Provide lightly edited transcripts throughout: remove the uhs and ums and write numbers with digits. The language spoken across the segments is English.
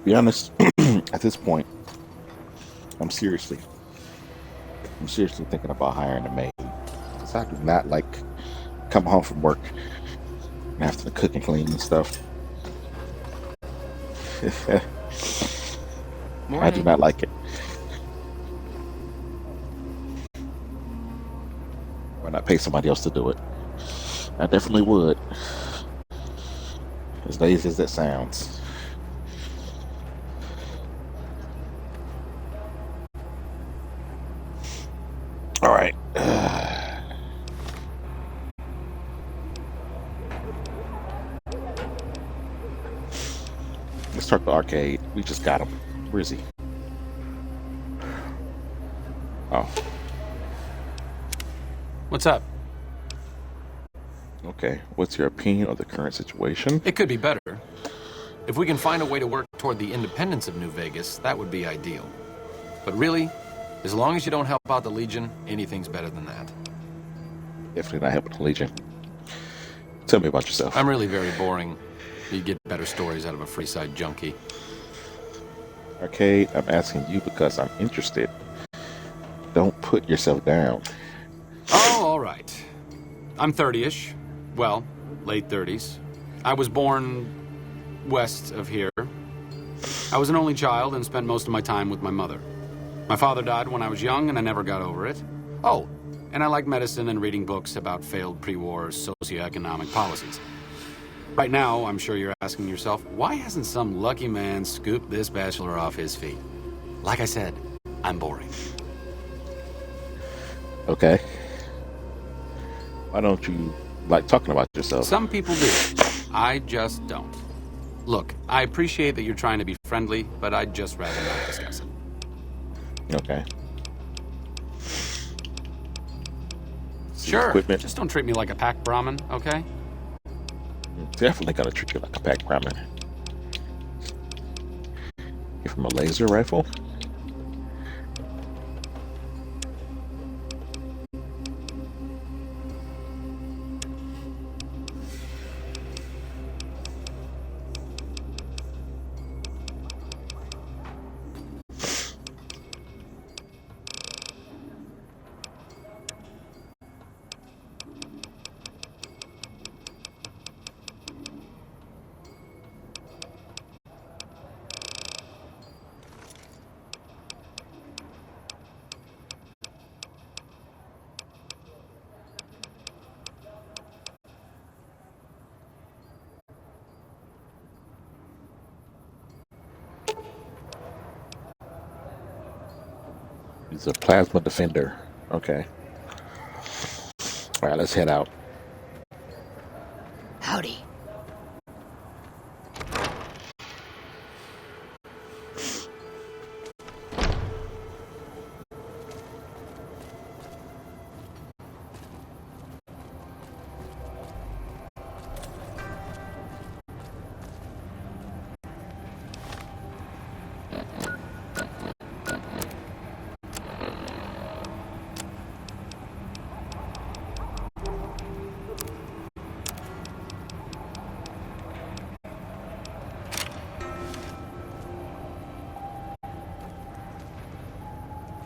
Be honest, at this point, I'm seriously, I'm seriously thinking about hiring a maid. Because I do not like coming home from work and having to cook and clean and stuff. I do Morning. not like it. Why not pay somebody else to do it? I definitely would. As lazy as that sounds. All right. Let's start the arcade. We just got him. Where is he? Oh, What's up? okay. What's your opinion of the current situation? It could be better. If we can find a way to work toward the independence of New Vegas, that would be ideal. But really, as long as you don't help out the Legion, anything's better than that. Definitely not helping the Legion. Tell me about yourself. I'm really very boring. You'd get better stories out of a Freeside junkie. Arcade, I'm asking you because I'm interested. Don't put yourself down. Oh, all right. I'm 30-ish. Well, late 30s. I was born west of here. I was an only child and spent most of my time with my mother. My father died when I was young and I never got over it. Oh, and I like medicine and reading books about failed pre-war socioeconomic policies. Right now, I'm sure you're asking yourself, why hasn't some lucky man scooped this bachelor off his feet? Like I said, I'm boring. Okay. Why don't you like talking about yourself? Some people do. I just don't. Look, I appreciate that you're trying to be friendly, but I'd just rather not discuss it. Okay. Sure, Equipment. just don't treat me like a pack Brahmin, okay? Definitely gonna treat you like a pack ramen. Give him a laser rifle. He's a plasma defender. Okay. All right, let's head out. Howdy.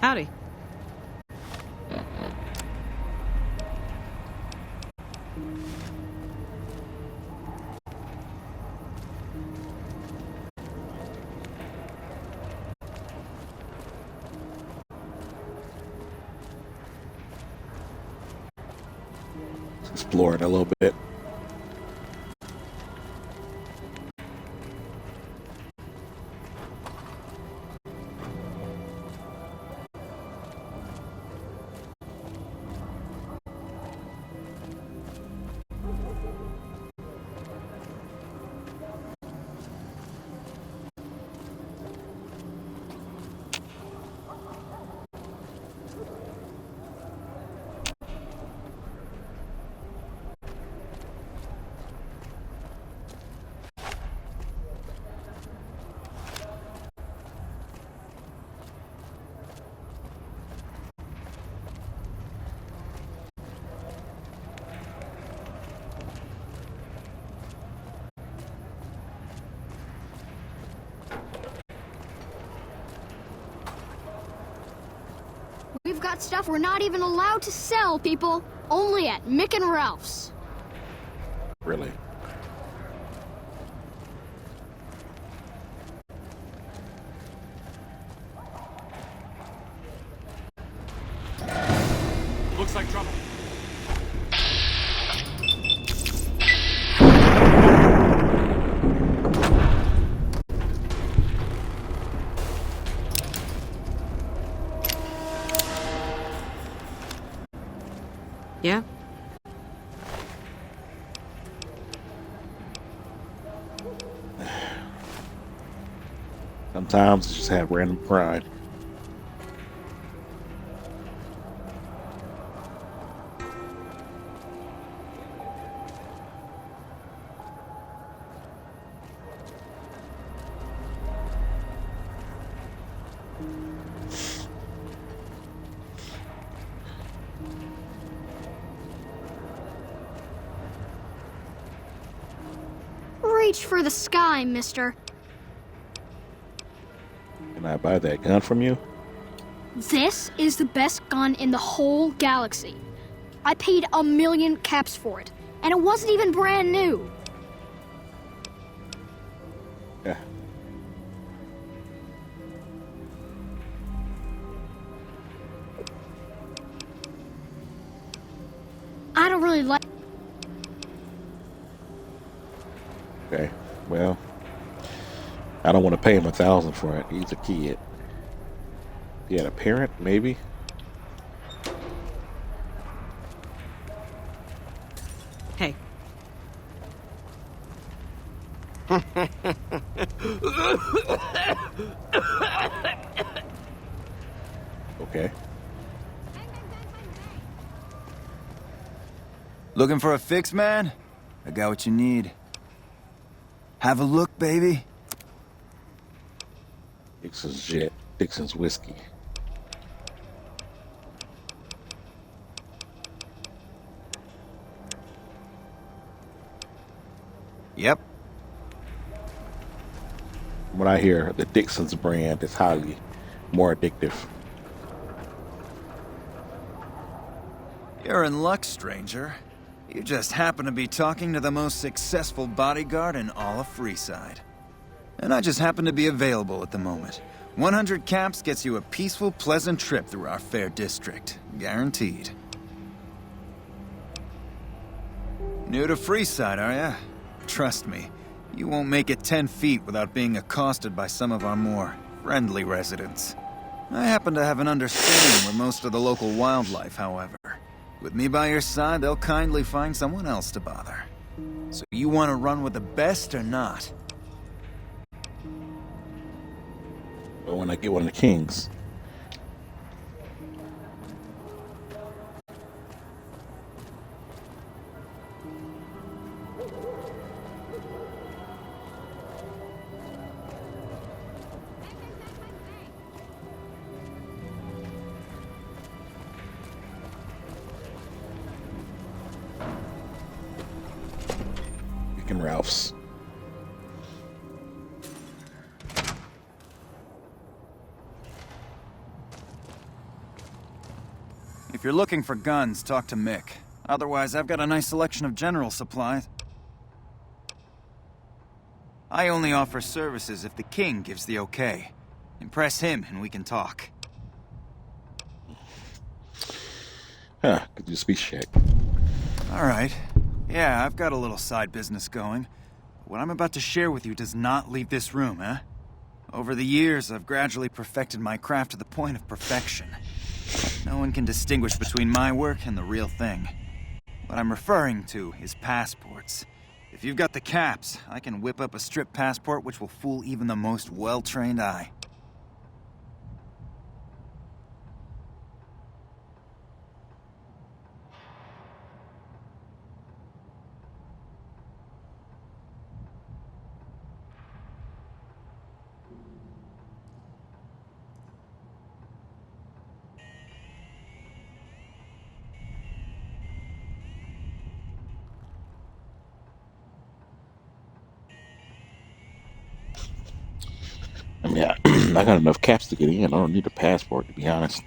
Howdy. Exploring a little bit. got stuff we're not even allowed to sell, people. Only at Mick and Ralph's. Really? Looks like trouble. Yeah? Sometimes I just have random pride. Reach for the sky, mister. Can I buy that gun from you? This is the best gun in the whole galaxy. I paid 1,000,000 caps for it, and it wasn't even brand new. Yeah. I don't really like... Okay. Well, I don't want to pay him 1,000 for it. He's a kid. He had a parent, maybe. Hey. Okay. Looking for a fix, man? I got what you need. Have a look, baby. Dixon's jet. Dixon's whiskey. Yep. From what I hear, the Dixon's brand is highly more addictive. You're in luck, stranger. You just happen to be talking to the most successful bodyguard in all of Freeside. And I just happen to be available at the moment. 100 caps gets you a peaceful, pleasant trip through our fair district. Guaranteed. New to Freeside, are ya? Trust me, you won't make it 10 feet without being accosted by some of our more friendly residents. I happen to have an understanding with most of the local wildlife, however. With me by your side, they'll kindly find someone else to bother. So you want to run with the best or not? But when I get one of the kings, Mick and Ralph's. If you're looking for guns, talk to Mick. Otherwise, I've got a nice selection of general supplies. I only offer services if the king gives the okay. Impress him and we can talk. Huh, could you speak check? Alright. Yeah, I've got a little side business going. What I'm about to share with you does not leave this room, huh? Over the years, I've gradually perfected my craft to the point of perfection. No one can distinguish between my work and the real thing. What I'm referring to is passports. If you've got the caps, I can whip up a strip passport which will fool even the most well-trained eye. I mean, I got enough caps to get in. I don't need a passport, to be honest.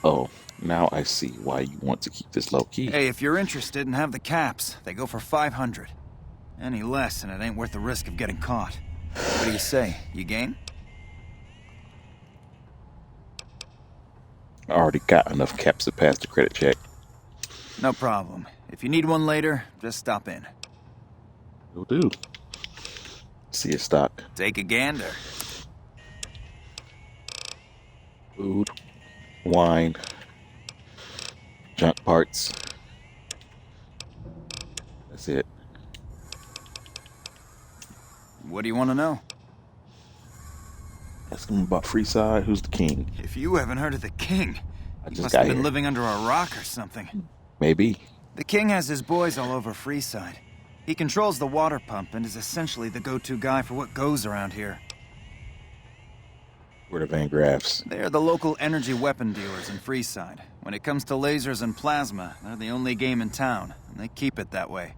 Oh, now I see why you want to keep this low key. Hey, if you're interested and have the caps, they go for 500. Any less, and it ain't worth the risk of getting caught. What do you say? You game? I already got enough caps to pass the credit check. No problem. If you need one later, just stop in. Will do. See your stock. Take a gander. Food, wine, junk parts. That's it. What do you want to know? Ask him about Freeside. Who's the king? If you haven't heard of the king, I you just must got have been here. living under a rock or something. Maybe. The king has his boys all over Freeside. He controls the water pump and is essentially the go-to guy for what goes around here. We're the Van Graffs. They're the local energy weapon dealers in Freeside. When it comes to lasers and plasma, they're the only game in town, and they keep it that way.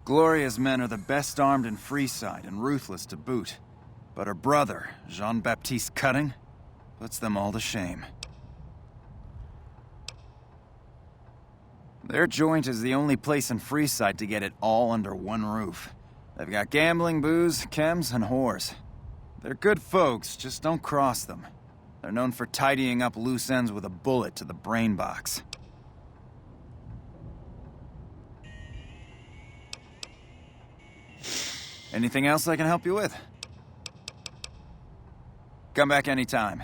Gloria's men are the best armed in Freeside and ruthless to boot. But her brother, Jean-Baptiste Cutting, puts them all to shame. Their joint is the only place in Freeside to get it all under one roof. They've got gambling, booze, chems, and whores. They're good folks, just don't cross them. They're known for tidying up loose ends with a bullet to the brain box. Anything else I can help you with? Come back anytime.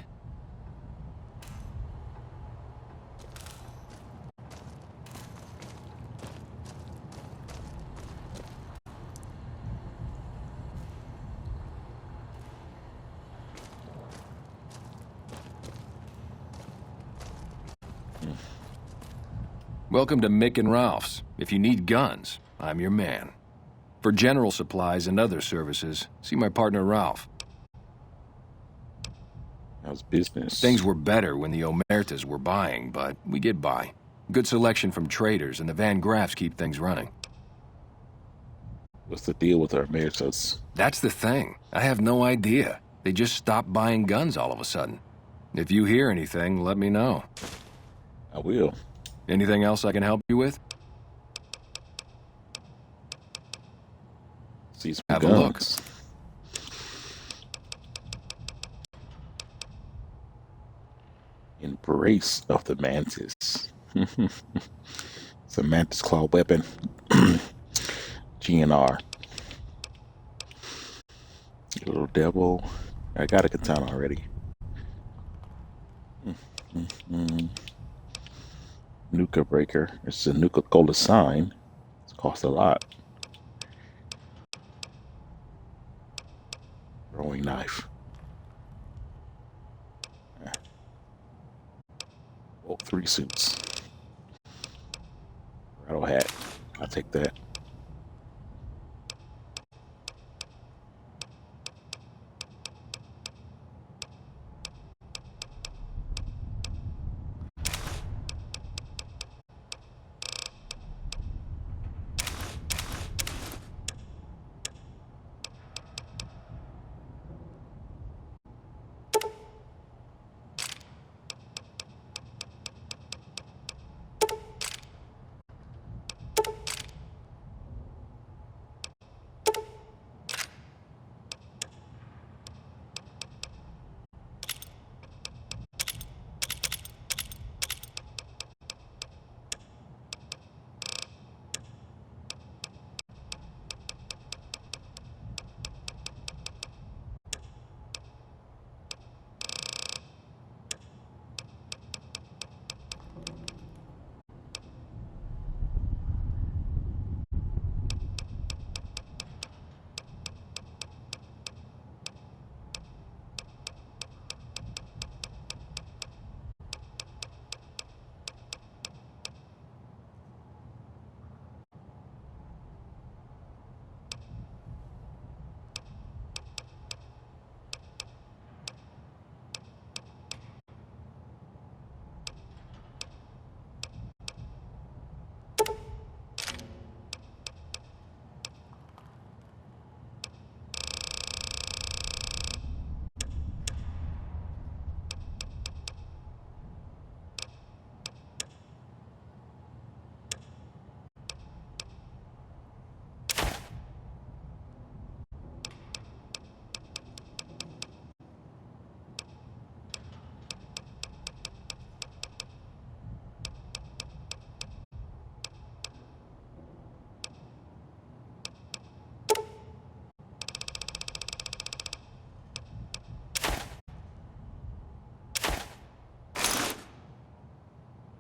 Welcome to Mick and Ralph's. If you need guns, I'm your man. For general supplies and other services, see my partner Ralph. How's business? Things were better when the Omertas were buying, but we get by. Good selection from traders, and the Van Graffs keep things running. What's the deal with our Omertas? That's the thing. I have no idea. They just stopped buying guns all of a sudden. If you hear anything, let me know. I will. Anything else I can help you with? See some Have a guns. Embrace of the Mantis. It's a Mantis Claw weapon. GNR. Little devil. I got a katana already. Nuka breaker. It's a Nuka Cola sign. It's cost a lot. Throwing knife. Oh, 3 suits. Rattle hat. I'll take that.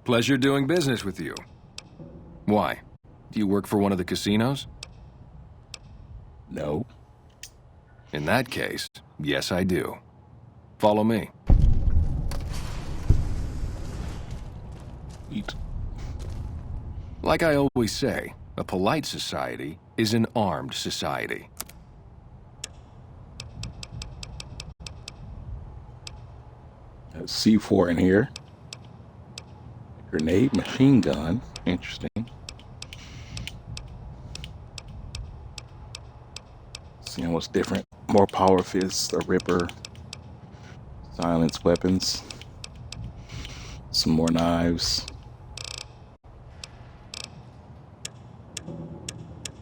Pleasure doing business with you. Why? Do you work for one of the casinos? No. In that case, yes, I do. Follow me. Eat. Like I always say, a polite society is an armed society. C4 in here. Grenade, machine gun. Interesting. Seeing what's different. More power fists, a ripper, silence weapons, some more knives.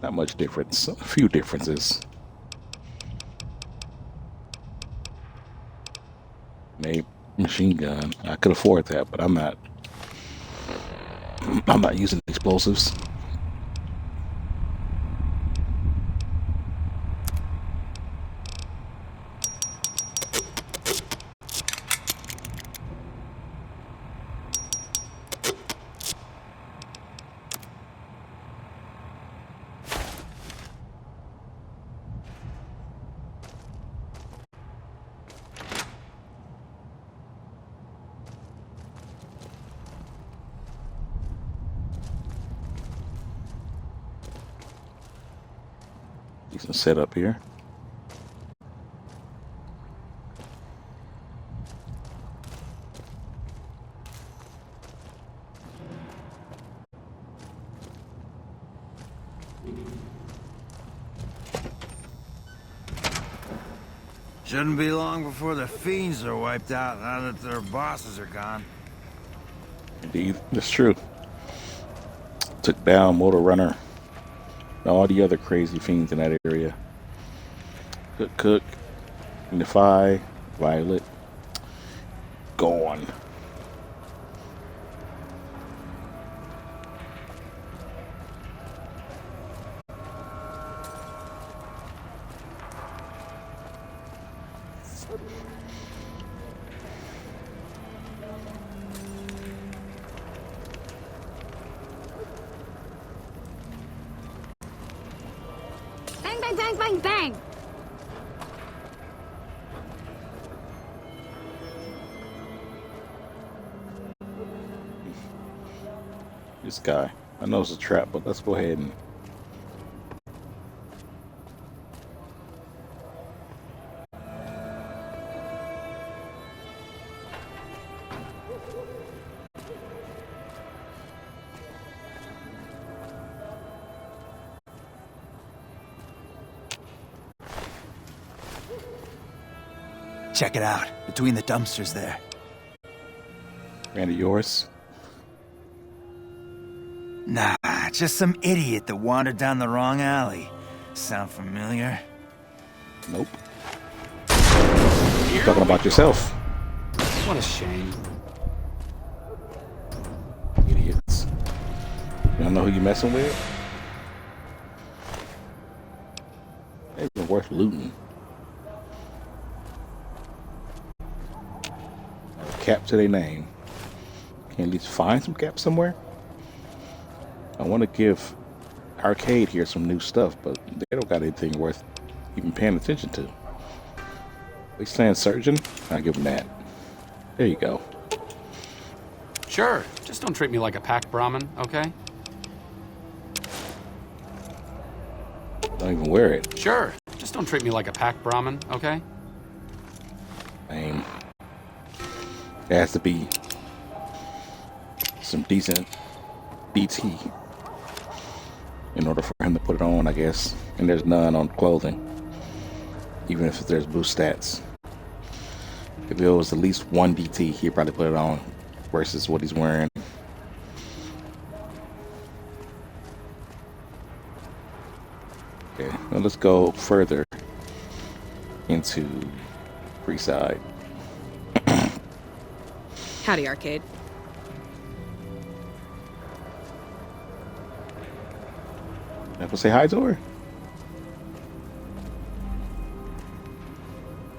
Not much difference. A few differences. Maybe machine gun. I could afford that, but I'm not using explosives. Decent setup here. Shouldn't be long before the fiends are wiped out now that their bosses are gone. Indeed, that's true. Took down Motor Runner and all the other crazy fiends in that area. Cook, Unify, Violet, gone. Bang, bang, bang, bang, bang! This guy. I know it's a trap, but let's go ahead and... Check it out, between the dumpsters there. Randy, yours? Nah, just some idiot that wandered down the wrong alley. Sound familiar? Nope. You're talking about yourself. What a shame. Idiots. You don't know who you're messing with? Ain't even worth looting. Cap to their name. Can you at least find some caps somewhere? I want to give Arcade here some new stuff, but they don't got anything worth even paying attention to. Wasteland Surgeon? I'll give them that. There you go. Sure, just don't treat me like a packed Brahmin, okay? Don't even wear it. Sure, just don't treat me like a packed Brahmin, okay? Lame. There has to be some decent DT in order for him to put it on, I guess. And there's none on clothing, even if there's boost stats. If it was at least one DT, he'd probably put it on versus what he's wearing. Okay, now let's go further into Freeside. Howdy, Arcade. I will say hi to her.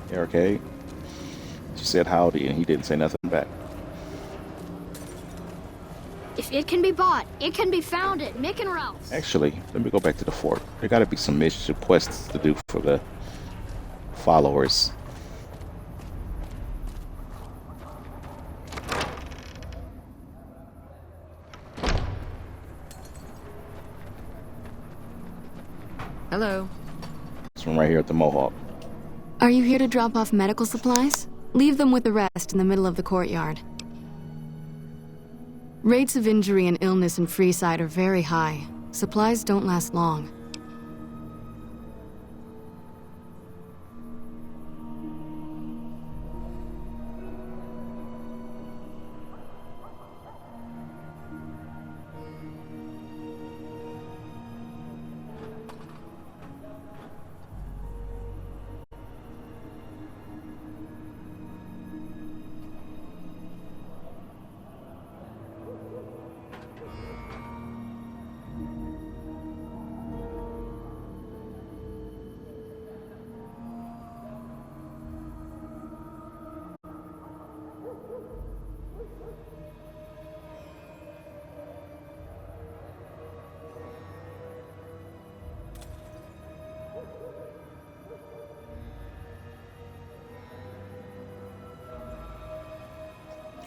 Hey, Arcade. She said howdy and he didn't say nothing back. If it can be bought, it can be found at Mick and Ralph's. Actually, let me go back to the fort. There gotta be some mission quests to do for the followers. Hello. This one right here at the Mohawk. Are you here to drop off medical supplies? Leave them with the rest in the middle of the courtyard. Rates of injury and illness in Freeside are very high. Supplies don't last long.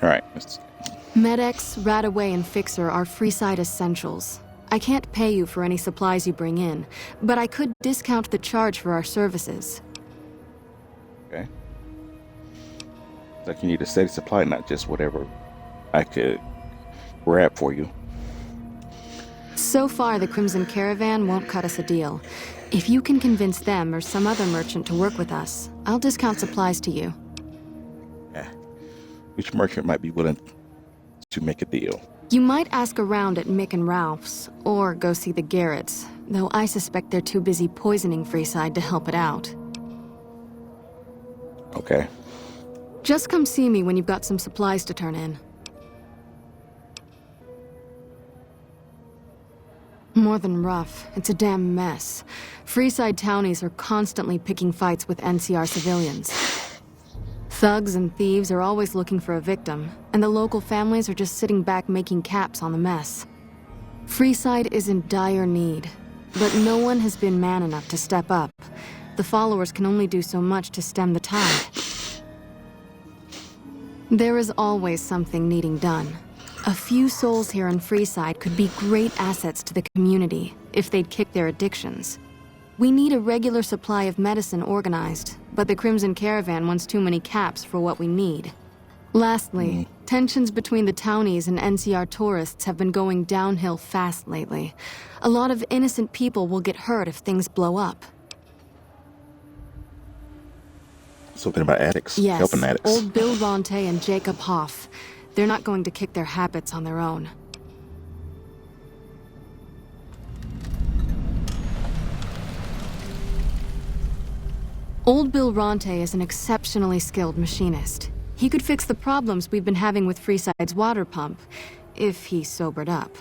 Alright, Med-X, Radaway, and Fixer are Freeside essentials. I can't pay you for any supplies you bring in, but I could discount the charge for our services. okay. It's like you need a steady supply, not just whatever I could grab for you. So far, the Crimson Caravan won't cut us a deal. If you can convince them or some other merchant to work with us, I'll discount supplies to you. Which merchant might be willing to make a deal? You might ask around at Mick and Ralph's, or go see the Garretts, though I suspect they're too busy poisoning Freeside to help it out. Okay. Just come see me when you've got some supplies to turn in. More than rough, it's a damn mess. Freeside townies are constantly picking fights with NCR civilians. Thugs and thieves are always looking for a victim, and the local families are just sitting back making caps on the mess. Freeside is in dire need, but no one has been man enough to step up. The followers can only do so much to stem the tide. There is always something needing done. A few souls here in Freeside could be great assets to the community if they'd kick their addictions. We need a regular supply of medicine organized, but the Crimson Caravan wants too many caps for what we need. Lastly, tensions between the townies and NCR tourists have been going downhill fast lately. A lot of innocent people will get hurt if things blow up. Something about addicts, Yes, helping addicts. old Bill Ronte and Jacob Hoff. They're not going to kick their habits on their own. Old Bill Ronte is an exceptionally skilled machinist. He could fix the problems we've been having with Freeside's water pump, if he sobered up.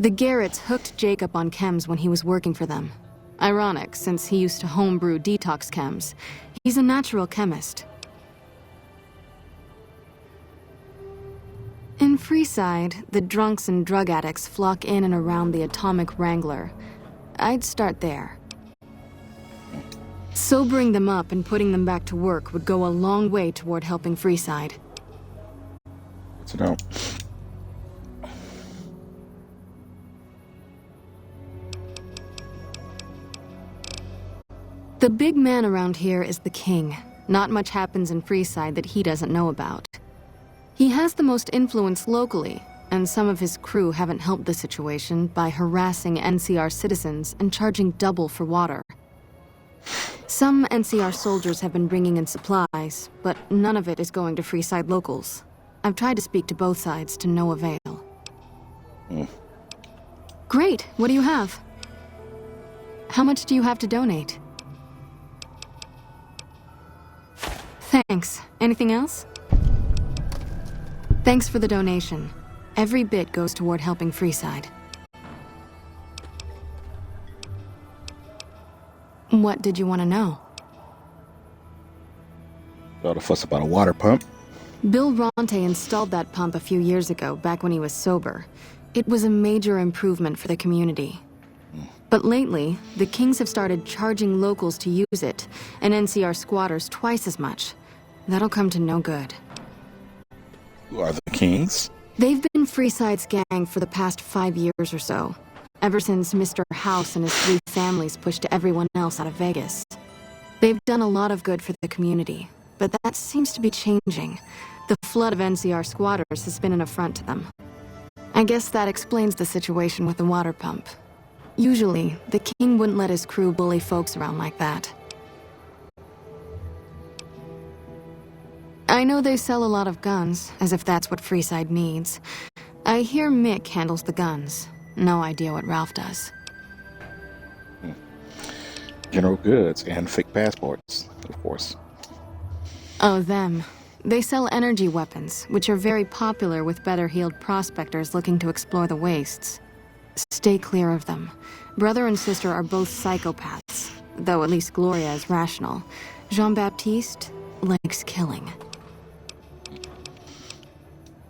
The Garretts hooked Jacob on chems when he was working for them. Ironic, since he used to homebrew detox chems. He's a natural chemist. In Freeside, the drunks and drug addicts flock in and around the Atomic Wrangler. I'd start there. Sobering them up and putting them back to work would go a long way toward helping Freeside. Good to know. The big man around here is the king. Not much happens in Freeside that he doesn't know about. He has the most influence locally, and some of his crew haven't helped the situation by harassing NCR citizens and charging double for water. Some NCR soldiers have been bringing in supplies, but none of it is going to Freeside locals. I've tried to speak to both sides to no avail. Great, what do you have? How much do you have to donate? Thanks. Anything else? Thanks for the donation. Every bit goes toward helping Freeside. What did you want to know? Got a fuss about a water pump. Bill Ronte installed that pump a few years ago, back when he was sober. It was a major improvement for the community. But lately, the Kings have started charging locals to use it, and NCR squatters twice as much. That'll come to no good. Who are the Kings? They've been Freeside's gang for the past 5 years or so, ever since Mr. House and his 3 families pushed everyone else out of Vegas. They've done a lot of good for the community, but that seems to be changing. The flood of NCR squatters has been an affront to them. I guess that explains the situation with the water pump. Usually, the king wouldn't let his crew bully folks around like that. I know they sell a lot of guns, as if that's what Freeside needs. I hear Mick handles the guns. No idea what Ralph does. General goods and fake passports, of course. Oh, them. They sell energy weapons, which are very popular with better-heeled prospectors looking to explore the wastes. Stay clear of them. Brother and sister are both psychopaths, though at least Gloria is rational. Jean-Baptiste likes killing.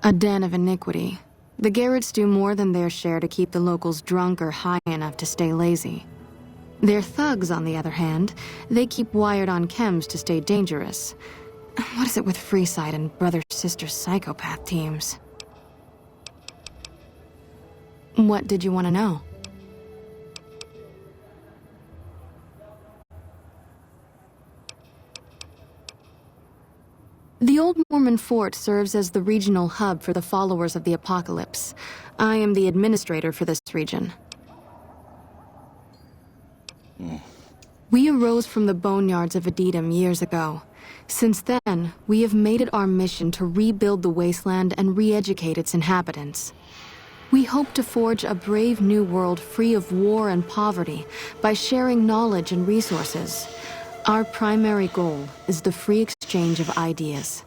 A den of iniquity. The Garretts do more than their share to keep the locals drunk or high enough to stay lazy. Their thugs, on the other hand, they keep wired on chems to stay dangerous. What is it with Freeside and brother-sister psychopath teams? What did you want to know? The Old Mormon Fort serves as the regional hub for the followers of the Apocalypse. I am the administrator for this region. We arose from the boneyards of Edidam years ago. Since then, we have made it our mission to rebuild the wasteland and re-educate its inhabitants. We hope to forge a brave new world free of war and poverty by sharing knowledge and resources. Our primary goal is the free exchange of ideas.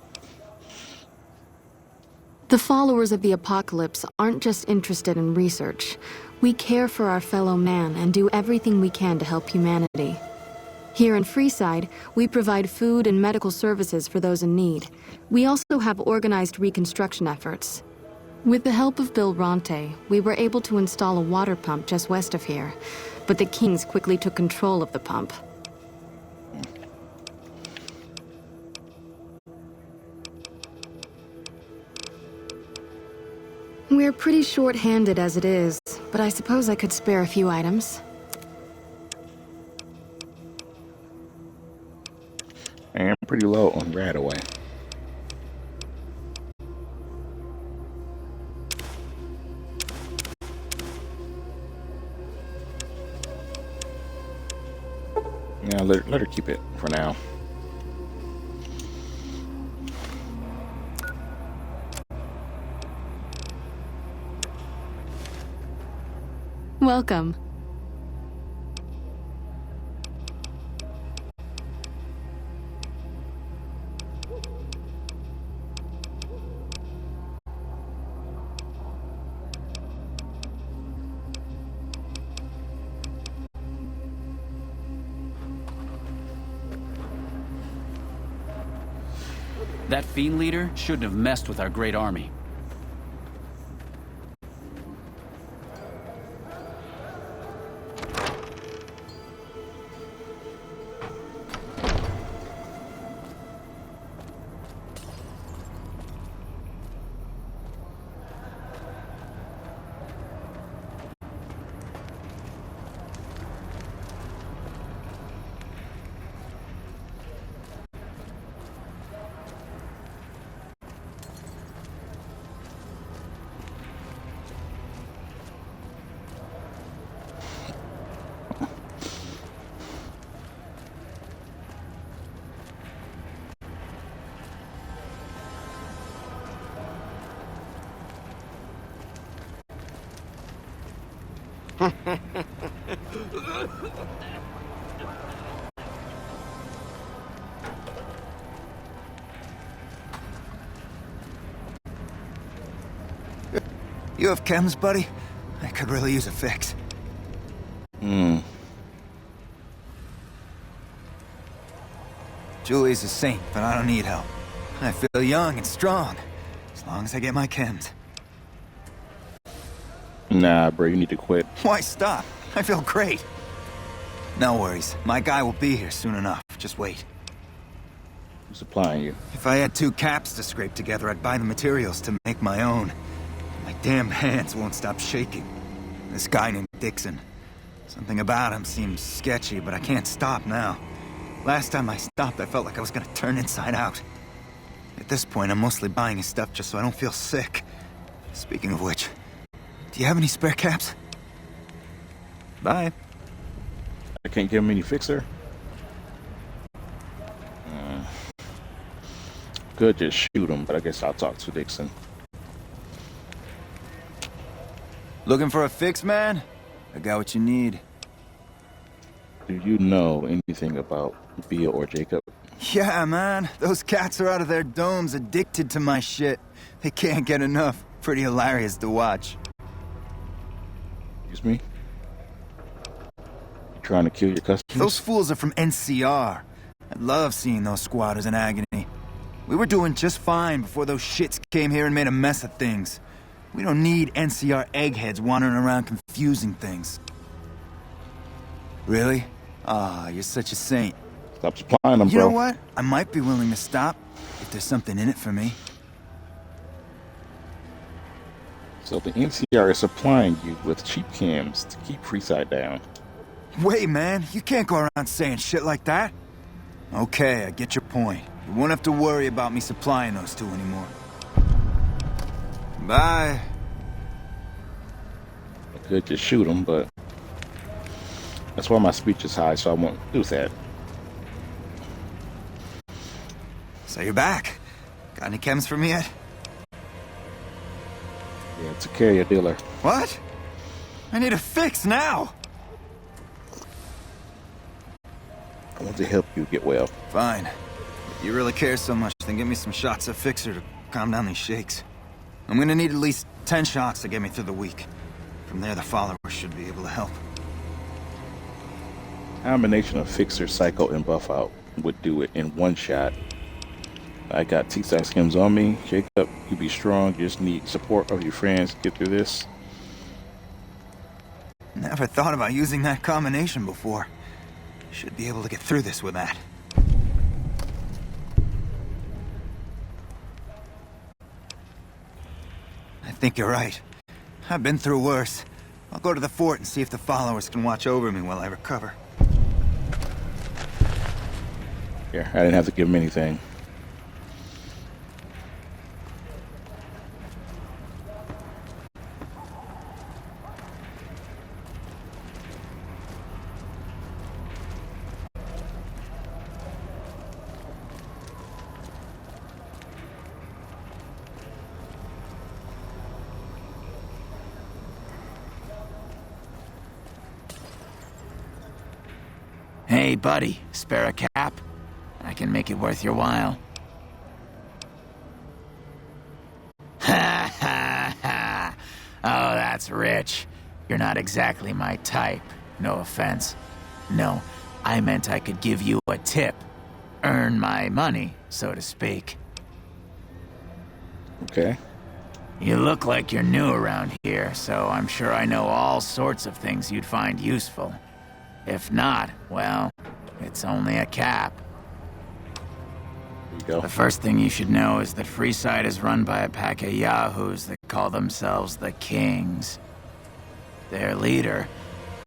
The followers of the Apocalypse aren't just interested in research. We care for our fellow man and do everything we can to help humanity. Here in Freeside, we provide food and medical services for those in need. We also have organized reconstruction efforts. With the help of Bill Ronte, we were able to install a water pump just west of here, but the Kings quickly took control of the pump. We're pretty short-handed as it is, but I suppose I could spare a few items. I am pretty low on Radaway. Yeah, let her keep it for now. Welcome. That fiend leader shouldn't have messed with our great army. You have chems, buddy? I could really use a fix. Julie's a saint, but I don't need help. I feel young and strong, as long as I get my chems. Nah, bro, you need to quit. Why stop? I feel great. No worries. My guy will be here soon enough. Just wait. I'm supplying you. If I had 2 caps to scrape together, I'd buy the materials to make my own. My damn hands won't stop shaking. This guy named Dixon. Something about him seems sketchy, but I can't stop now. Last time I stopped, I felt like I was gonna turn inside out. At this point, I'm mostly buying his stuff just so I don't feel sick. Speaking of which, do you have any spare caps? Bye. I can't give him any fixer. Could just shoot him, but I guess I'll talk to Dixon. Looking for a fix, man? I got what you need. Do you know anything about Bia or Jacob? Yeah, man. Those cats are out of their domes addicted to my shit. They can't get enough. Pretty hilarious to watch. Excuse me? You trying to kill your customers? Those fools are from NCR. I love seeing those squatters in agony. We were doing just fine before those shits came here and made a mess of things. We don't need NCR eggheads wandering around confusing things. Really? Ah, you're such a saint. Stop supplying them, You bro. know what? I might be willing to stop if there's something in it for me. So the NCR is supplying you with cheap cams to keep Freeside down. Wait, man, you can't go around saying shit like that. Okay, I get your point. You won't have to worry about me supplying those 2 anymore. Bye. I could just shoot him, but that's why my speech is high, so I won't do that. So you're back. Got any chems for me yet? Yeah, it's a carrier dealer. What? I need a fix now! I want to help you get well. Fine. If you really care so much, then give me some shots of Fixer to calm down these shakes. I'm gonna need at least 10 shots to get me through the week. From there, the followers should be able to help. Combination of Fixer, Psycho, and Buff Out would do it in one shot. I got T-Sax Skims on me. Jacob, you be strong. You just need support of your friends to get through this. Never thought about using that combination before. Should be able to get through this with that. I think you're right. I've been through worse. I'll go to the fort and see if the followers can watch over me while I recover. Here, I didn't have to give him anything. Hey, buddy, spare a cap? I can make it worth your while. Ha ha ha! Oh, that's rich. You're not exactly my type. No offense. No, I meant I could give you a tip. Earn my money, so to speak. Okay. You look like you're new around here, so I'm sure I know all sorts of things you'd find useful. If not, well, it's only a cap. There you go. The first thing you should know is that Freeside is run by a pack of yahoos that call themselves the Kings. Their leader,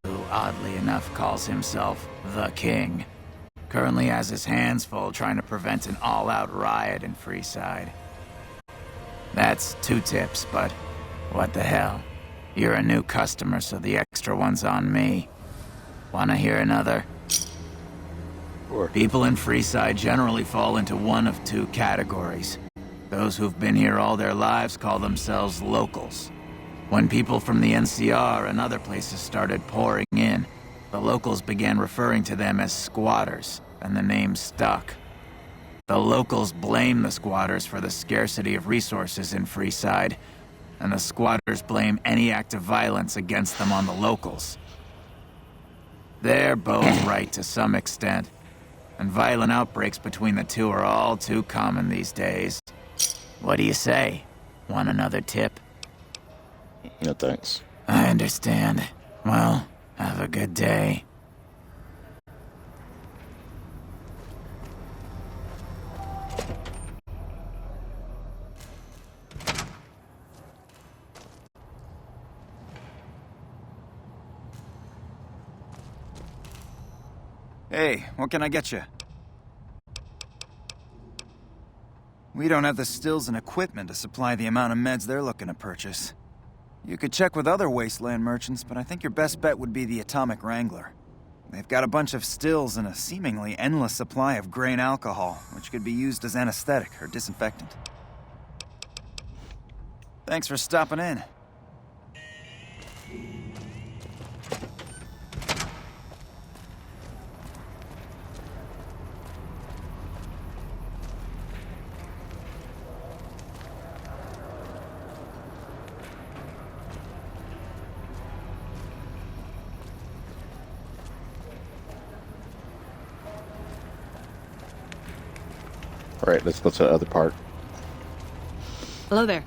who oddly enough calls himself the King, currently has his hands full trying to prevent an all-out riot in Freeside. That's 2 tips, but what the hell? You're a new customer, so the extra one's on me. Wanna hear another? Sure. People in Freeside generally fall into one of 2 categories. Those who've been here all their lives call themselves locals. When people from the NCR and other places started pouring in, the locals began referring to them as squatters, and the name stuck. The locals blame the squatters for the scarcity of resources in Freeside, and the squatters blame any act of violence against them on the locals. They're both right to some extent, and violent outbreaks between the two are all too common these days. What do you say? Want another tip? No thanks. I understand. Well, have a good day. Hey, what can I get you? We don't have the stills and equipment to supply the amount of meds they're looking to purchase. You could check with other Wasteland merchants, but I think your best bet would be the Atomic Wrangler. They've got a bunch of stills and a seemingly endless supply of grain alcohol, which could be used as anesthetic or disinfectant. Thanks for stopping in. All right, let's go to the other part. Hello there.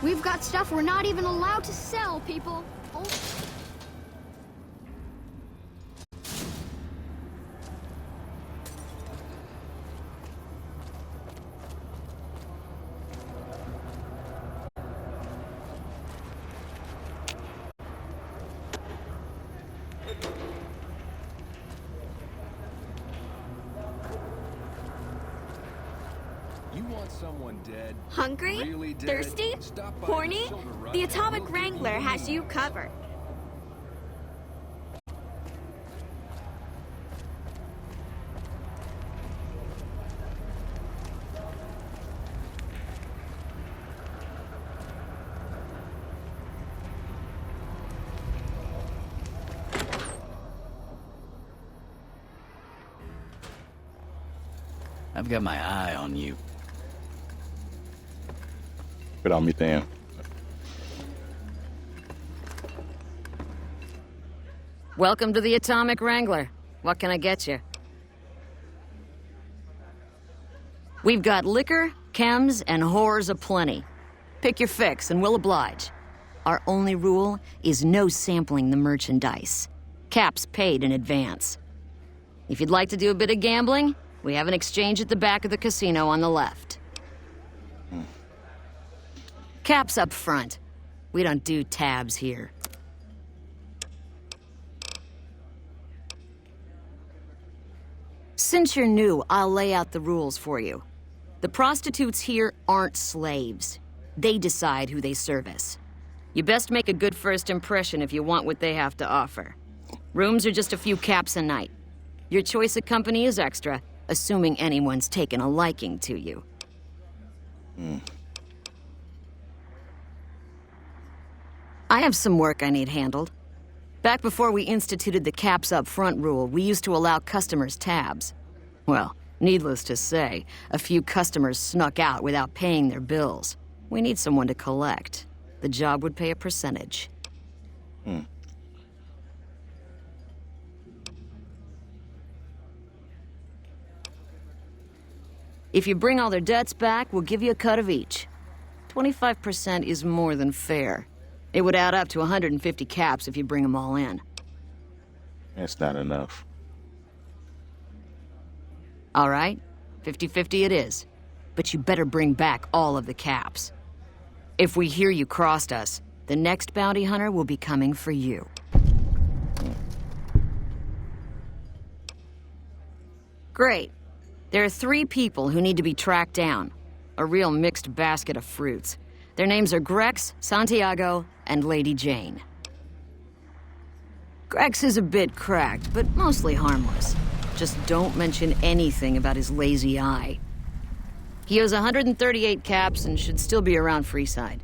We've got stuff we're not even allowed to sell, people. Oh. You want someone dead? Hungry? Really dead? Thirsty? Stop by Horny? Silver Run The and Atomic we'll give Wrangler has you covered. I've got my eye on you. Put on me, Dan. Welcome to the Atomic Wrangler. What can I get you? We've got liquor, chems, and whores aplenty. Pick your fix and we'll oblige. Our only rule is no sampling the merchandise. Caps paid in advance. If you'd like to do a bit of gambling, we have an exchange at the back of the casino on the left. Caps up front. We don't do tabs here. Since you're new, I'll lay out the rules for you. The prostitutes here aren't slaves. They decide who they service. You best make a good first impression if you want what they have to offer. Rooms are just a few caps a night. Your choice of company is extra, assuming anyone's taken a liking to you. I have some work I need handled. Back before we instituted the caps up front rule, we used to allow customers tabs. Well, needless to say, a few customers snuck out without paying their bills. We need someone to collect. The job would pay a percentage. If you bring all their debts back, we'll give you a cut of each. 25% is more than fair. It would add up to 150 caps if you bring them all in. That's not enough. All right, 50-50 it is. But you better bring back all of the caps. If we hear you crossed us, the next bounty hunter will be coming for you. Great. There are 3 people who need to be tracked down. A real mixed basket of fruits. Their names are Grex, Santiago, and Lady Jane. Grex is a bit cracked, but mostly harmless. Just don't mention anything about his lazy eye. He owes 138 caps and should still be around Freeside.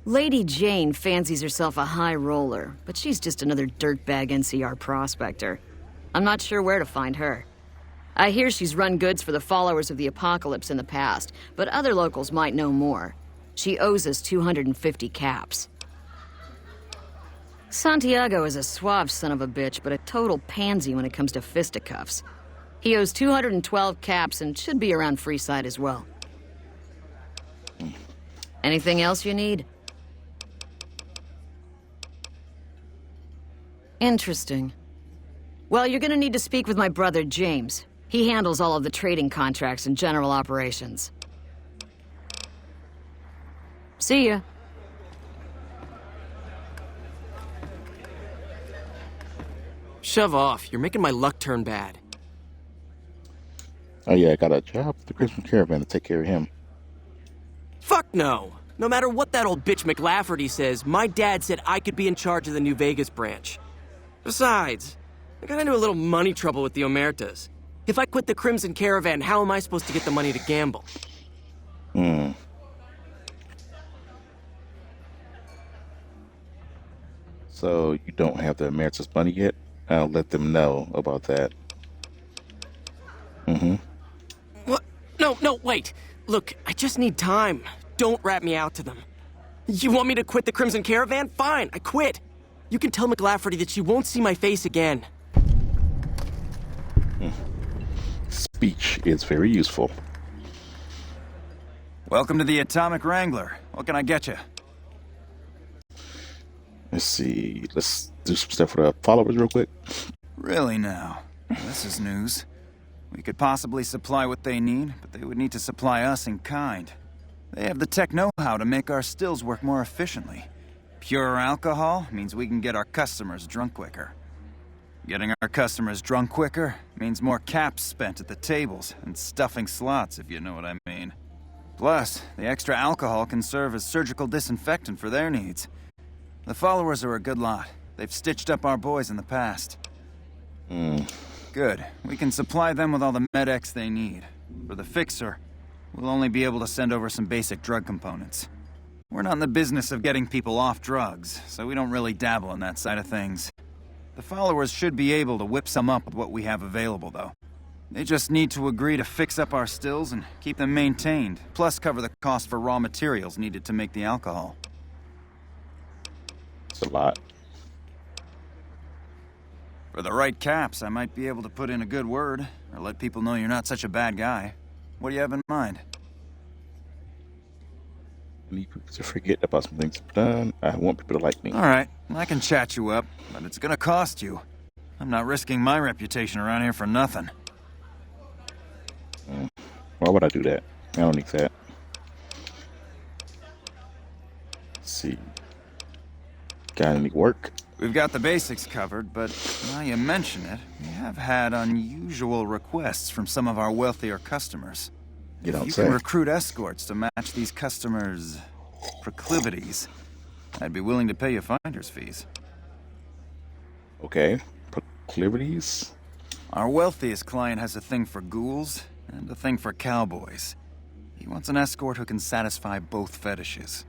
Lady Jane fancies herself a high roller, but she's just another dirtbag NCR prospector. I'm not sure where to find her. I hear she's run goods for the followers of the Apocalypse in the past, but other locals might know more. She owes us 250 caps. Santiago is a suave son of a bitch, but a total pansy when it comes to fisticuffs. He owes 212 caps and should be around Freeside as well. Anything else you need? Interesting. Well, you're gonna need to speak with my brother, James. He handles all of the trading contracts and general operations. See ya. Shove off. You're making my luck turn bad. Oh yeah, I got a job with the Crimson Caravan to take care of him. Fuck no. No matter what that old bitch McLafferty says, my dad said I could be in charge of the New Vegas branch. Besides, I got into a little money trouble with the Omertas. If I quit the Crimson Caravan, how am I supposed to get the money to gamble? So you don't have the Emeritus money yet? I'll let them know about that. What? No, wait. Look, I just need time. Don't rat me out to them. You want me to quit the Crimson Caravan? Fine, I quit. You can tell McLafferty that she won't see my face again. Speech is very useful. Welcome to the Atomic Wrangler. What can I get you? Let's see. Let's do some stuff for the followers real quick. Really now? This is news. We could possibly supply what they need, but they would need to supply us in kind. They have the tech know-how to make our stills work more efficiently. Pure alcohol means we can get our customers drunk quicker. Getting our customers drunk quicker means more caps spent at the tables and stuffing slots, if you know what I mean. Plus, the extra alcohol can serve as surgical disinfectant for their needs. The followers are a good lot. They've stitched up our boys in the past. Good. We can supply them with all the med-X they need. For the fixer, we'll only be able to send over some basic drug components. We're not in the business of getting people off drugs, so we don't really dabble in that side of things. The followers should be able to whip some up with what we have available, though. They just need to agree to fix up our stills and keep them maintained, plus cover the cost for raw materials needed to make the alcohol. It's a lot. For the right caps, I might be able to put in a good word, or let people know you're not such a bad guy. What do you have in mind? I need people to forget about some things I've done. I want people to like me. Alright, I can chat you up, but it's gonna cost you. I'm not risking my reputation around here for nothing. Why would I do that? I don't need that. Let's see. Got any work? We've got the basics covered, but now you mention it, we have had unusual requests from some of our wealthier customers. You don't You say. can recruit escorts to match these customers' proclivities. I'd be willing to pay you finder's fees. Okay. Proclivities? Our wealthiest client has a thing for ghouls and a thing for cowboys. He wants an escort who can satisfy both fetishes.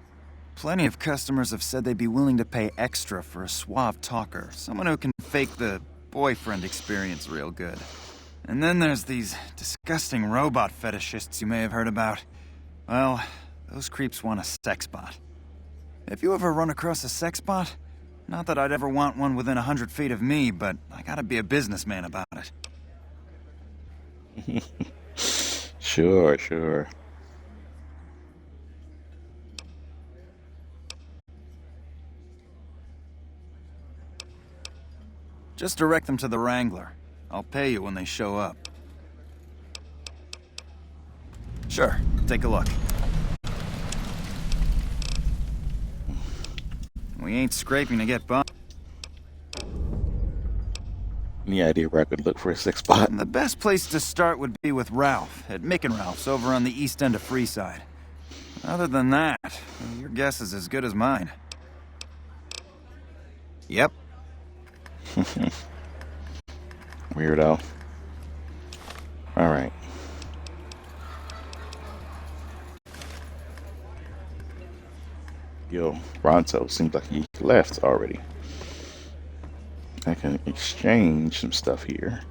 Plenty of customers have said they'd be willing to pay extra for a suave talker, someone who can fake the boyfriend experience real good. And then there's these disgusting robot fetishists you may have heard about. Well, those creeps want a sex bot. If you ever run across a sex bot, not that I'd ever want one within 100 feet of me, but I gotta be a businessman about it. Sure. Just direct them to the Wrangler. I'll pay you when they show up. Sure, take a look. We ain't scraping to get by. Any idea where I could look for a sex bot? The best place to start would be with Ralph, at Mick and Ralph's over on the east end of Freeside. Other than that, your guess is as good as mine. Yep. Weirdo. Alright. Yo, Ronto seems like he left already. I can exchange some stuff here.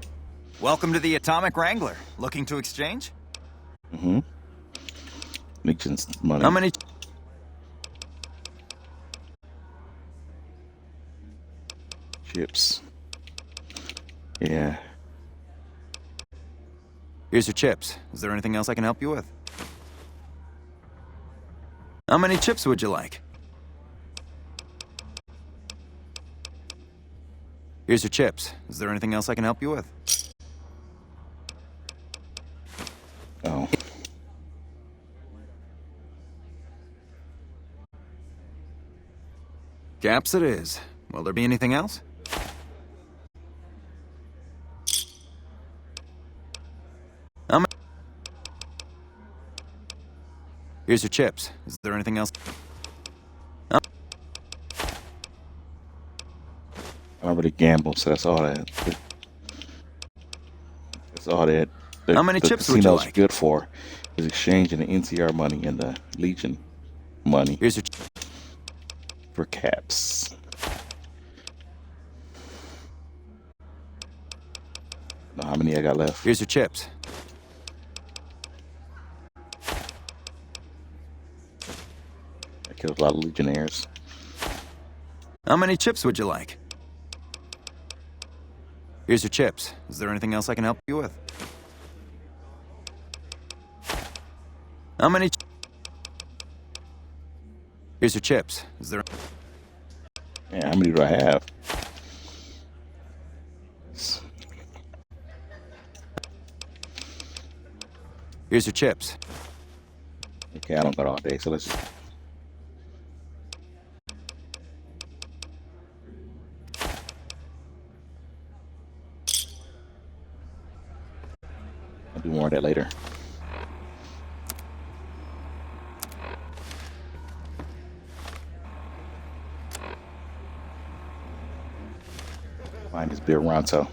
Welcome to the Atomic Wrangler. Looking to exchange? Mm-hmm. Legion's money. How many? Chips. Yeah. Here's your chips. Is there anything else I can help you with? How many chips would you like? Here's your chips. Is there anything else I can help you with? Oh. Caps it is. Will there be anything else? How many? Here's your chips. Is there anything else? I don't really gamble, so that's all that. That's all that. How many chips would you casino's like? good for is exchanging the NCR money and the Legion money. Here's your for caps. Know how many I got left? Here's your chips. I killed a lot of Legionnaires. How many chips would you like? Here's your chips. Is there anything else I can help you with? How many? Here's your chips. Is there? Yeah, how many do I have? Here's your chips. Okay, I don't got all day, so let's just. I'll do more of that later. Find this beer Ronto.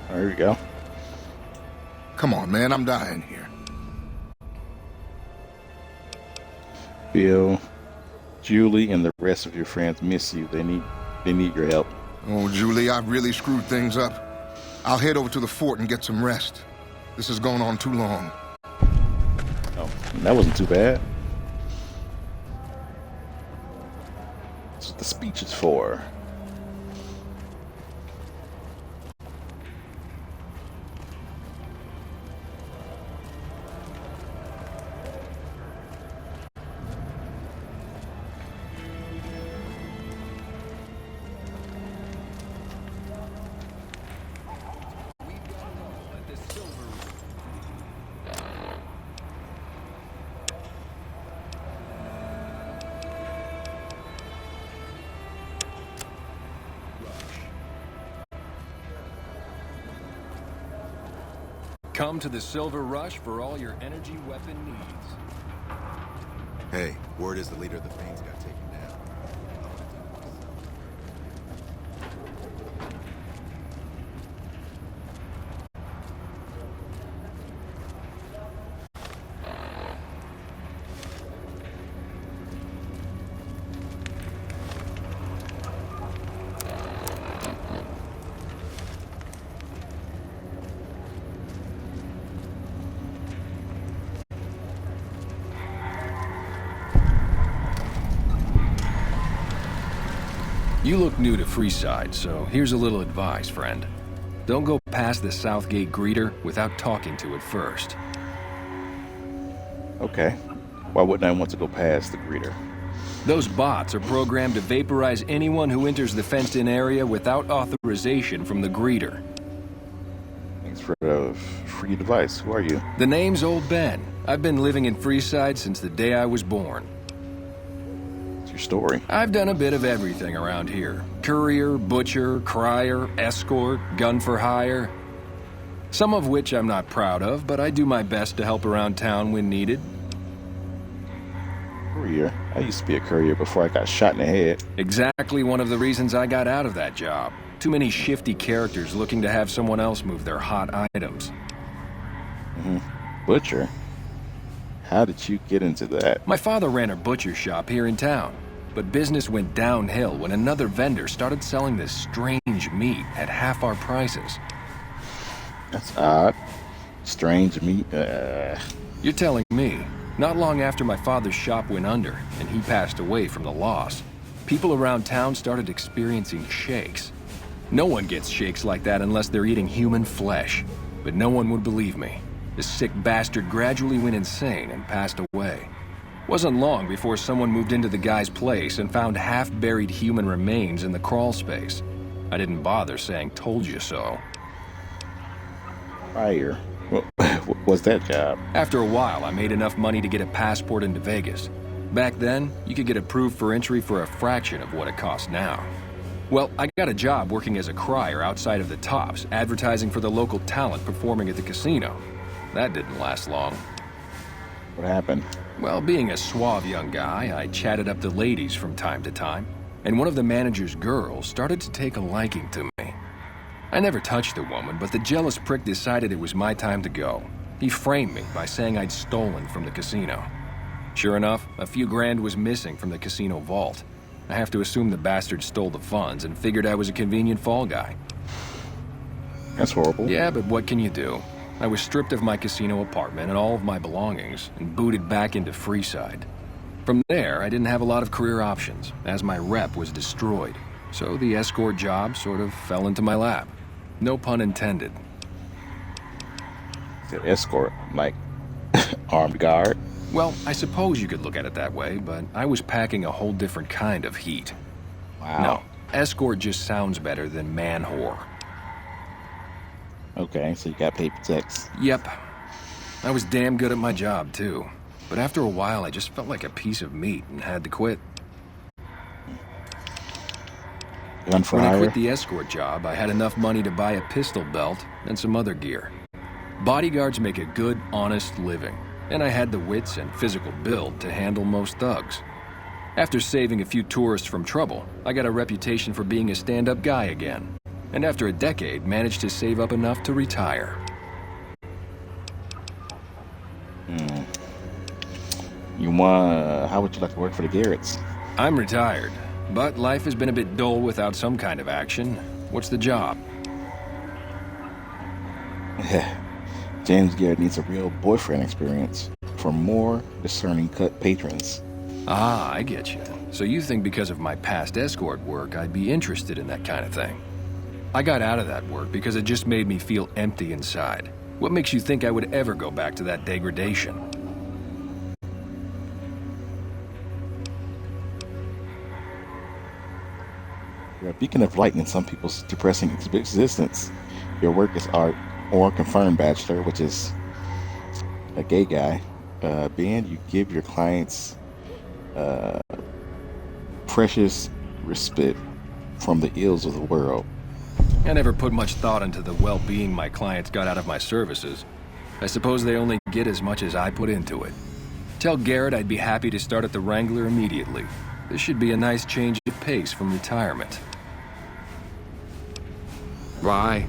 There we go. Come on, man, I'm dying here. Bill, Julie, and the rest of your friends miss you. They need your help. Oh, Julie, I've really screwed things up. I'll head over to the fort and get some rest. This has gone on too long. Oh, that wasn't too bad. That's what the speech is for. Come to the Silver Rush for all your energy weapon needs. Hey, word is the leader of the Fanes got taken down. You look new to Freeside, so here's a little advice, friend. Don't go past the Southgate greeter without talking to it first. Okay. Why wouldn't I want to go past the greeter? Those bots are programmed to vaporize anyone who enters the fenced-in area without authorization from the greeter. Thanks for the free advice. Who are you? The name's Old Ben. I've been living in Freeside since the day I was born. What's your your story. I've done a bit of everything around here. Courier, butcher, crier, escort, gun for hire. Some of which I'm not proud of, but I do my best to help around town when needed. Courier? I used to be a courier before I got shot in the head. Exactly one of the reasons I got out of that job. Too many shifty characters looking to have someone else move their hot items. Butcher? How did you get into that? My father ran a butcher shop here in town, but business went downhill when another vendor started selling this strange meat at half our prices. That's odd. Strange meat. You're telling me. Not long after my father's shop went under and he passed away from the loss, people around town started experiencing shakes. No one gets shakes like that unless they're eating human flesh. But no one would believe me. The sick bastard gradually went insane and passed away. Wasn't long before someone moved into the guy's place and found half-buried human remains in the crawl space. I didn't bother saying told you so. Fire. What was that job? After a while, I made enough money to get a passport into Vegas. Back then, you could get approved for entry for a fraction of what it costs now. Well, I got a job working as a crier outside of the Tops, advertising for the local talent performing at the casino. That didn't last long. What happened? Well, being a suave young guy, I chatted up the ladies from time to time, and one of the manager's girls started to take a liking to me. I never touched the woman, but the jealous prick decided it was my time to go. He framed me by saying I'd stolen from the casino. Sure enough, a few grand was missing from the casino vault. I have to assume the bastard stole the funds and figured I was a convenient fall guy. That's horrible. Yeah, but what can you do? I was stripped of my casino apartment and all of my belongings and booted back into Freeside. From there, I didn't have a lot of career options, as my rep was destroyed. So the escort job sort of fell into my lap. No pun intended. The escort, like armed guard? Well, I suppose you could look at it that way, but I was packing a whole different kind of heat. Wow. No, escort just sounds better than man-whore. Okay, so you got paper checks. Yep. I was damn good at my job, too. But after a while, I just felt like a piece of meat and had to quit. Gun for When I hire? quit the escort job, I had enough money to buy a pistol belt and some other gear. Bodyguards make a good, honest living, and I had the wits and physical build to handle most thugs. After saving a few tourists from trouble, I got a reputation for being a stand-up guy again, and after a decade, managed to save up enough to retire. How would you like to work for the Garretts? I'm retired, but life has been a bit dull without some kind of action. What's the job? James Garrett needs a real boyfriend experience for more discerning cut patrons. Ah, I get you. So you think because of my past escort work, I'd be interested in that kind of thing. I got out of that work because it just made me feel empty inside. What makes you think I would ever go back to that degradation? You're a beacon of light in some people's depressing existence. Your work is art, or confirmed bachelor, which is a gay guy. Ben, you give your clients precious respite from the ills of the world. I never put much thought into the well-being my clients got out of my services. I suppose they only get as much as I put into it. Tell Garrett I'd be happy to start at the Wrangler immediately. This should be a nice change of pace from retirement. Bye.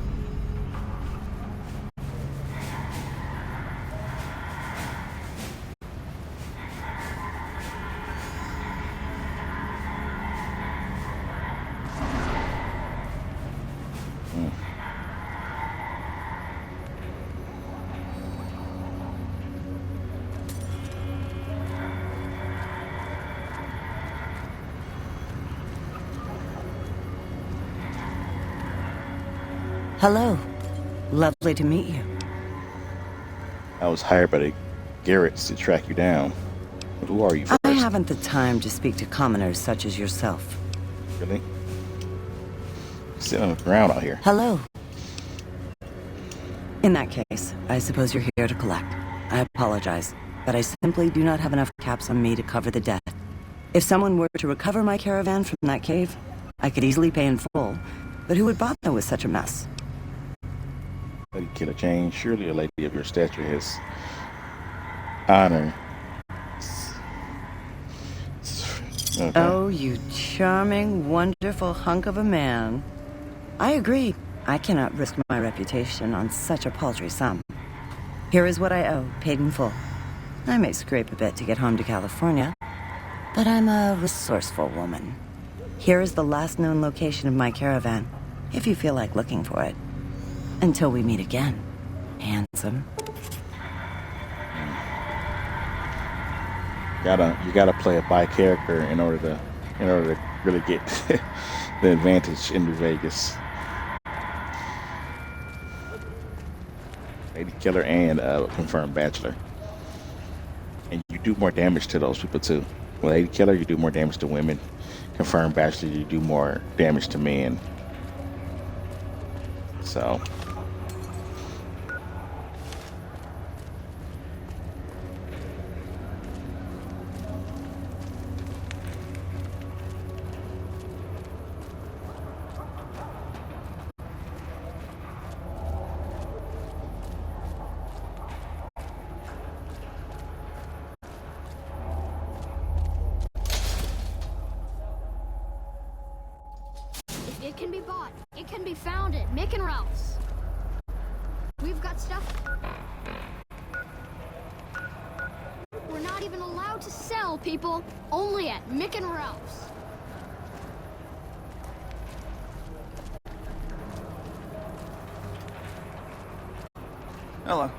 Hello. Lovely to meet you. I was hired by the Garretts to track you down. But who are you first? I haven't the time to speak to commoners such as yourself. Really? Sitting on the ground out here. Hello. In that case, I suppose you're here to collect. I apologize, but I simply do not have enough caps on me to cover the debt. If someone were to recover my caravan from that cave, I could easily pay in full. But who would bother with such a mess? Lady Killer Jane, surely a lady of your stature has honor. Okay. Oh, you charming, wonderful hunk of a man. I agree. I cannot risk my reputation on such a paltry sum. Here is what I owe, paid in full. I may scrape a bit to get home to California, but I'm a resourceful woman. Here is the last known location of my caravan, if you feel like looking for it. Until we meet again, handsome. You gotta play a bi character in order to really get the advantage in New Vegas. Lady Killer and confirmed bachelor, and you do more damage to those people too. With Lady Killer, you do more damage to women. Confirmed bachelor, you do more damage to men. So. It can be bought. It can be found at Mick and Ralph's. We've got stuff. We're not even allowed to sell, people. Only at Mick and Ralph's. Hello.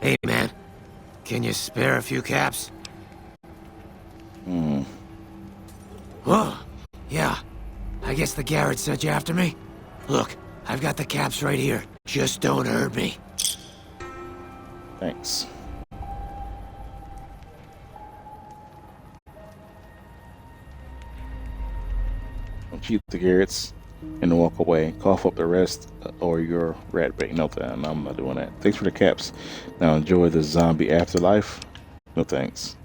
Hey, man. Can you spare a few caps? Whoa. Yeah. I guess the Garrett sent you after me? Look, I've got the caps right here. Just don't hurt me. Thanks. Don't cheat the Garretts and then walk away. Cough up the rest or your rat bait. No, I'm not doing that. Thanks for the caps. Now enjoy the zombie afterlife. No thanks.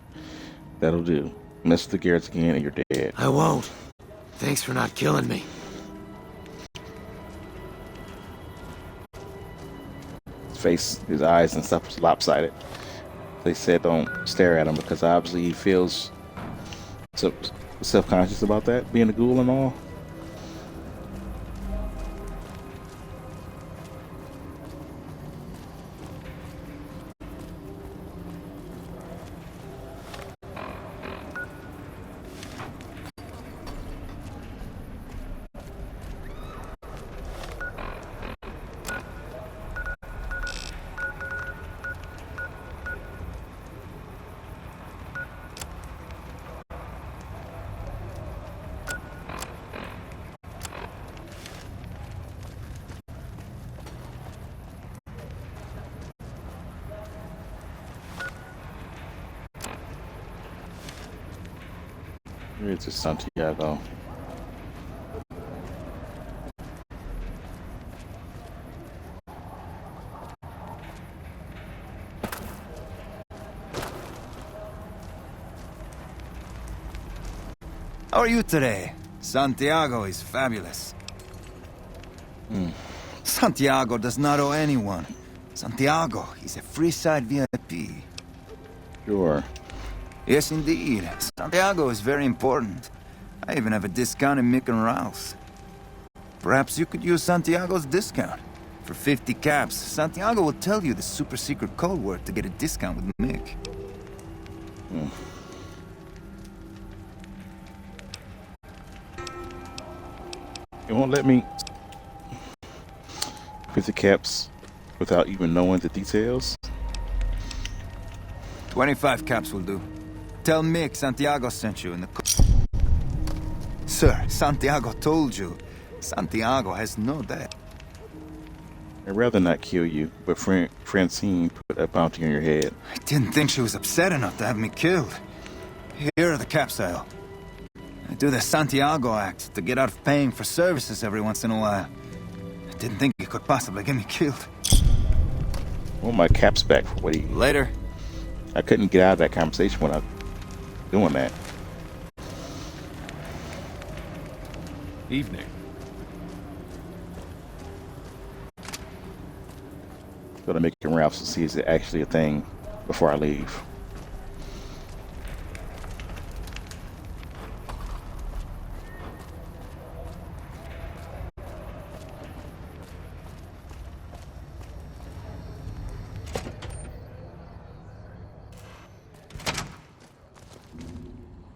That'll do. Mess with the Garretts again and you're dead. I won't. Thanks for not killing me. His face, his eyes and stuff was lopsided. They said don't stare at him because obviously he feels self-conscious about that, being a ghoul and all. It's just Santiago. How are you today? Santiago is fabulous. Santiago does not owe anyone. Santiago is a Freeside VIP. Sure. Yes, indeed. Santiago is very important. I even have a discount in Mick and Ralph's. Perhaps you could use Santiago's discount. For 50 caps, Santiago will tell you the super secret code word to get a discount with Mick. You won't let me 50 caps without even knowing the details? 25 caps will do. Tell Mick Santiago sent you in the Sir, Santiago told you. Santiago has no debt. I'd rather not kill you, but Francine put a bounty on your head. I didn't think she was upset enough to have me killed. Here are the caps I owe. I do the Santiago Act to get out of paying for services every once in a while. I didn't think it could possibly get me killed. Well, my cap's back for what he... Later. I couldn't get out of that conversation without doing that. Evening. Go to Mickey and Ralph's to see is it actually a thing before I leave.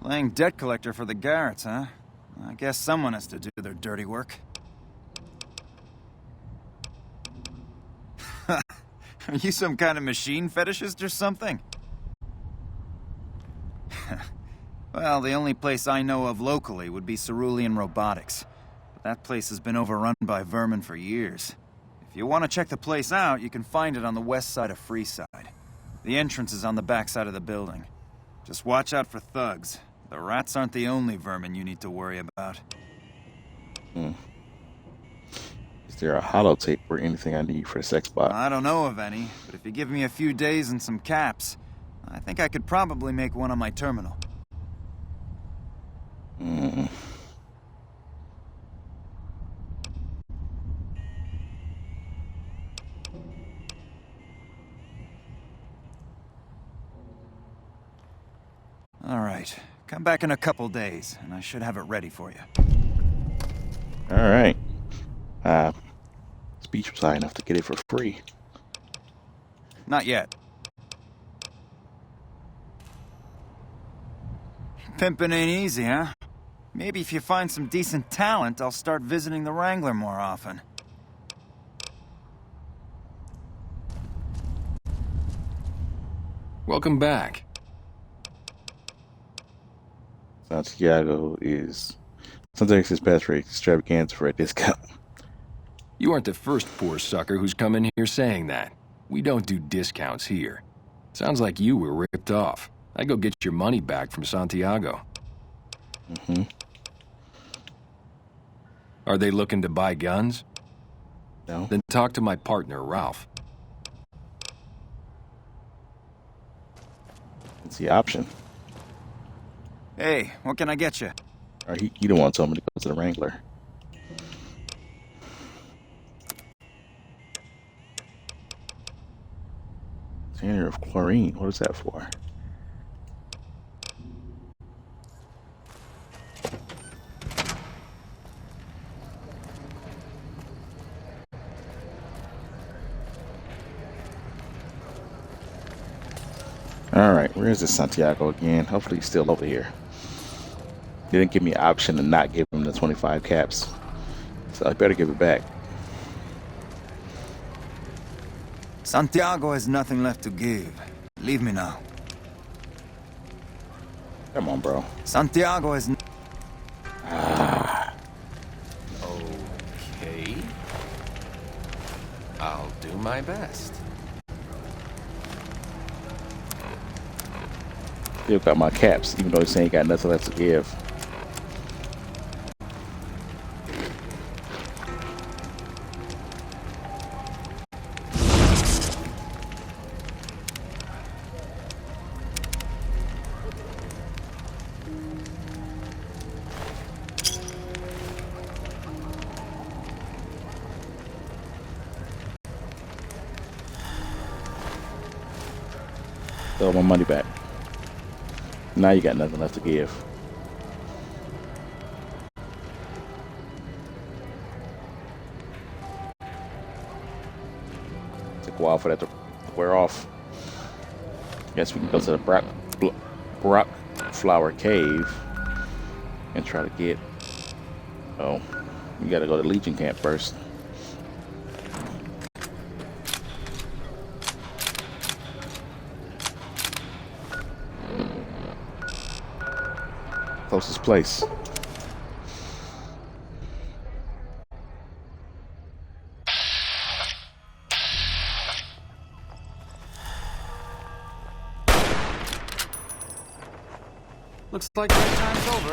Playing debt collector for the Garretts, huh? I guess someone has to do their dirty work. Are you some kind of machine fetishist or something? Well, the only place I know of locally would be Cerulean Robotics. But that place has been overrun by vermin for years. If you want to check the place out, you can find it on the west side of Freeside. The entrance is on the back side of the building. Just watch out for thugs. The rats aren't the only vermin you need to worry about. Is there a holotape or anything I need for the sex bot? I don't know of any, but if you give me a few days and some caps, I think I could probably make one on my terminal. All right. Come back in a couple days, and I should have it ready for you. All right. Speech was high enough to get it for free. Not yet. Pimpin' ain't easy, huh? Maybe if you find some decent talent, I'll start visiting the Wrangler more often. Welcome back. Santiago is best rate extravaganza for a discount. You aren't the first poor sucker who's come in here saying that. We don't do discounts here. Sounds like you were ripped off. I go get your money back from Santiago. Are they looking to buy guns? No. Then talk to my partner, Ralph. It's the option. Hey, what can I get you? Or he don't want someone to go to the Wrangler. Container of chlorine. What is that for? Alright, where is this Santiago again? Hopefully he's still over here. They didn't give me an option to not give him the 25 caps. So I better give it back. Santiago has nothing left to give. Leave me now. Come on, bro. Santiago has... Okay. I'll do my best. Still got my caps, even though he's saying he got nothing left to give. Throw my money back. Now you got nothing left to give. Took a while for that to wear off. Guess we can go to the Brock Flower Cave and try to get... Oh, we gotta go to Legion Camp first. Closest place. Looks like that time's over.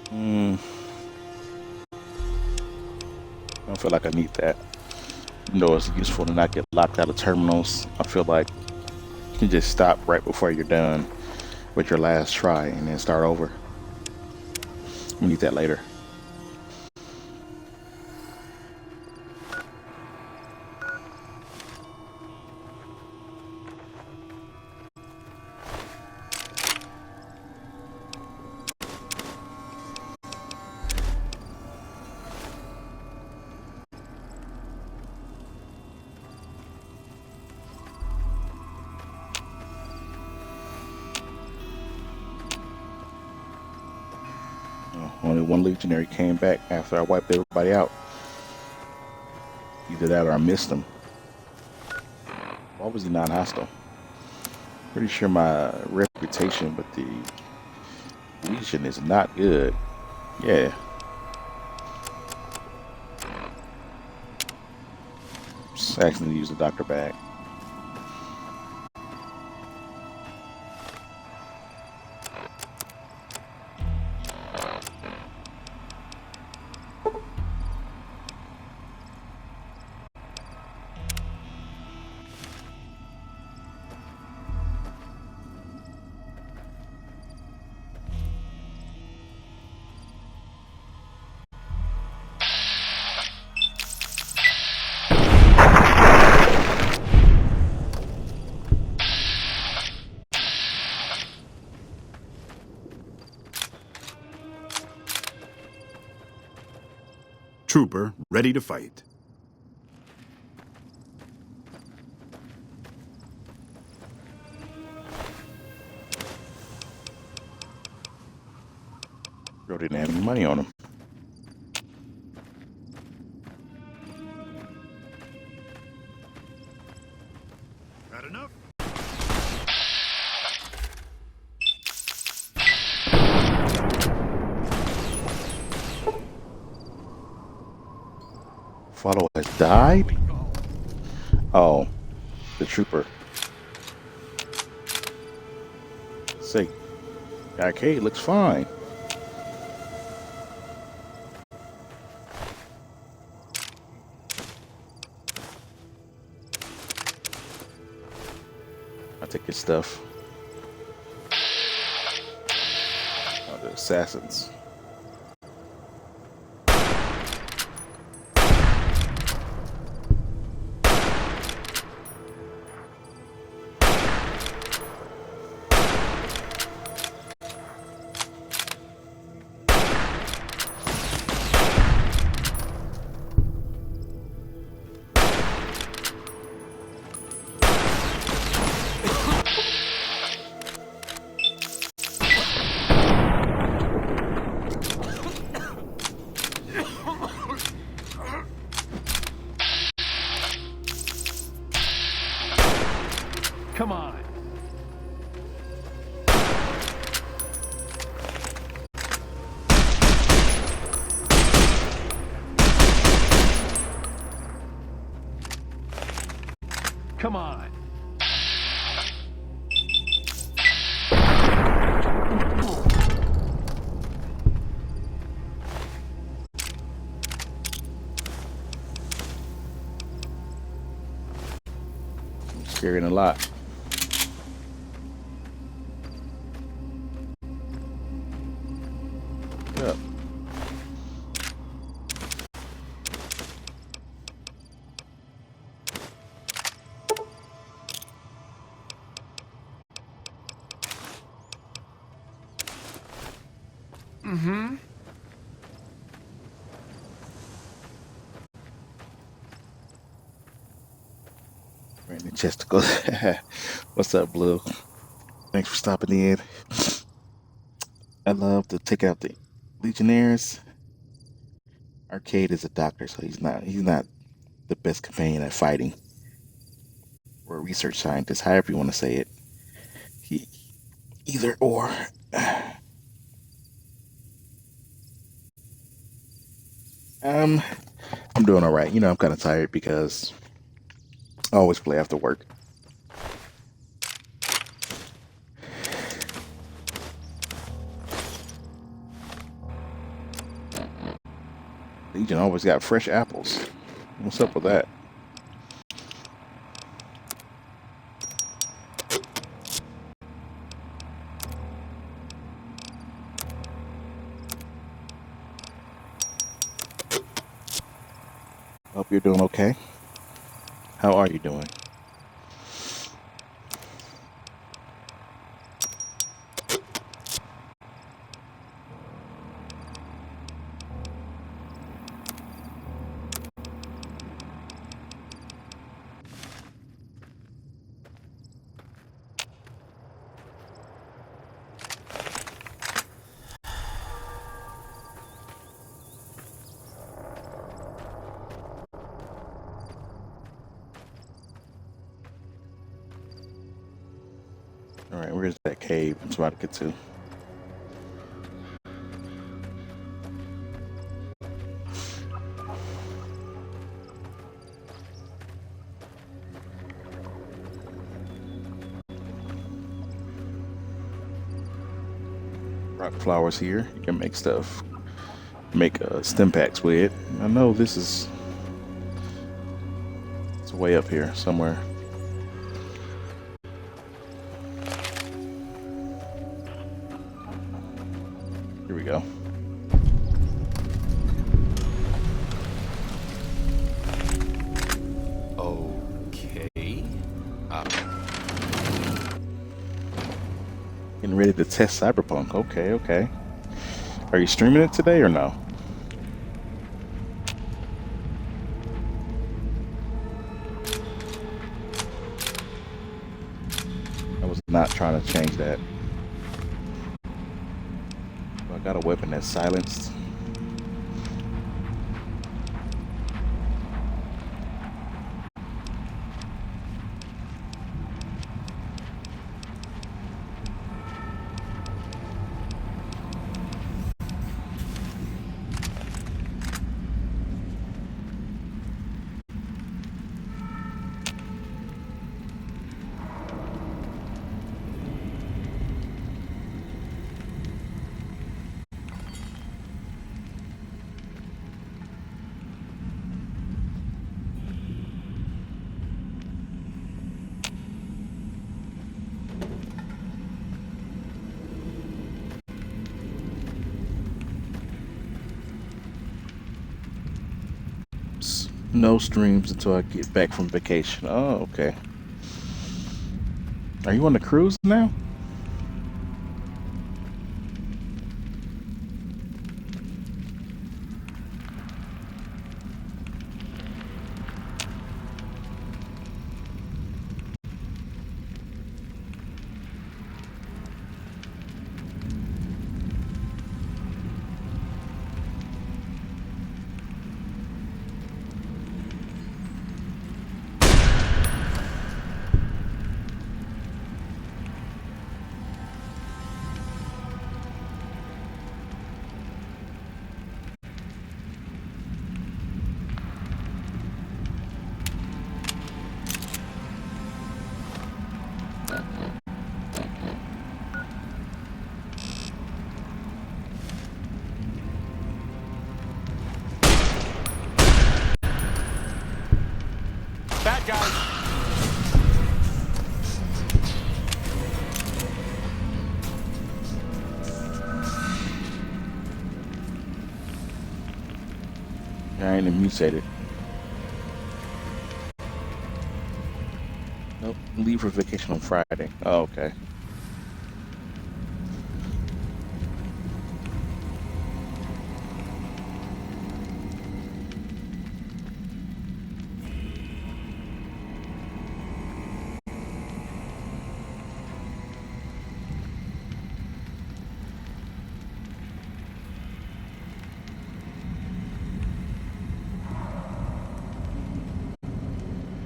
I don't feel like I need that. You know, it's useful to not get locked out of terminals. I feel like you can just stop right before you're done with your last try and then start over. We need that later. Only one legionary came back after I wiped everybody out. Either that or I missed him. Why was he non-hostile? Pretty sure my reputation with the Legion is not good. Yeah. Just accidentally use the doctor bag. Trooper, ready to fight. Bro didn't have any money on him. Got enough? Follow has died? Oh, the trooper. Say, arcade looks fine. I'll take his stuff. Oh, the assassins. Come on. Come on. Carrying a lot. Yep. Mm-hmm. Right in the chesticles. What's up, Blue? Thanks for stopping in. I love to take out the Legionnaires. Arcade is a doctor, so he's not the best companion at fighting. Or a research scientist, however you want to say it. He either or. I'm doing all right. You know, I'm kind of tired because I always play after work. Legion always got fresh apples. What's up with that? Hope you're doing okay. How are you doing? All right, where's that cave I'm about to get to? Rock flowers here. You can make stuff, make stem packs with. I know this is, it's way up here somewhere. Here we go. Okay. Getting ready to test Cyberpunk. Okay, okay. Are you streaming it today or no? I was not trying to change that. I got a weapon that's silenced. No streams until I get back from vacation. Oh, okay. Are you on the cruise now? Bad guys. I ain't mutated. Nope. Leave for vacation on Friday. Oh, okay.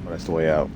That's the way out.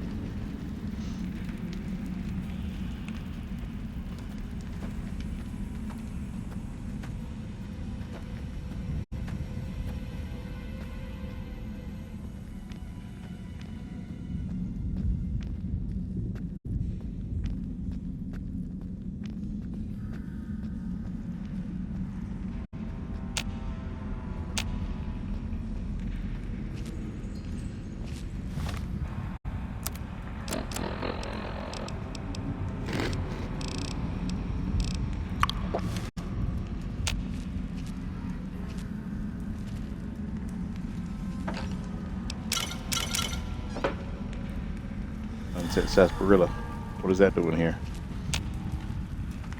said sarsaparilla. What is that doing here?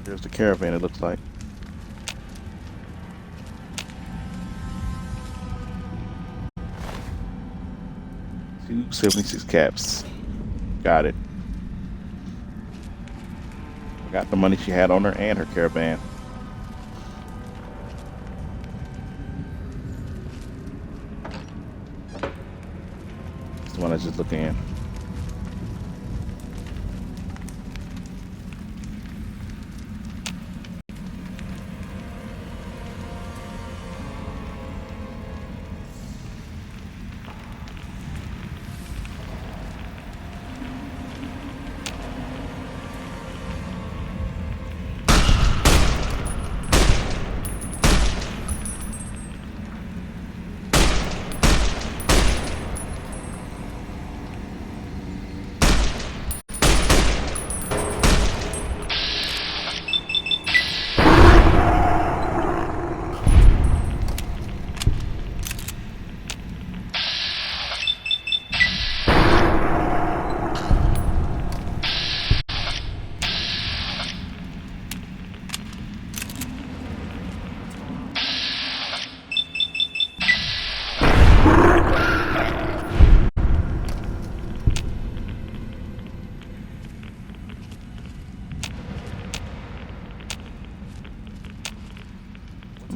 There's the caravan, it looks like. 276 caps. Got it. Got the money she had on her and her caravan. It's the one I was just looking at.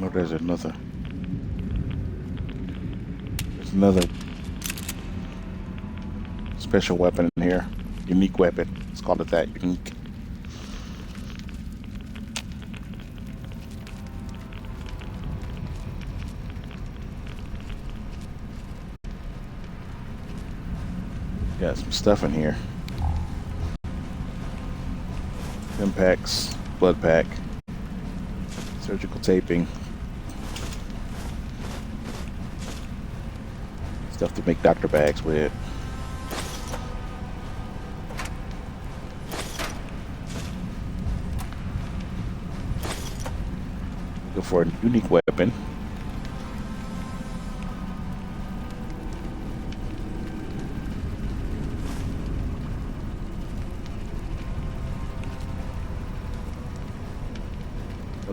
No, there's another special weapon in here. Unique weapon. Let's call it that. Unique. Got some stuff in here. Impacts, blood pack, surgical taping. Stuff to make doctor bags with. Go for a unique weapon.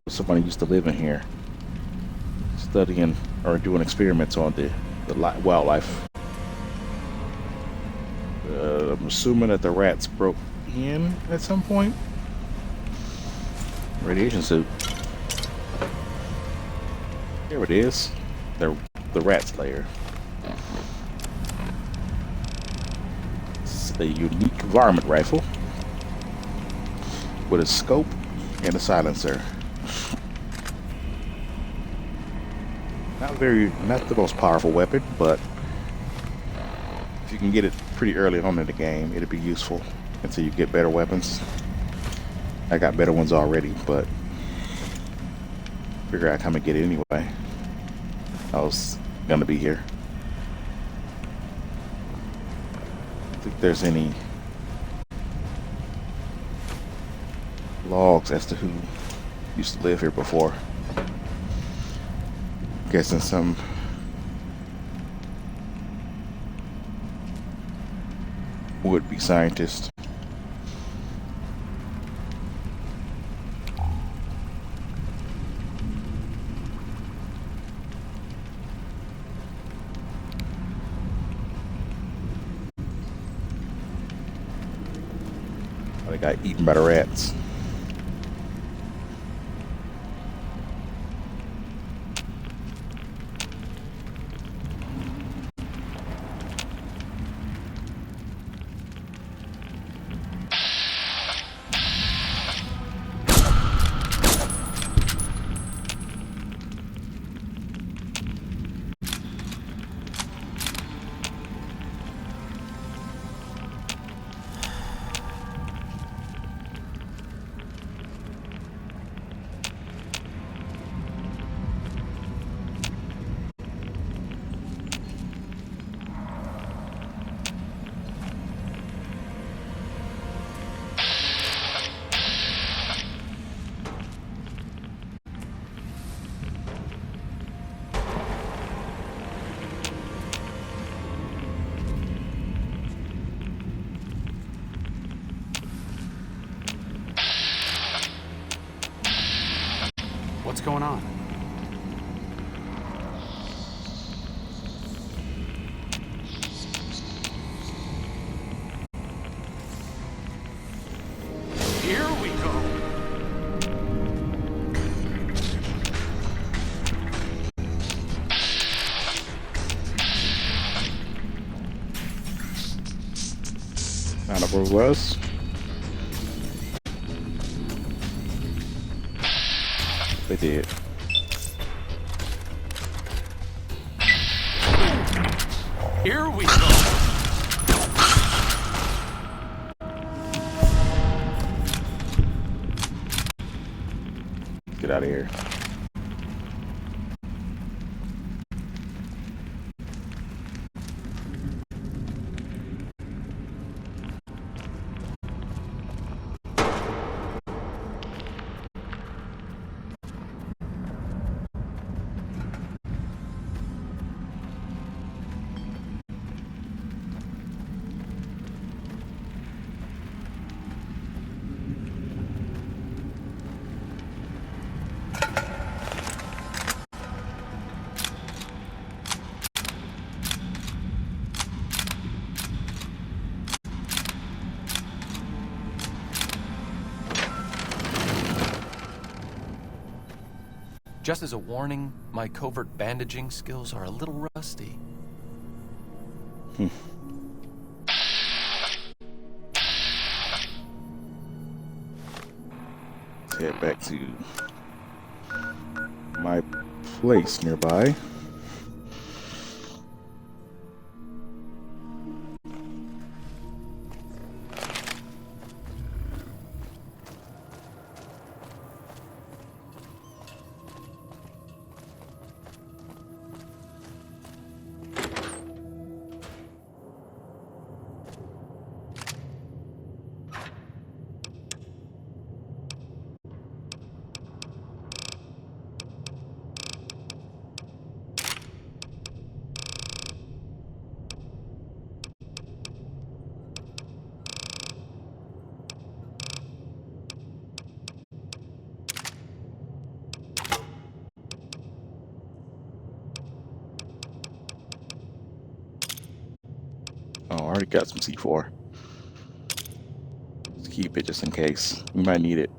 Somebody used to live in here, studying or doing experiments on the wildlife. I'm assuming that the rats broke in at some point. Radiation suit. Here it is. The rat slayer. It's a unique varmint rifle with a scope and a silencer. Not the most powerful weapon, but if you can get it pretty early on in the game, it'll be useful until you get better weapons. I got better ones already, but figure I'd come and get it anyway. I was gonna be here. I don't think there's any logs as to who used to live here before. Guessing some would-be scientist. They got eaten by the rats. where it was. They did. Here we go. Get out of here. Just as a warning, my covert bandaging skills are a little rusty. Let's head back to my place nearby. Oh, I already got some C4. Let's keep it just in case. We might need it.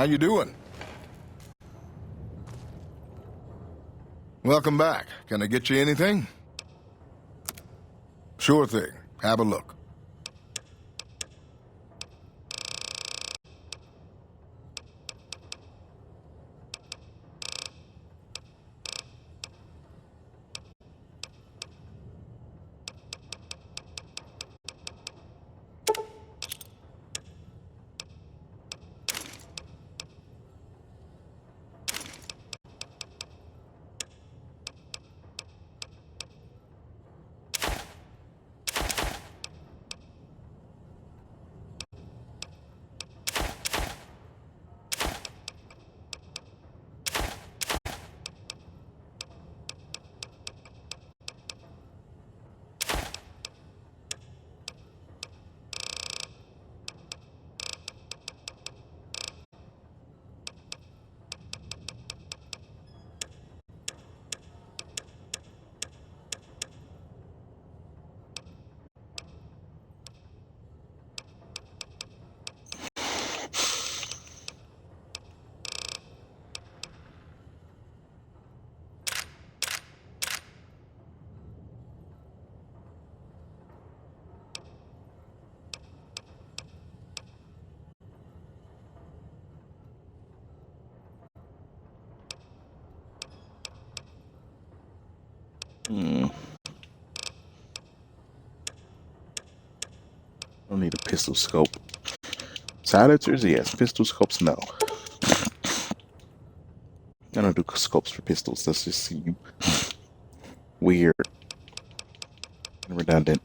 How you doing? Welcome back. Can I get you anything? Sure thing. Have a look. I don't need a pistol scope. Silencers, yes. Pistol scopes, no. I don't do scopes for pistols. That's just seem weird and redundant.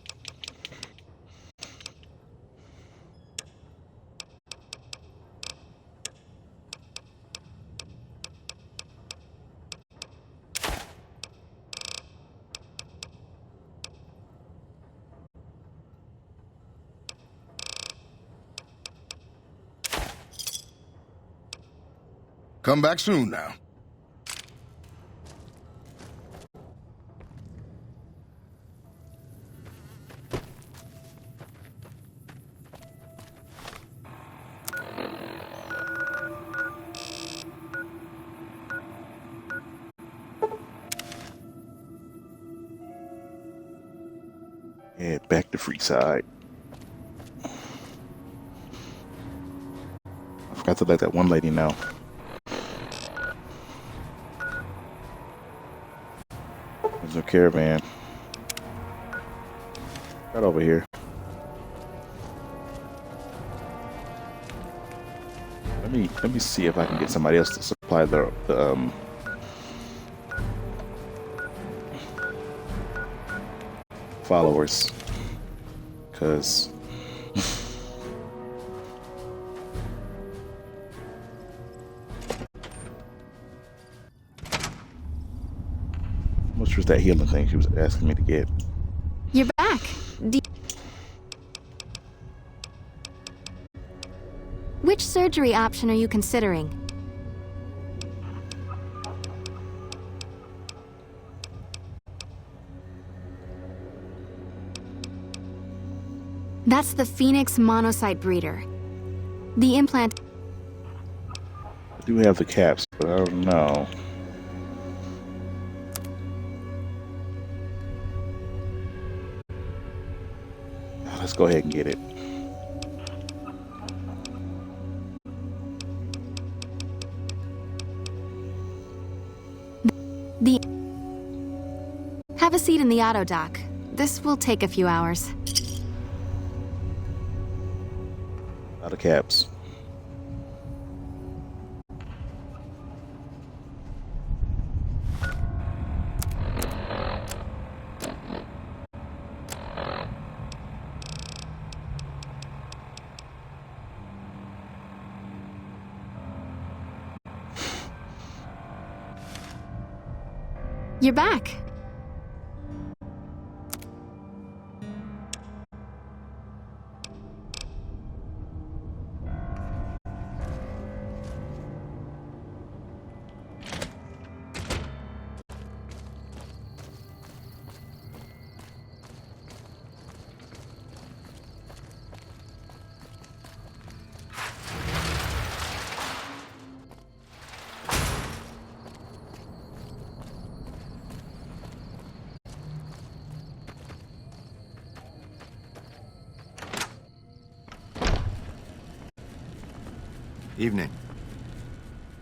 Come back soon now. Head back to Freeside. I forgot to let that one lady know. There's no caravan. Right over here. Let me see if I can get somebody else to supply the followers, because which was that healing thing she was asking me to get. You're back. Which surgery option are you considering? That's the Phoenix monocyte breeder. The implant... I do have the caps, but I don't know. Let's go ahead and get it. Have a seat in the auto dock. This will take a few hours. Out of caps. You're back. Evening.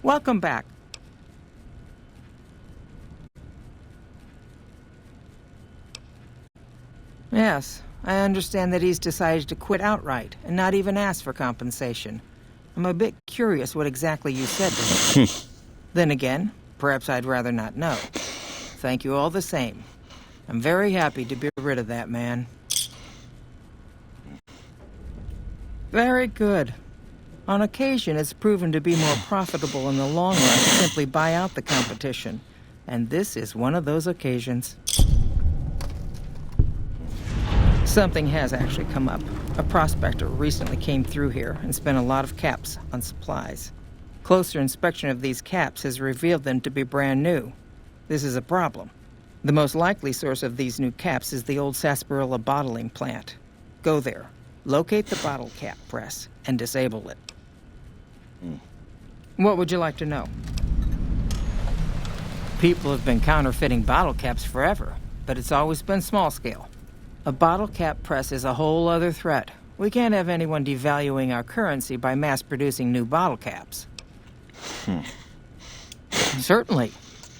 Welcome back. Yes, I understand that he's decided to quit outright and not even ask for compensation. I'm a bit curious what exactly you said to him. Then again, perhaps I'd rather not know. Thank you all the same. I'm very happy to be rid of that man. Very good. On occasion, it's proven to be more profitable in the long run to simply buy out the competition. And this is one of those occasions. Something has actually come up. A prospector recently came through here and spent a lot of caps on supplies. Closer inspection of these caps has revealed them to be brand new. This is a problem. The most likely source of these new caps is the old sarsaparilla bottling plant. Go there, locate the bottle cap press, and disable it. What would you like to know? People have been counterfeiting bottle caps forever, but it's always been small scale. A bottle cap press is a whole other threat. We can't have anyone devaluing our currency by mass-producing new bottle caps. Certainly.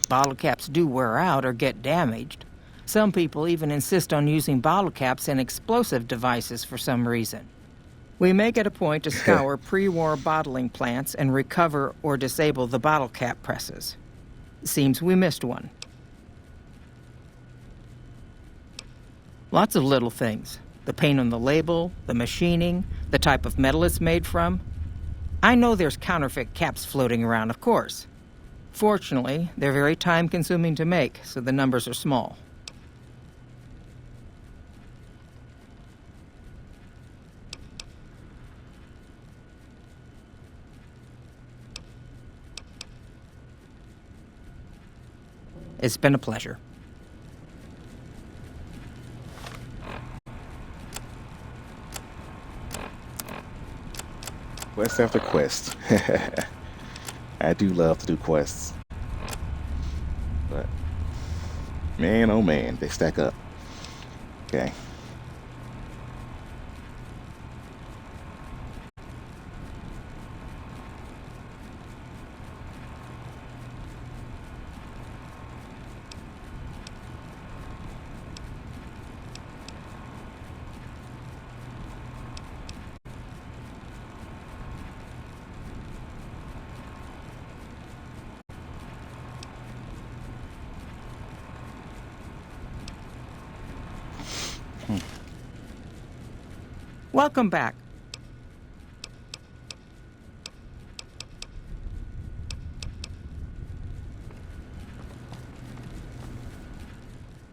Bottle caps do wear out or get damaged, Some people even insist on using bottle caps and explosive devices for some reason. We make it a point to scour pre-war bottling plants and recover or disable the bottle cap presses. Seems we missed one. Lots of little things. The paint on the label, the machining, the type of metal it's made from. I know there's counterfeit caps floating around, of course. Fortunately, they're very time-consuming to make, so the numbers are small. It's been a pleasure. Quest after quest. I do love to do quests. But, man, oh man, they stack up. Okay. Welcome back.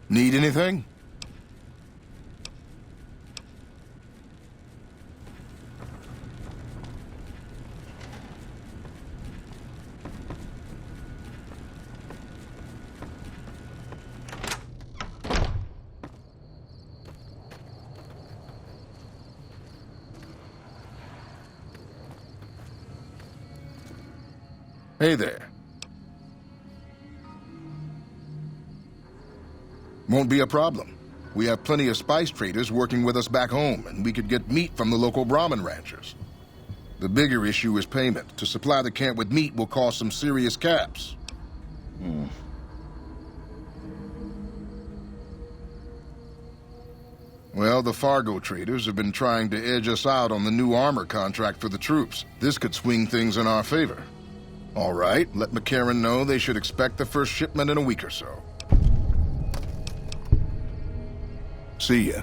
Need anything? Hey there. Won't be a problem. We have plenty of spice traders working with us back home, and we could get meat from the local Brahmin ranchers. The bigger issue is payment. To supply the camp with meat will cost some serious caps. Well, the Fargo traders have been trying to edge us out on the new armor contract for the troops. This could swing things in our favor. All right, let McCarran know they should expect the first shipment in a week or so. See ya.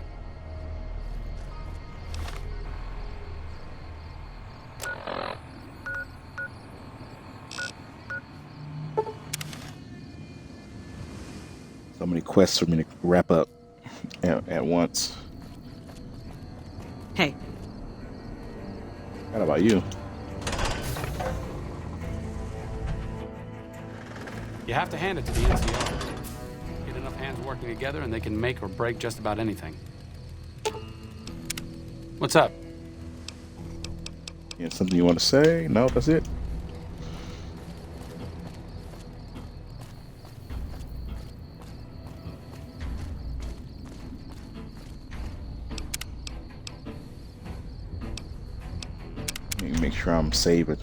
So many quests for me to wrap up at once. Hey. What about you? You have to hand it to the NCO. Get enough hands working together and they can make or break just about anything. What's up? You have something you want to say? No, that's it. Let me make sure I'm saving.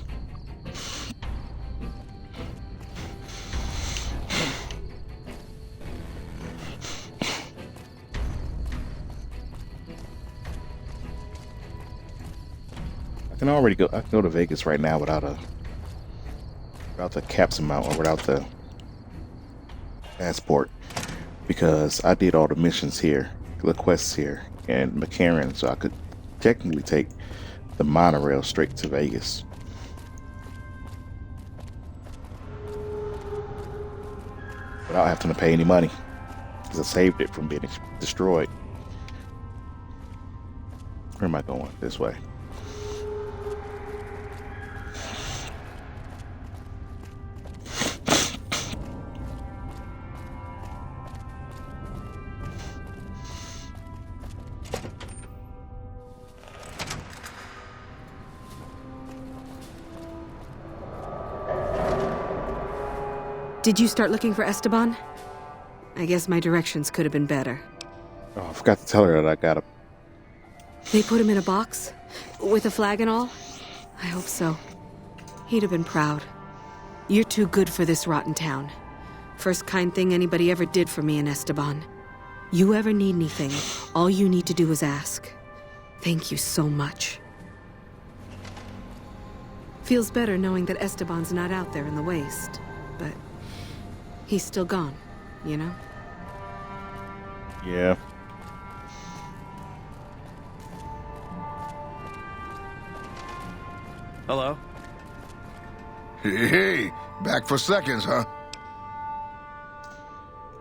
I can go to Vegas right now without the caps amount or without the passport, because I did all the missions here, the quests here, and McCarran, so I could technically take the monorail straight to Vegas. Without having to pay any money, because I saved it from being destroyed. Where am I going? This way. Did you start looking for Esteban? I guess my directions could have been better. Oh, I forgot to tell her that I got a... They put him in a box? With a flag and all? I hope so. He'd have been proud. You're too good for this rotten town. First kind thing anybody ever did for me in Esteban. You ever need anything, all you need to do is ask. Thank you so much. Feels better knowing that Esteban's not out there in the waste, but he's still gone, you know? Yeah. Hello? Hey, back for seconds, huh?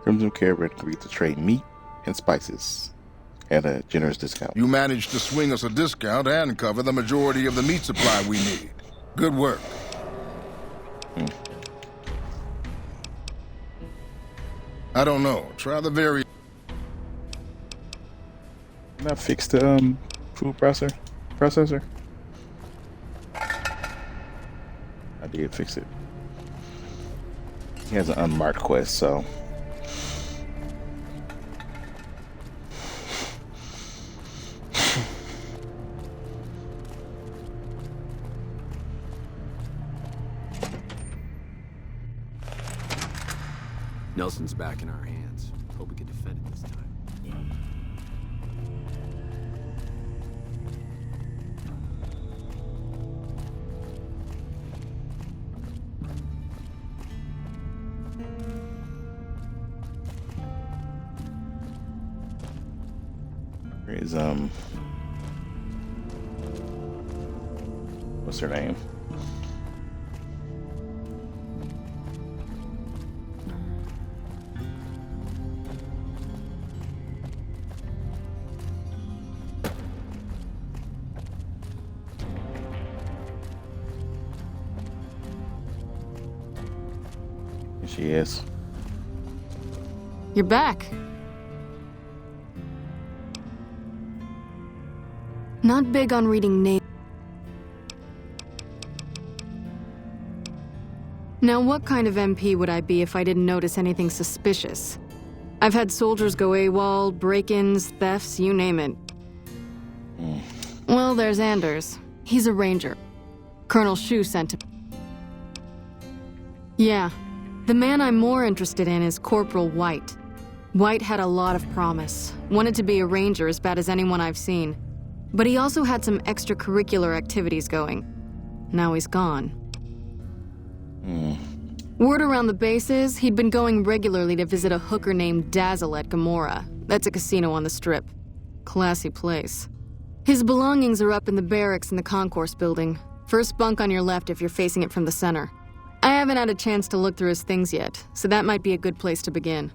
Crimson Caravan agreed to trade meat and spices at a generous discount. You managed to swing us a discount and cover the majority of the meat supply we need. Good work. I don't know. Try the very... Can I fix the food processor? I did fix it. He has an unmarked quest, so... Nelson's back in our hands. Hope we can defend it this time. Where is, what's her name? Here she is. You're back. Not big on reading names. Now, what kind of MP would I be if I didn't notice anything suspicious? I've had soldiers go AWOL, break-ins, thefts, you name it. Well, there's Anders. He's a ranger. Colonel Shu sent him. Yeah. The man I'm more interested in is Corporal White. White had a lot of promise. Wanted to be a ranger as bad as anyone I've seen. But he also had some extracurricular activities going. Now he's gone. Word around the base is he'd been going regularly to visit a hooker named Dazzle at Gamora. That's a casino on the Strip. Classy place. His belongings are up in the barracks in the concourse building. First bunk on your left if you're facing it from the center. I haven't had a chance to look through his things yet, so that might be a good place to begin.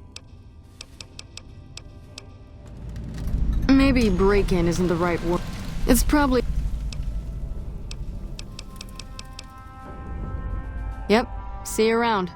Maybe break-in isn't the right word. It's probably... Yep. See you around.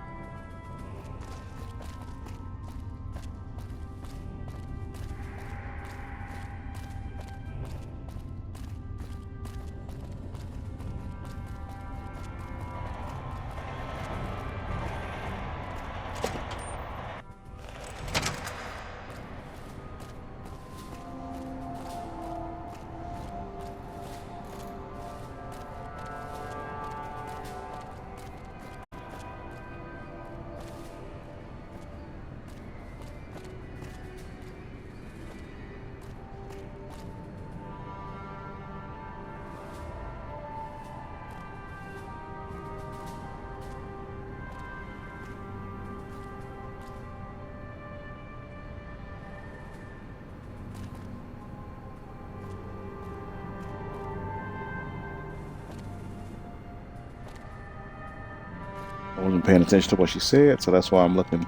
I wasn't paying attention to what she said, so that's why I'm looking.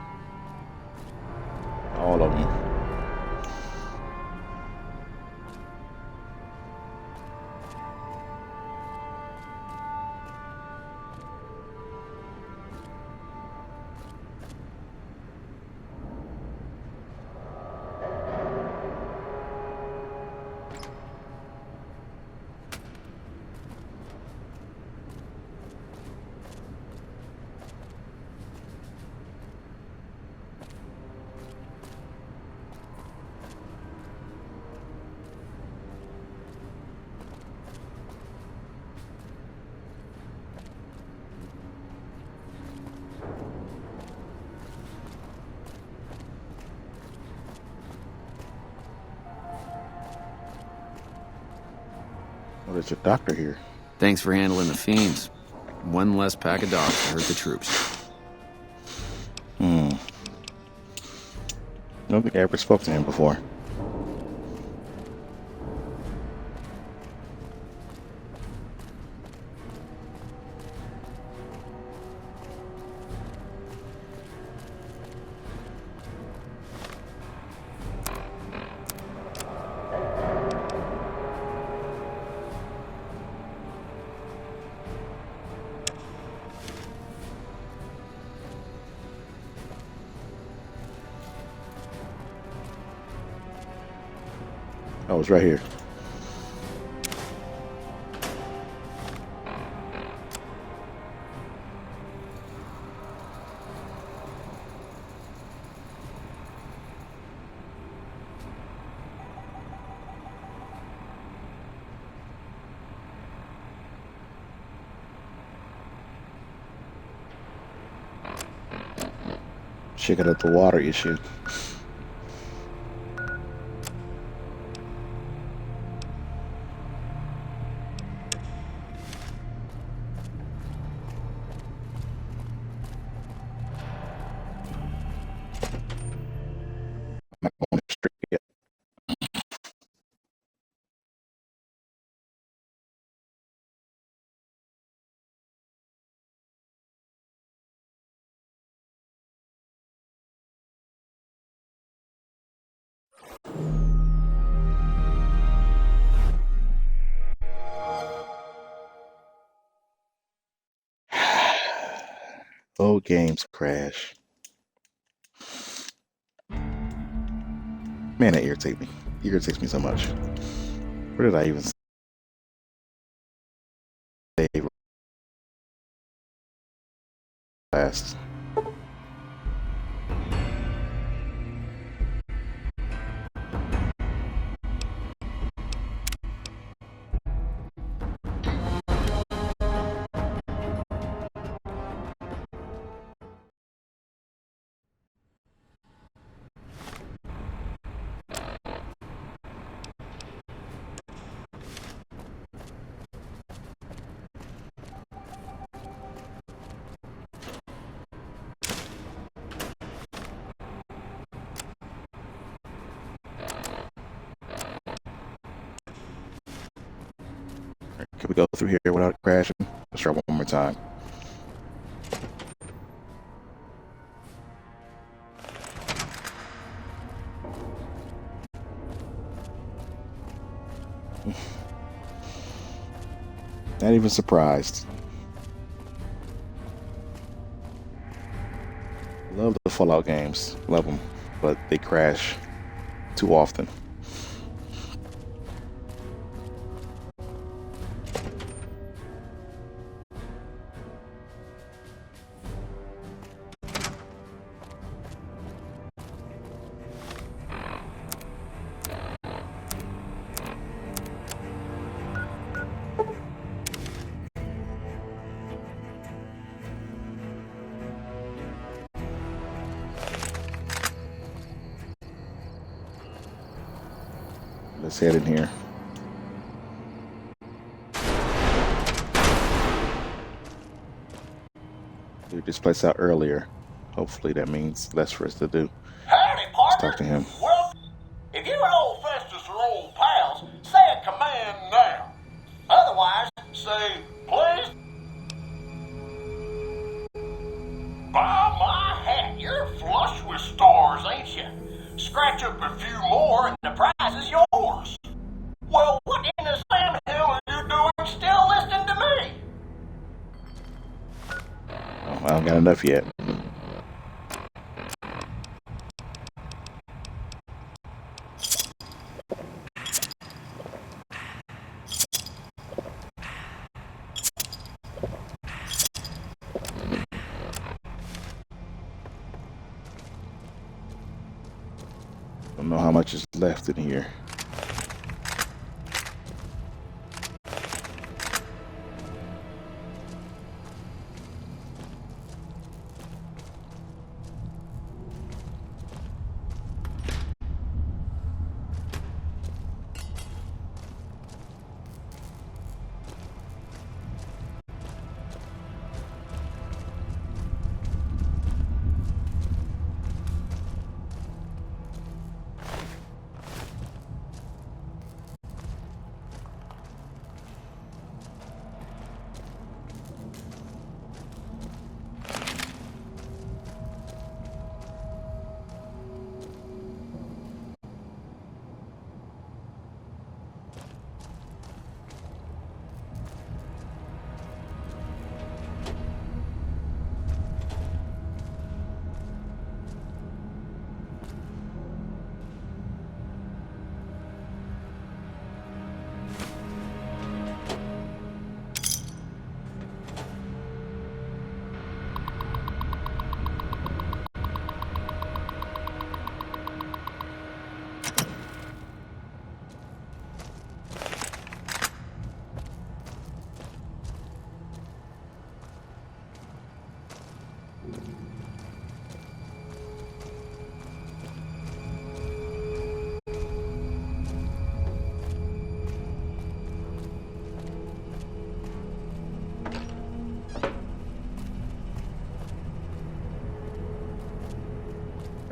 All of them. there's a doctor here. Thanks for handling the fiends. One less pack of dogs to hurt the troops. I don't think I ever spoke to him before. Oh, it's right here. Checking out the water issue. Old games crash. Man, that irritates me. Irritates me so much. Where did I even say last? Can we go through here without crashing? Let's try one more time. Not even surprised. Love the Fallout games. Love them. But they crash too often. Let's head in here. We this place out earlier. Hopefully that means less for us to do. Howdy, partner. Let's talk to him. Well, if you and old Festus are old pals, say a command now. Otherwise, say, please. By my hat, you're flush with stars, ain't you? Scratch up a few more and the prize is yours. Well, what in the Sam hell are you doing still listening to me? Oh, I don't got enough yet. Don't know how much is left in here.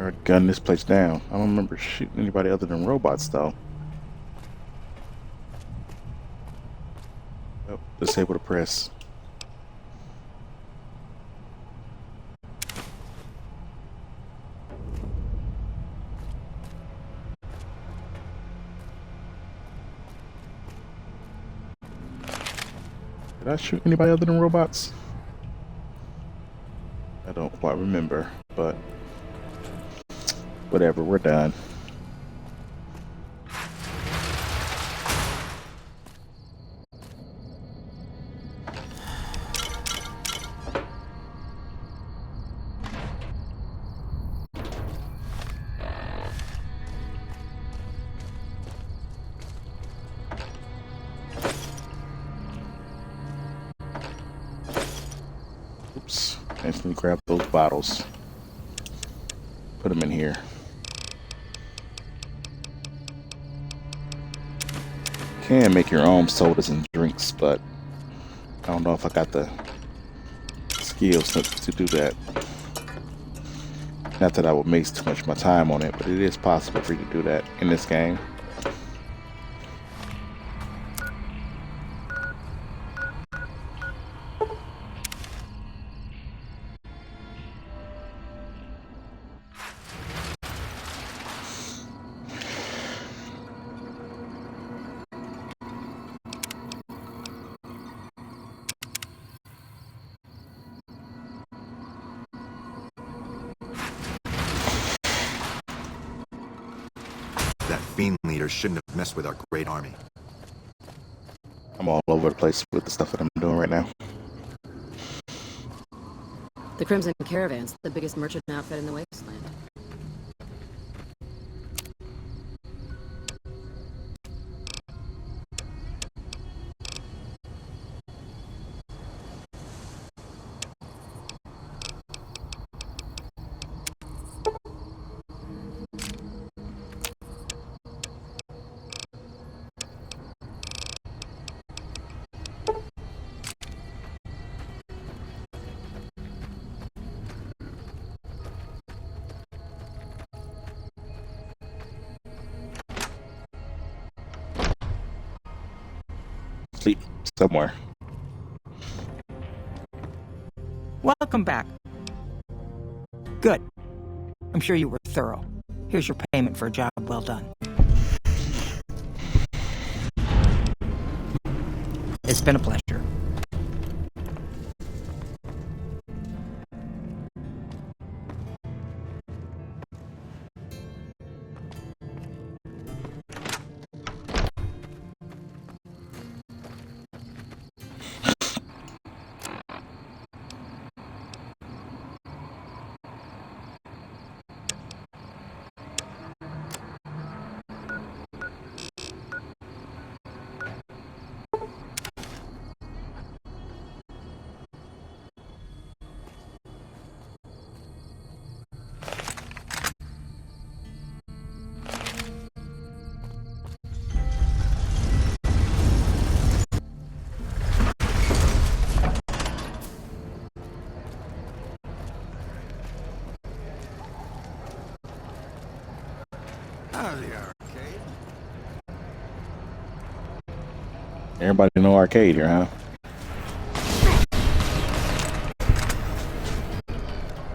Or gun this place down. I don't remember shooting anybody other than robots, though. Oh, disable the press. Did I shoot anybody other than robots? I don't quite remember, but whatever, we're done. Oops, instantly grab those bottles. Put them in here. Can make your own sodas and drinks, but I don't know if I got the skills to do that. Not that I would waste too much of my time on it, but it is possible for you to do that in this game. That fiend leader shouldn't have messed with our great army. I'm all over the place with the stuff that I'm doing right now. The Crimson Caravan's the biggest merchant outfit in the wasteland. Sleep somewhere. Welcome back. Good. I'm sure you were thorough. Here's your payment for a job well done. It's been a pleasure. Everybody know arcade here, huh?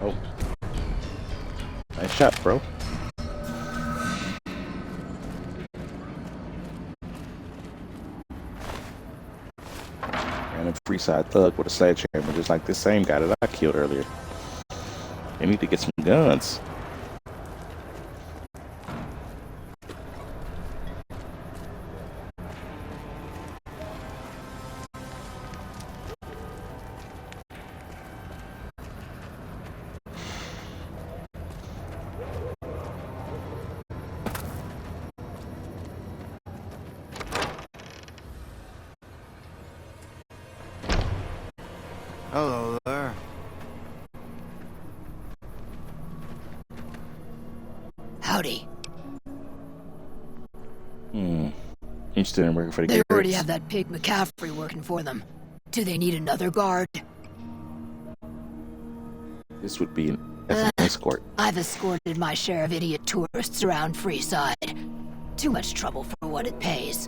Oh. Nice shot, bro. And a Freeside thug with a sledgehammer, just like this same guy that I killed earlier. They need to get some guns. Hello there. Howdy. You still in working for the They already Garretts? have that pig McCaffrey working for them. Do they need another guard? This would be as an escort. I've escorted my share of idiot tourists around Freeside. Too much trouble for what it pays.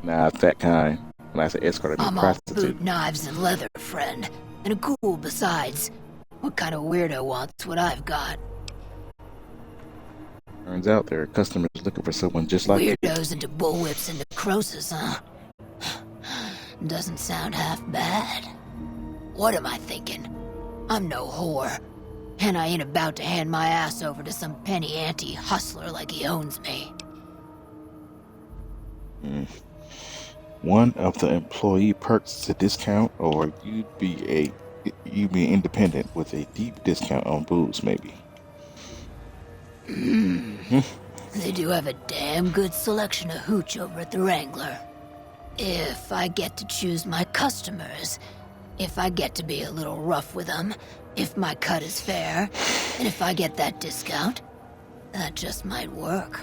Nah, it's that kind. When I say escort, I mean I'm all prostitute. boot, knives, and leather, friend. And a cool besides. What kind of weirdo wants what I've got? Turns out there are customers looking for someone just like you. Weirdos into bullwhips and necrosis, huh? Doesn't sound half bad. What am I thinking? I'm no whore. And I ain't about to hand my ass over to some penny ante hustler like he owns me. One of the employee perks is a discount, or you'd be independent with a deep discount on booze, maybe. They do have a damn good selection of hooch over at the Wrangler. If I get to choose my customers, if I get to be a little rough with them, if my cut is fair, and if I get that discount, that just might work.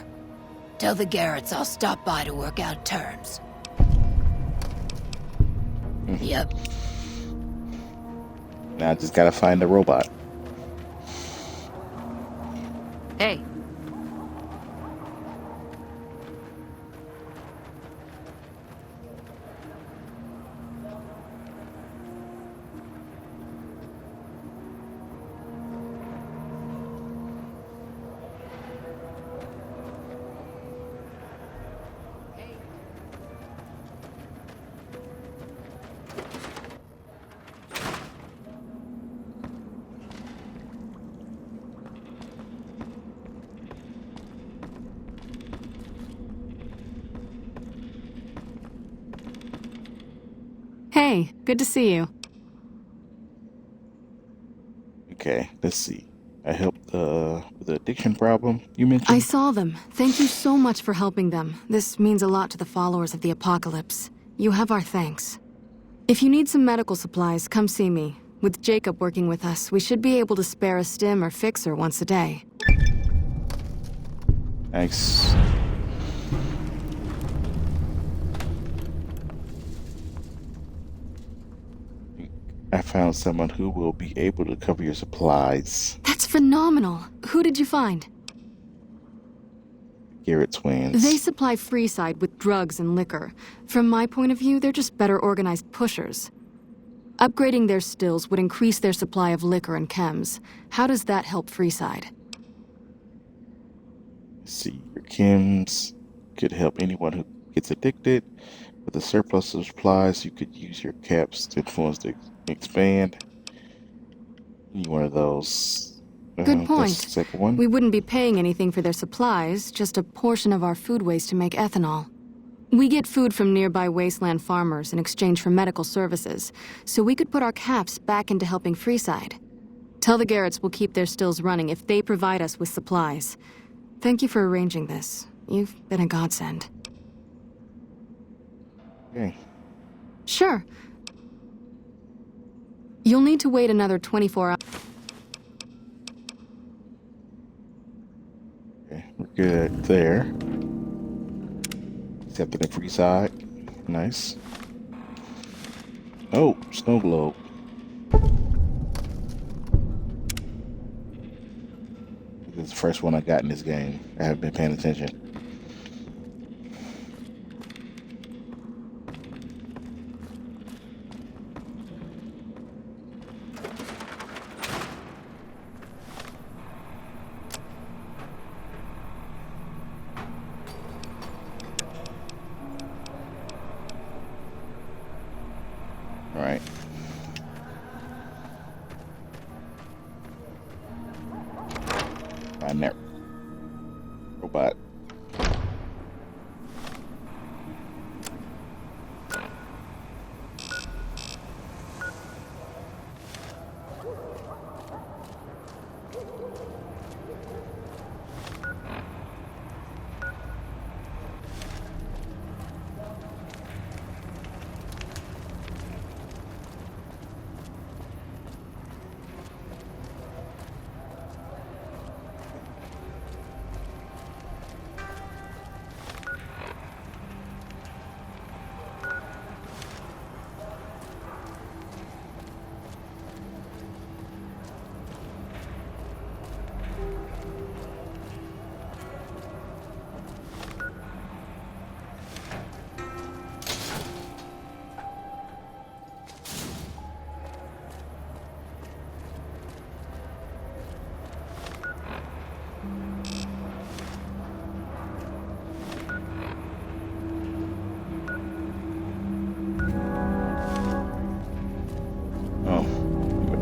Tell the Garretts I'll stop by to work out terms. Yep. Now I just gotta find the robot. Hey. Hey, good to see you. Okay, let's see. I helped with the addiction problem you mentioned. I saw them. Thank you so much for helping them. This means a lot to the followers of the apocalypse. You have our thanks. If you need some medical supplies, come see me. With Jacob working with us, we should be able to spare a stim or fixer once a day. Thanks. I found someone who will be able to cover your supplies. That's phenomenal. Who did you find? Garrett twins. They supply Freeside with drugs and liquor. From my point of view, they're just better organized pushers. Upgrading their stills would increase their supply of liquor and chems. How does that help Freeside? Let's see, your chems could help anyone who gets addicted. With a surplus of supplies, you could use your caps to influence the expand. Need one of those. Good point. That's the second one. We wouldn't be paying anything for their supplies, just a portion of our food waste to make ethanol. We get food from nearby wasteland farmers in exchange for medical services, so we could put our caps back into helping Freeside. Tell the Garretts we'll keep their stills running if they provide us with supplies. Thank you for arranging this. You've been a godsend. Okay. Sure. You'll need to wait another 24 hours. Okay, we're good there. Accepted the Freeside. Nice. Oh, snow globe. This is the first one I got in this game. I haven't been paying attention. Right. Find that robot.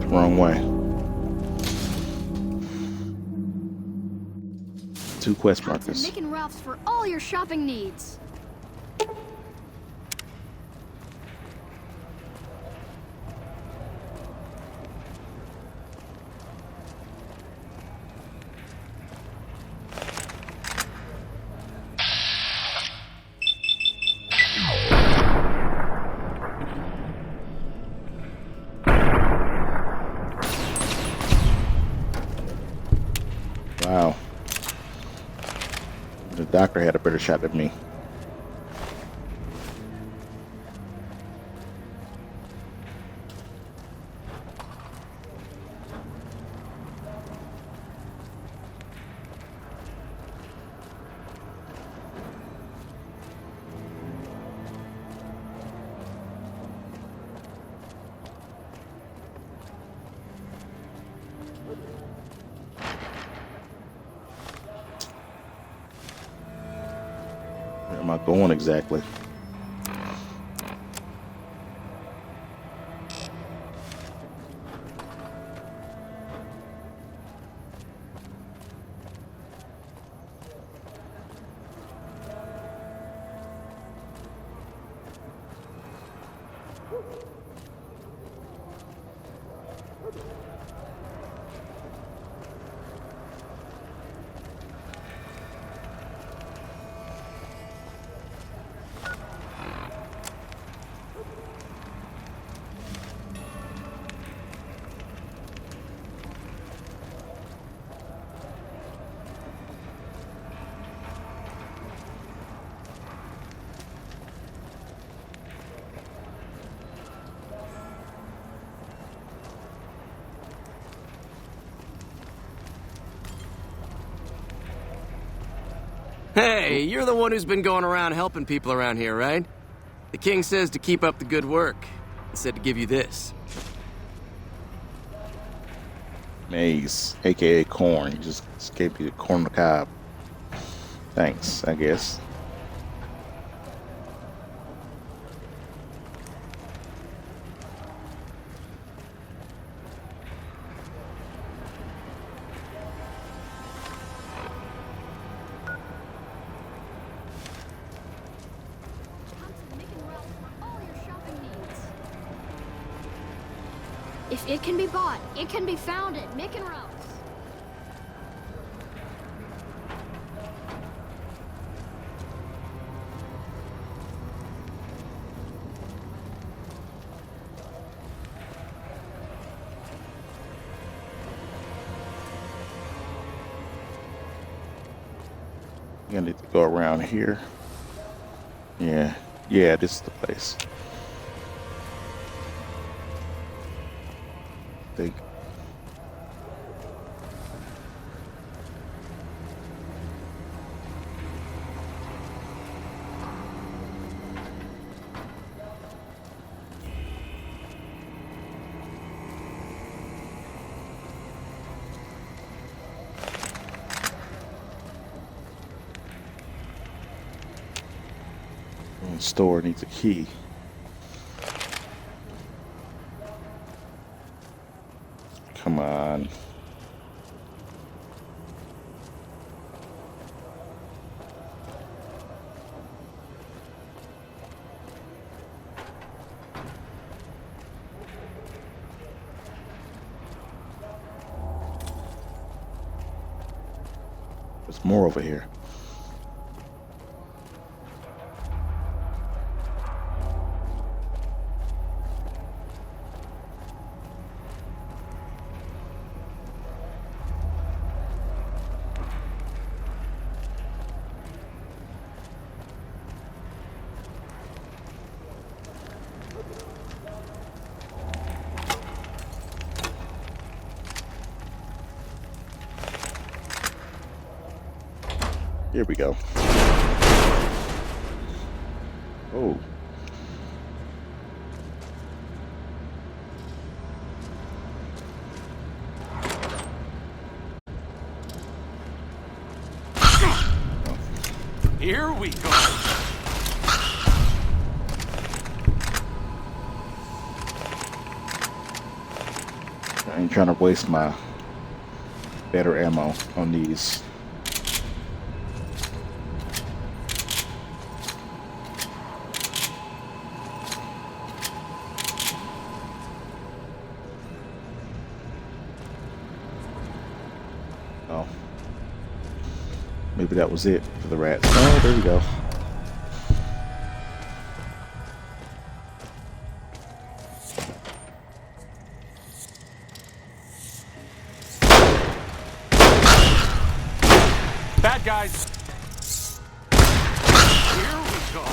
Wrong way. 2 quest Come to markers. Mick and Ralph's for all your shopping needs. Wow. The doctor had a better shot than me. Where am I going exactly? Hey, you're the one who's been going around helping people around here, right? The king says to keep up the good work. He said to give you this. Maze, aka corn. He just gave you the corn on the cob. Thanks, I guess. If it can be bought, it can be found at Mick and Ralph's. You need to go around here. Yeah, this is the place. Think. Store needs a key. Come on. There's more over here. Here we go. Oh. Here we go. I ain't trying to waste my better ammo on these. Oh. Maybe that was it for the rats. Oh, there we go. Bad guys. Here we go.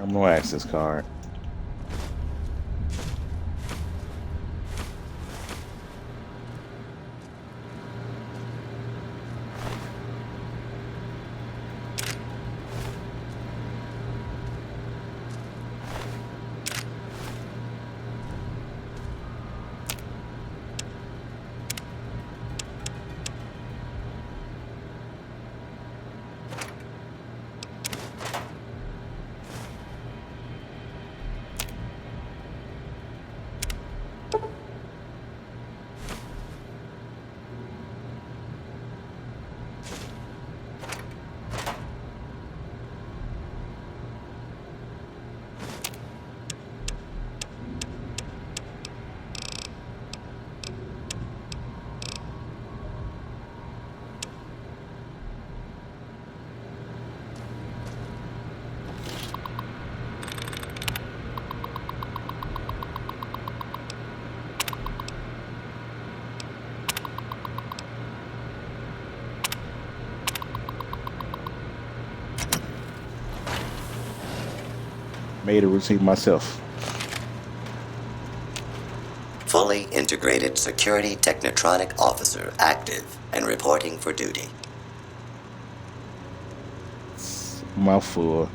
No access card. Made a routine myself. Fully integrated security technotronic officer active and reporting for duty. Mouthful.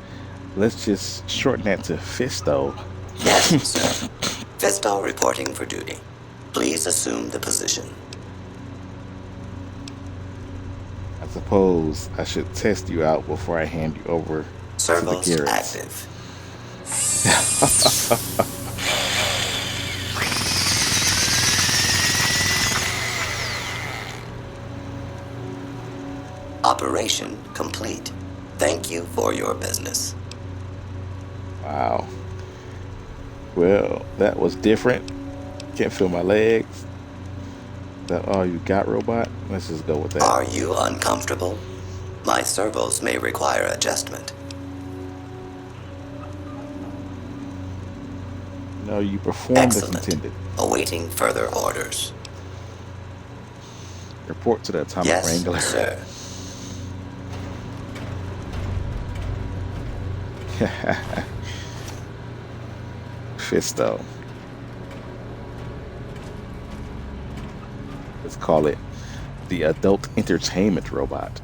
Let's just shorten that to Fisto. Yes, sir. Fisto reporting for duty. Please assume the position. I suppose I should test you out before I hand you over Servos to the Garretts. active. Operation complete. Thank you for your business. Wow. Well, that was different. Can't feel my legs. Is that all you got, robot? Let's just go with that. Are you uncomfortable? My servos may require adjustment. No, you performed Excellent. as intended. Awaiting further orders. Report to the Atomic Yes, Wrangler. sir. Fisto. Let's call it the Adult Entertainment Robot.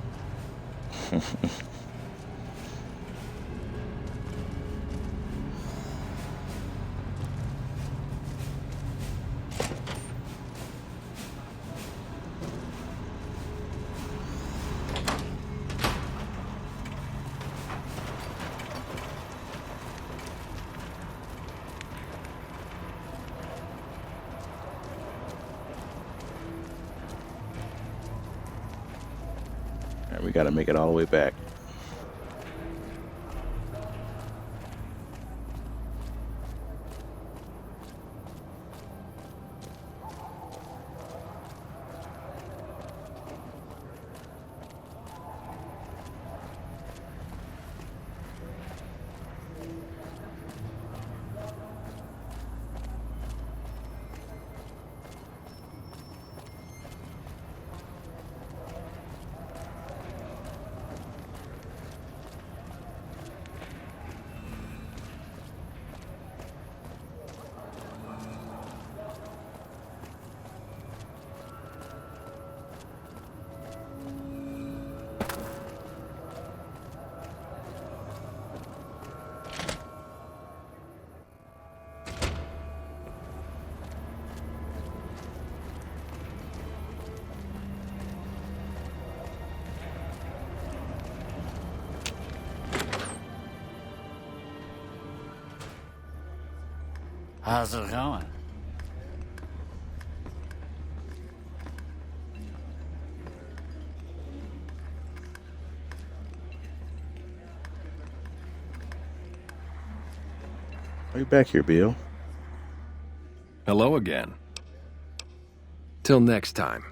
We got to make it all the way back. How's it going? Are you back here, Bill? Hello again. Till next time.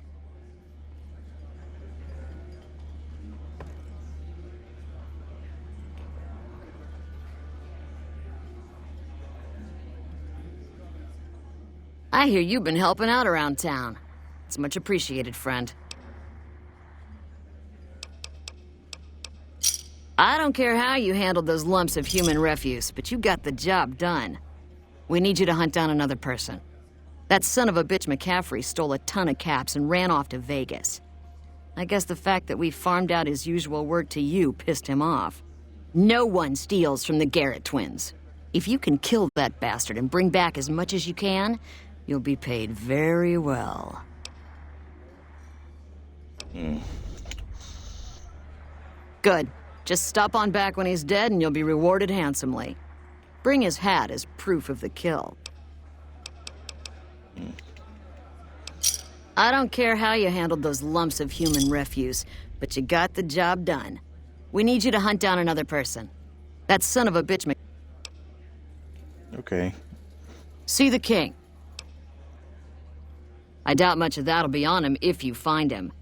I hear you've been helping out around town. It's much appreciated, friend. I don't care how you handled those lumps of human refuse, but you got the job done. We need you to hunt down another person. That son of a bitch McCaffrey stole a ton of caps and ran off to Vegas. I guess the fact that we farmed out his usual work to you pissed him off. No one steals from the Garrett twins. If you can kill that bastard and bring back as much as you can, you'll be paid very well. Good. Just stop on back when he's dead and you'll be rewarded handsomely. Bring his hat as proof of the kill. I don't care how you handled those lumps of human refuse, but you got the job done. We need you to hunt down another person. That son of a bitch Okay. See the king. I doubt much of that'll be on him if you find him.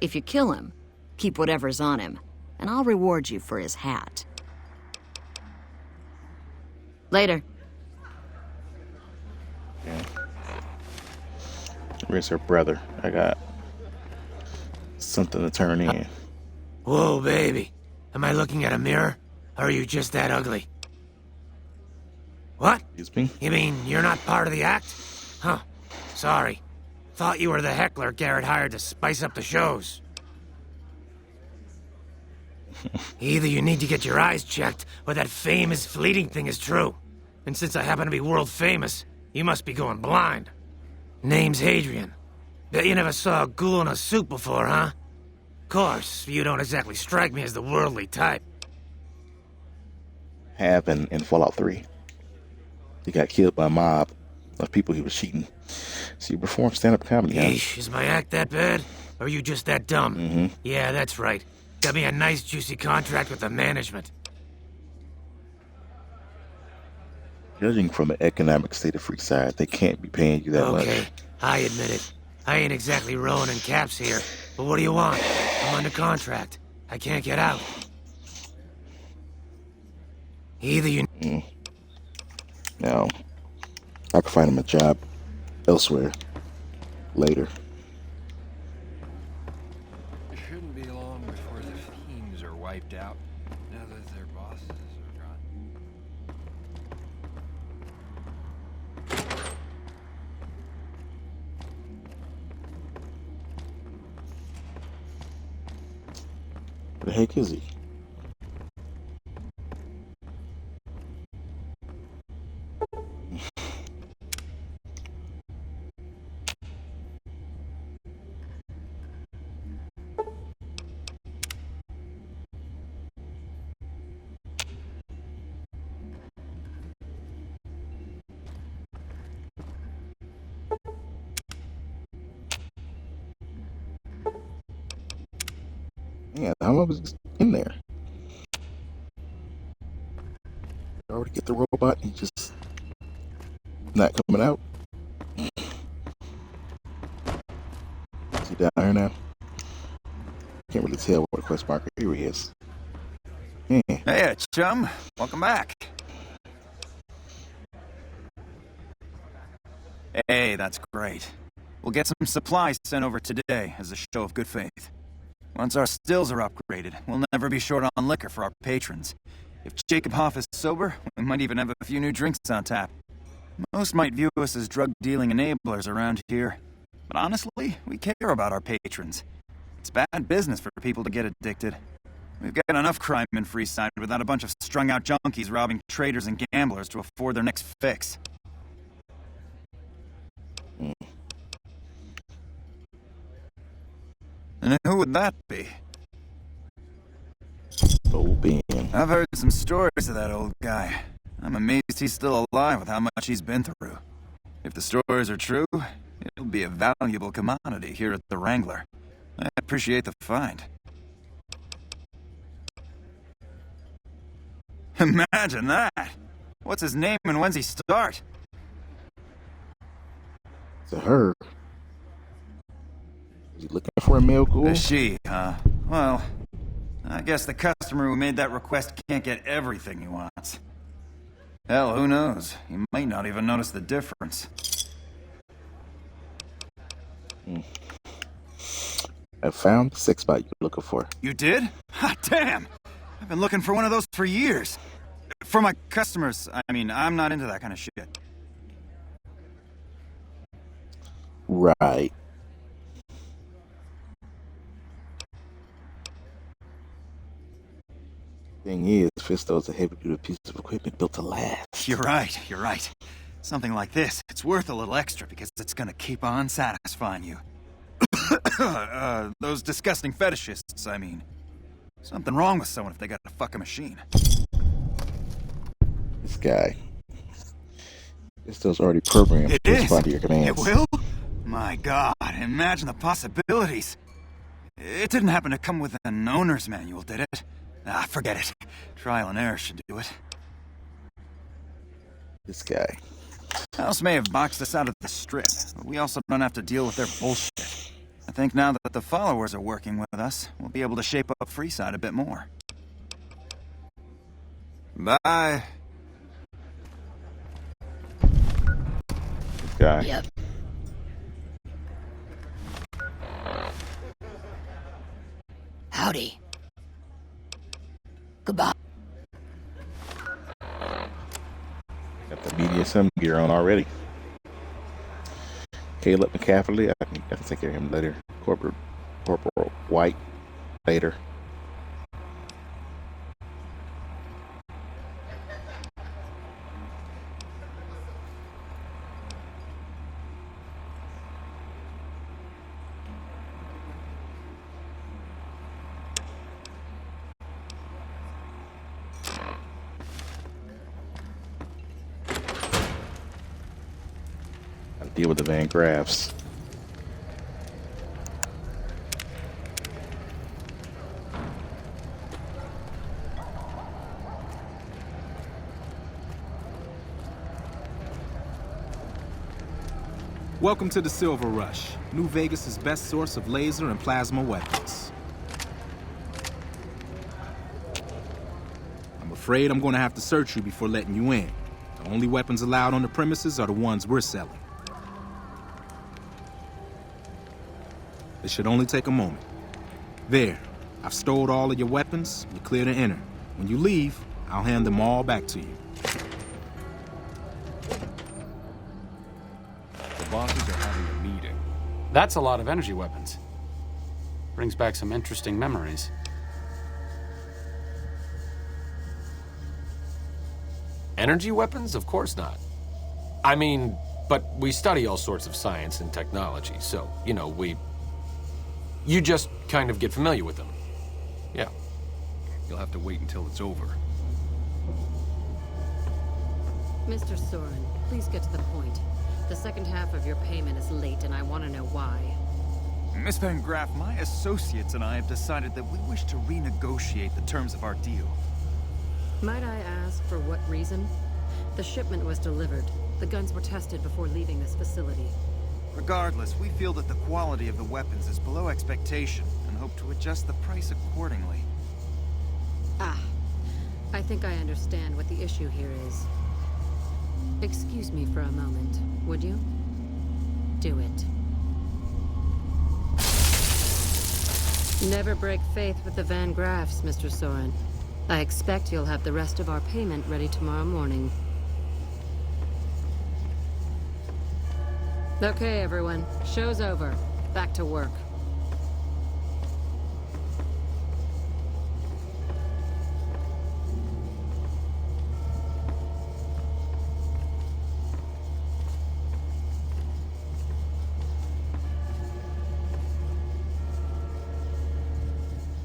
If you kill him, keep whatever's on him, and I'll reward you for his hat. Later. Yeah. Where's her brother? I got something to turn in. Whoa, baby. Am I looking at a mirror? Or are you just that ugly? What? Excuse me? You mean you're not part of the act? Huh. Sorry. Thought you were the heckler Garrett hired to spice up the shows. Either you need to get your eyes checked, or that fame is fleeting thing is true. And since I happen to be world famous, you must be going blind. Name's Hadrian. Bet you never saw a ghoul in a suit before, huh? Course, you don't exactly strike me as the worldly type. Have in Fallout 3. He got killed by a mob of people he was cheating. So you perform stand-up comedy, huh? Yeesh, is my act that bad? Or are you just that dumb? Mm-hmm. Yeah, that's right. Got me a nice juicy contract with the management. Judging from the economic state of Freeside, they can't be paying you that much. Okay, I admit it. I ain't exactly rolling in caps here. But what do you want? I'm under contract. I can't get out. Either you... Now, I can find him a job elsewhere later. It shouldn't be long before the teams are wiped out, now that their bosses are gone. Where the heck is he? Yeah, how long was he in there? Already get the robot and just not coming out. Is he down there now? Can't really tell what quest marker here he is. Yeah. Hey, chum. Welcome back. Hey, that's great. We'll get some supplies sent over today as a show of good faith. Once our stills are upgraded, we'll never be short on liquor for our patrons. If Jacob Hoff is sober, we might even have a few new drinks on tap. Most might view us as drug-dealing enablers around here. But honestly, we care about our patrons. It's bad business for people to get addicted. We've got enough crime in Freeside without a bunch of strung-out junkies robbing traders and gamblers to afford their next fix. And who would that be? Old Ben. I've heard some stories of that old guy. I'm amazed he's still alive with how much he's been through. If the stories are true, it'll be a valuable commodity here at the Wrangler. I appreciate the find. Imagine that! What's his name and when's he start? It's a her. Is he looking for a male ghoul? A she, huh? Well, I guess the customer who made that request can't get everything he wants. Hell, who knows? He might not even notice the difference. I found the sex bot you're looking for. You did? Hot damn! I've been looking for one of those for years. For my customers, I mean, I'm not into that kind of shit. Right. Thing is, Fisto's a heavy-duty piece of equipment built to last. You're right, you're right. Something like this, it's worth a little extra because it's gonna keep on satisfying you. Those disgusting fetishists, I mean. Something wrong with someone if they gotta fuck a machine. This guy. Fisto's already programmed It to is! respond to your commands. It will? My god, imagine the possibilities. It didn't happen to come with an owner's manual, did it? Ah, forget it. Trial and error should do it. This guy. House may have boxed us out of the strip, but we also don't have to deal with their bullshit. I think now that the followers are working with us, we'll be able to shape up Freeside a bit more. Bye. This guy. Yep. Howdy. Goodbye. Got the BDSM gear on already. Caleb McCafferty, I can take care of him later. Corporal White later. Deal with the Van Graffs. Welcome to the Silver Rush, New Vegas' best source of laser and plasma weapons. I'm afraid I'm going to have to search you before letting you in. The only weapons allowed on the premises are the ones we're selling. It should only take a moment. There, I've stowed all of your weapons. You're clear to enter. When you leave, I'll hand them all back to you. The bosses are having a meeting. That's a lot of energy weapons. Brings back some interesting memories. Energy weapons? Of course not. I mean, but we study all sorts of science and technology, so, you know, you just kind of get familiar with them. Yeah. You'll have to wait until it's over. Mr. Soren, please get to the point. The second half of your payment is late, and I want to know why. Miss Van Graff, my associates and I have decided that we wish to renegotiate the terms of our deal. Might I ask for what reason? The shipment was delivered. The guns were tested before leaving this facility. Regardless, we feel that the quality of the weapons is below expectation and hope to adjust the price accordingly. Ah, I think I understand what the issue here is. Excuse me for a moment, would you? Do it. Never break faith with the Van Graffs, Mr. Soren. I expect you'll have the rest of our payment ready tomorrow morning. Okay, everyone. Show's over. Back to work.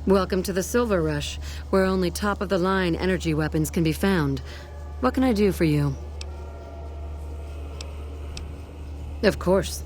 Welcome to the Silver Rush, where only top-of-the-line energy weapons can be found. What can I do for you? Of course.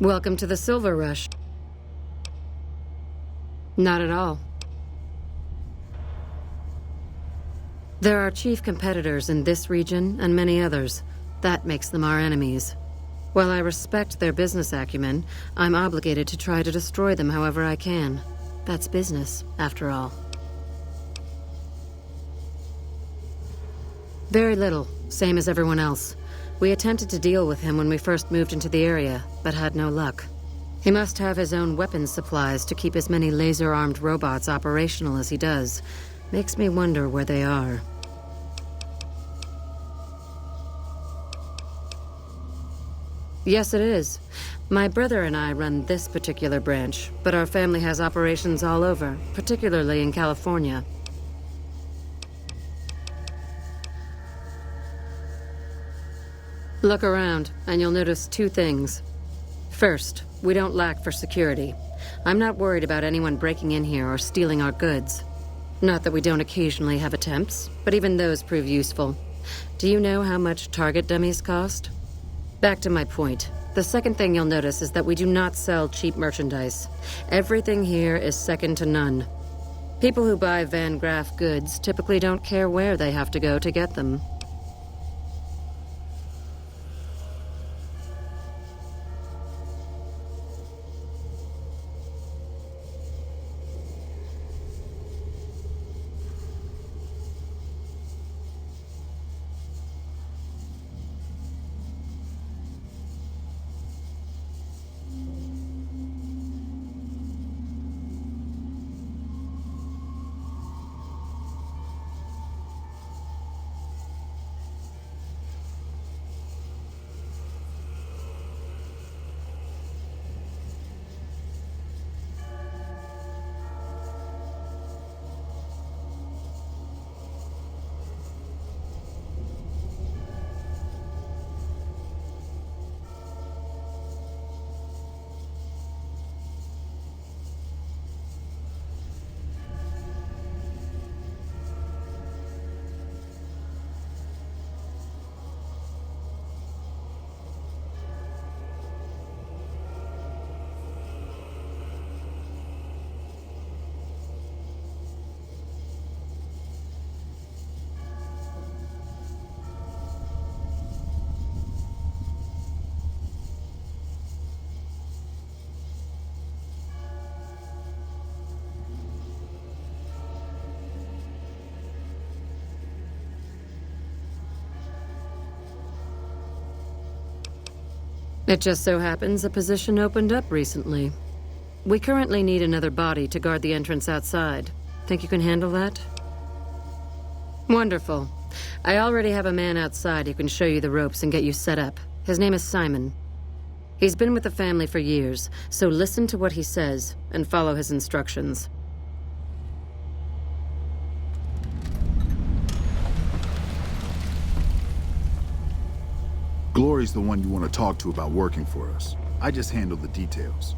Welcome to the Silver Rush. Not at all. There are chief competitors in this region and many others. That makes them our enemies. While I respect their business acumen, I'm obligated to try to destroy them however I can. That's business, after all. Very little, same as everyone else. We attempted to deal with him when we first moved into the area, but had no luck. He must have his own weapons supplies to keep as many laser-armed robots operational as he does. Makes me wonder where they are. Yes, it is. My brother and I run this particular branch, but our family has operations all over, particularly in California. Look around, and you'll notice two things. First, we don't lack for security. I'm not worried about anyone breaking in here or stealing our goods. Not that we don't occasionally have attempts, but even those prove useful. Do you know how much target dummies cost? Back to my point. The second thing you'll notice is that we do not sell cheap merchandise. Everything here is second to none. People who buy Van Graff goods typically don't care where they have to go to get them. It just so happens a position opened up recently. We currently need another body to guard the entrance outside. Think you can handle that? Wonderful. I already have a man outside who can show you the ropes and get you set up. His name is Simon. He's been with the family for years, so listen to what he says and follow his instructions. Glory's the one you want to talk to about working for us. I just handle the details.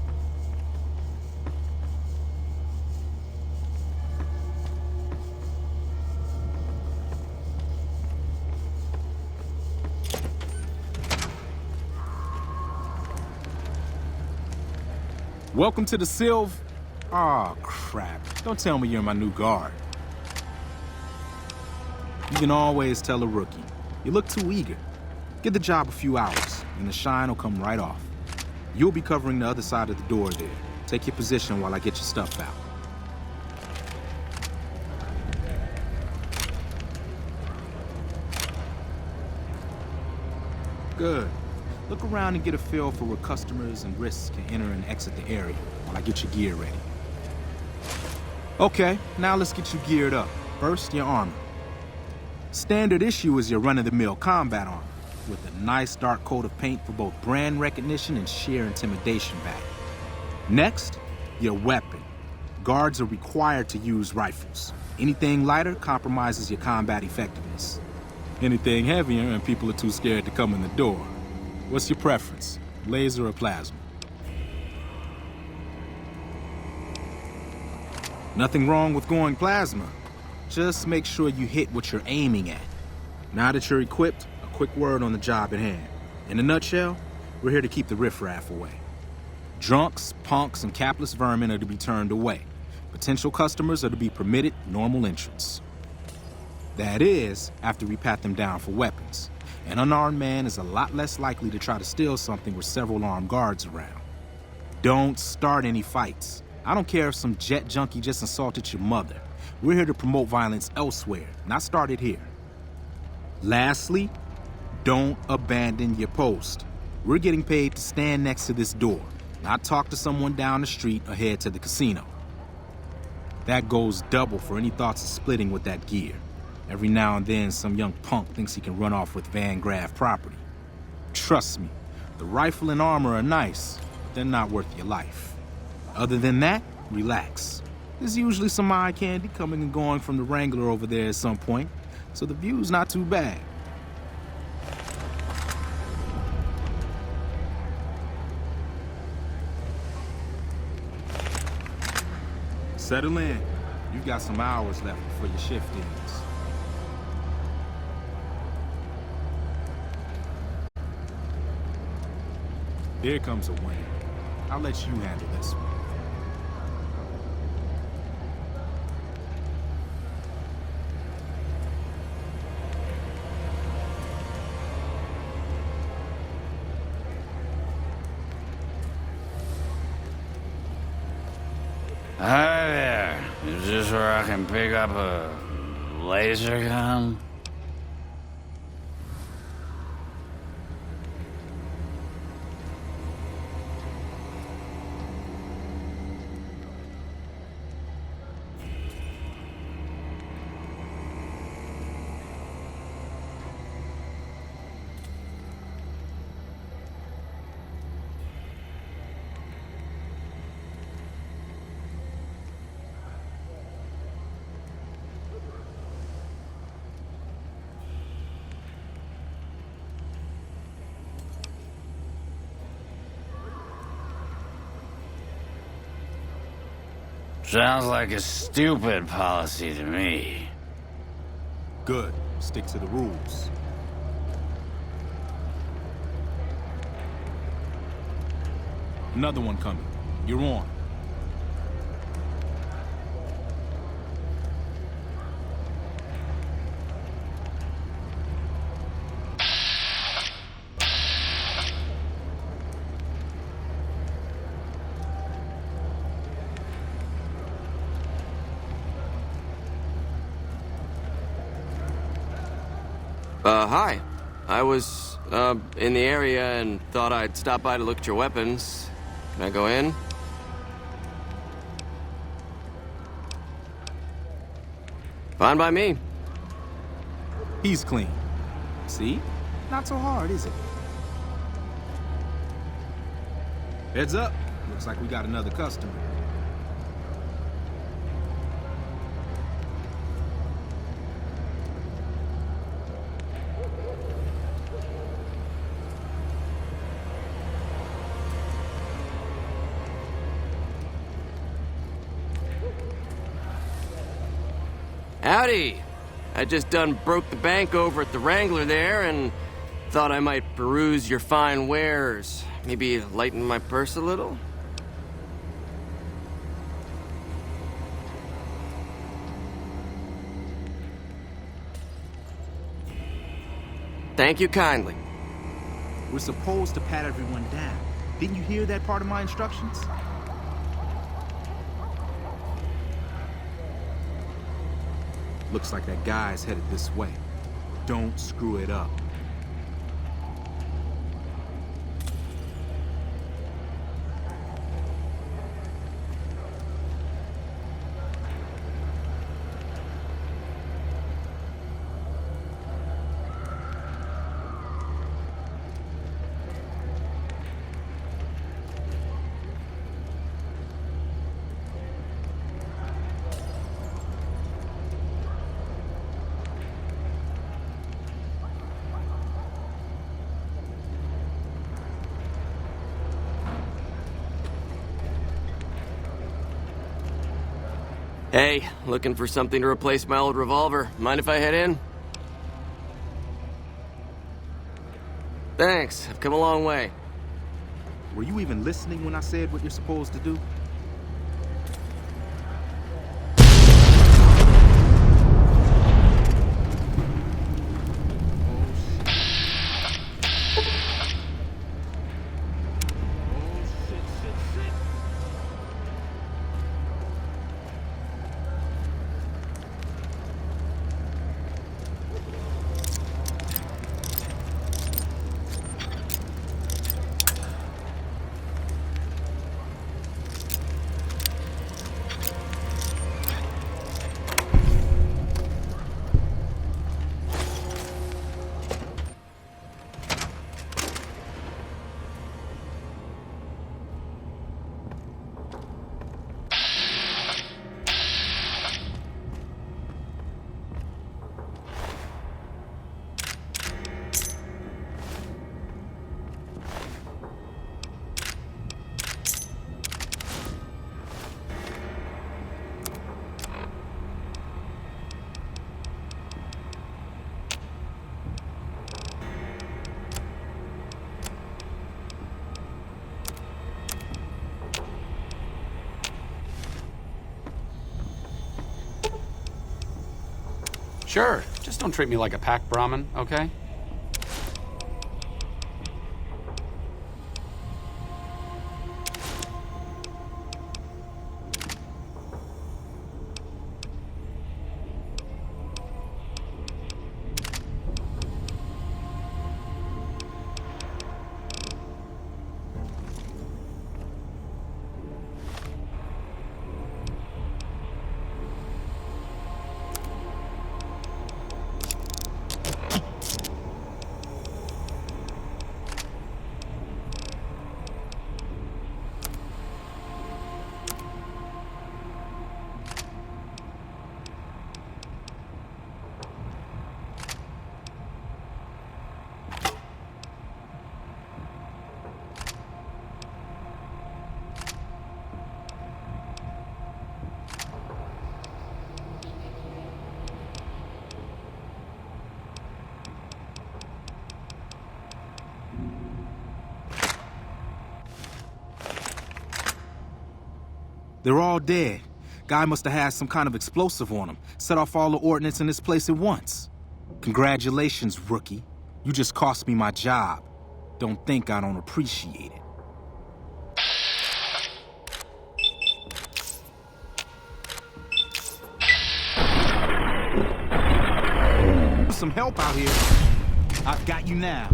Welcome to the Sylv... Aw, crap. Don't tell me you're my new guard. You can always tell a rookie. You look too eager. Give the job a few hours, and the shine will come right off. You'll be covering the other side of the door there. Take your position while I get your stuff out. Good. Look around and get a feel for where customers and risks can enter and exit the area while I get your gear ready. Okay, now let's get you geared up. First, your armor. Standard issue is your run-of-the-mill combat armor, with a nice dark coat of paint for both brand recognition and sheer intimidation value. Next, your weapon. Guards are required to use rifles. Anything lighter compromises your combat effectiveness. Anything heavier and people are too scared to come in the door. What's your preference, laser or plasma? Nothing wrong with going plasma. Just make sure you hit what you're aiming at. Now that you're equipped, a quick word on the job at hand. In a nutshell, we're here to keep the riffraff away. Drunks, punks, and capless vermin are to be turned away. Potential customers are to be permitted normal entrance. That is, after we pat them down for weapons. An unarmed man is a lot less likely to try to steal something with several armed guards around. Don't start any fights. I don't care if some jet junkie just insulted your mother. We're here to promote violence elsewhere, not start it here. Lastly, don't abandon your post. We're getting paid to stand next to this door, not talk to someone down the street or head to the casino. That goes double for any thoughts of splitting with that gear. Every now and then, some young punk thinks he can run off with Van Graff property. Trust me, the rifle and armor are nice, but they're not worth your life. Other than that, relax. There's usually some eye candy coming and going from the Wrangler over there at some point, so the view's not too bad. Settle in. You've got some hours left before your shift ends. Here comes a win. I'll let you handle this one. Hi there. Is this where I can pick up a laser gun? Sounds like a stupid policy to me. Good. Stick to the rules. Another one coming. You're on. Hi. I was, in the area and thought I'd stop by to look at your weapons. Can I go in? Fine by me. He's clean. See? Not so hard, is it? Heads up. Looks like we got another customer. Howdy! I just done broke the bank over at the Wrangler there and thought I might peruse your fine wares. Maybe lighten my purse a little? Thank you kindly. We're supposed to pat everyone down. Didn't you hear that part of my instructions? Looks like that guy's headed this way. Don't screw it up. Hey, looking for something to replace my old revolver. Mind if I head in? Thanks, I've come a long way. Were you even listening when I said what you're supposed to do? Sure, just don't treat me like a pack Brahmin, okay? They're all dead. Guy must have had some kind of explosive on him. Set off all the ordnance in this place at once. Congratulations, rookie. You just cost me my job. Don't think I don't appreciate it. Some help out here. I've got you now.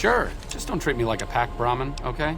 Sure, just don't treat me like a pack Brahmin, okay?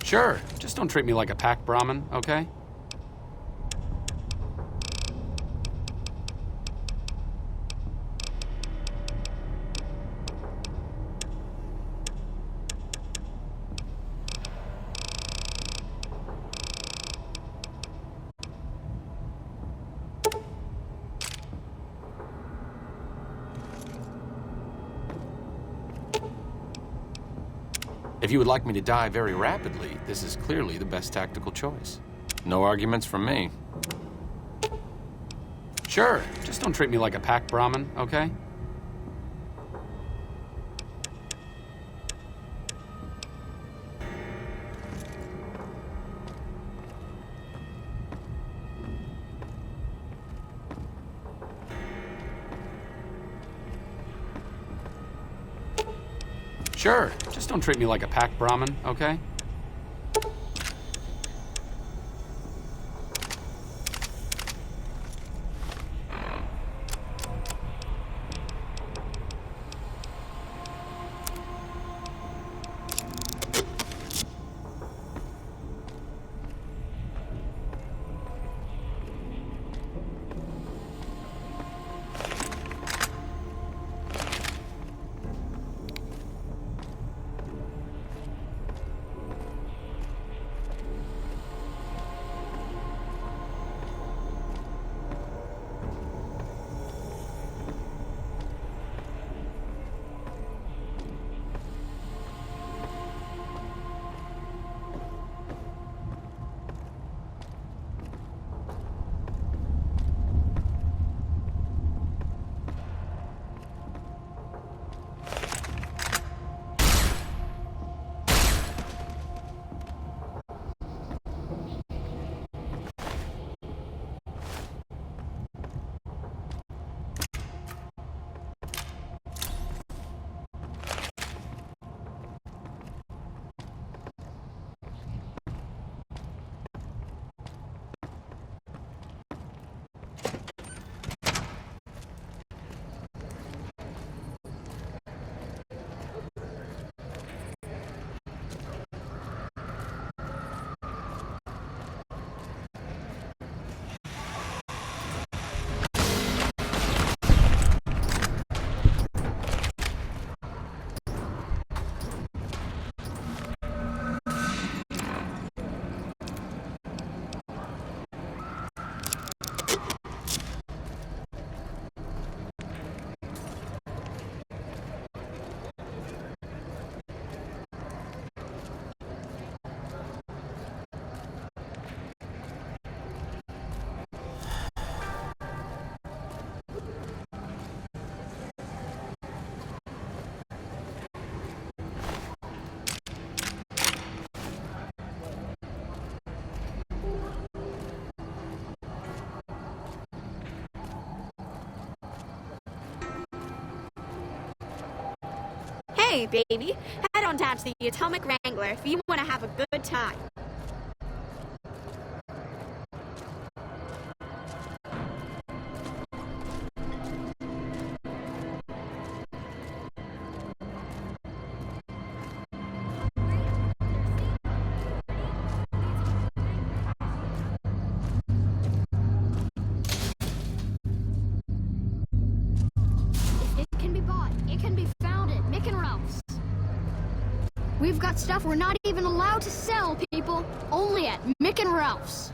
Sure, just don't treat me like a pack Brahmin, okay? If you would like me to die very rapidly, this is clearly the best tactical choice. No arguments from me. Sure, just don't treat me like a pack Brahmin, okay? Sure, just don't treat me like a pack Brahmin, okay? Hey, baby, head on down to the Atomic Wrangler if you want to have a good time. It can be bought. It can be found at Mick and Ralph's. We've got stuff we're not even allowed to sell, people. Only at Mick and Ralph's.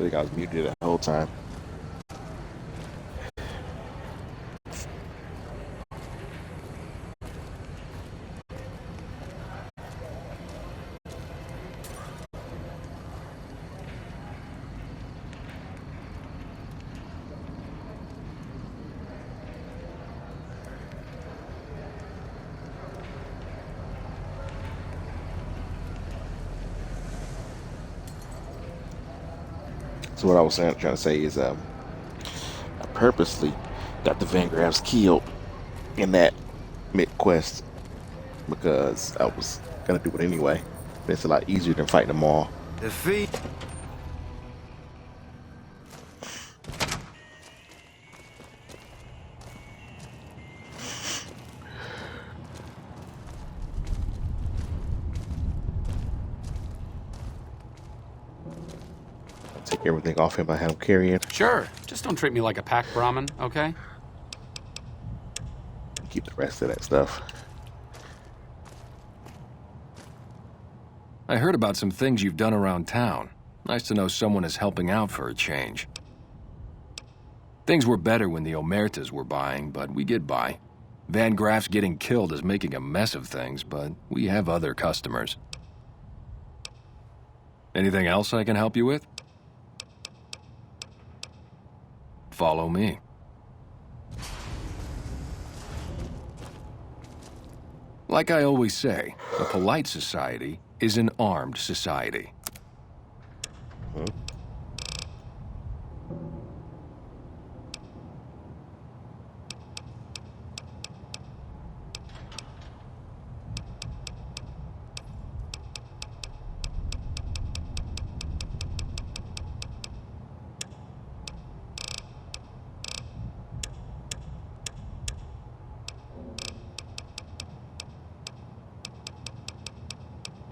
think I was muted the whole time. So what I was trying to say is I purposely got the Van Graffs killed in that mid-quest because I was going to do it anyway. But it's a lot easier than fighting them all. Defeat. Take everything off him I had him carrying. Sure. Just don't treat me like a pack Brahmin, okay? Keep the rest of that stuff. I heard about some things you've done around town. Nice to know someone is helping out for a change. Things were better when the Omertas were buying, but we get by. Van Graff's getting killed is making a mess of things, but we have other customers. Anything else I can help you with? Follow me. Like I always say, a polite society is an armed society.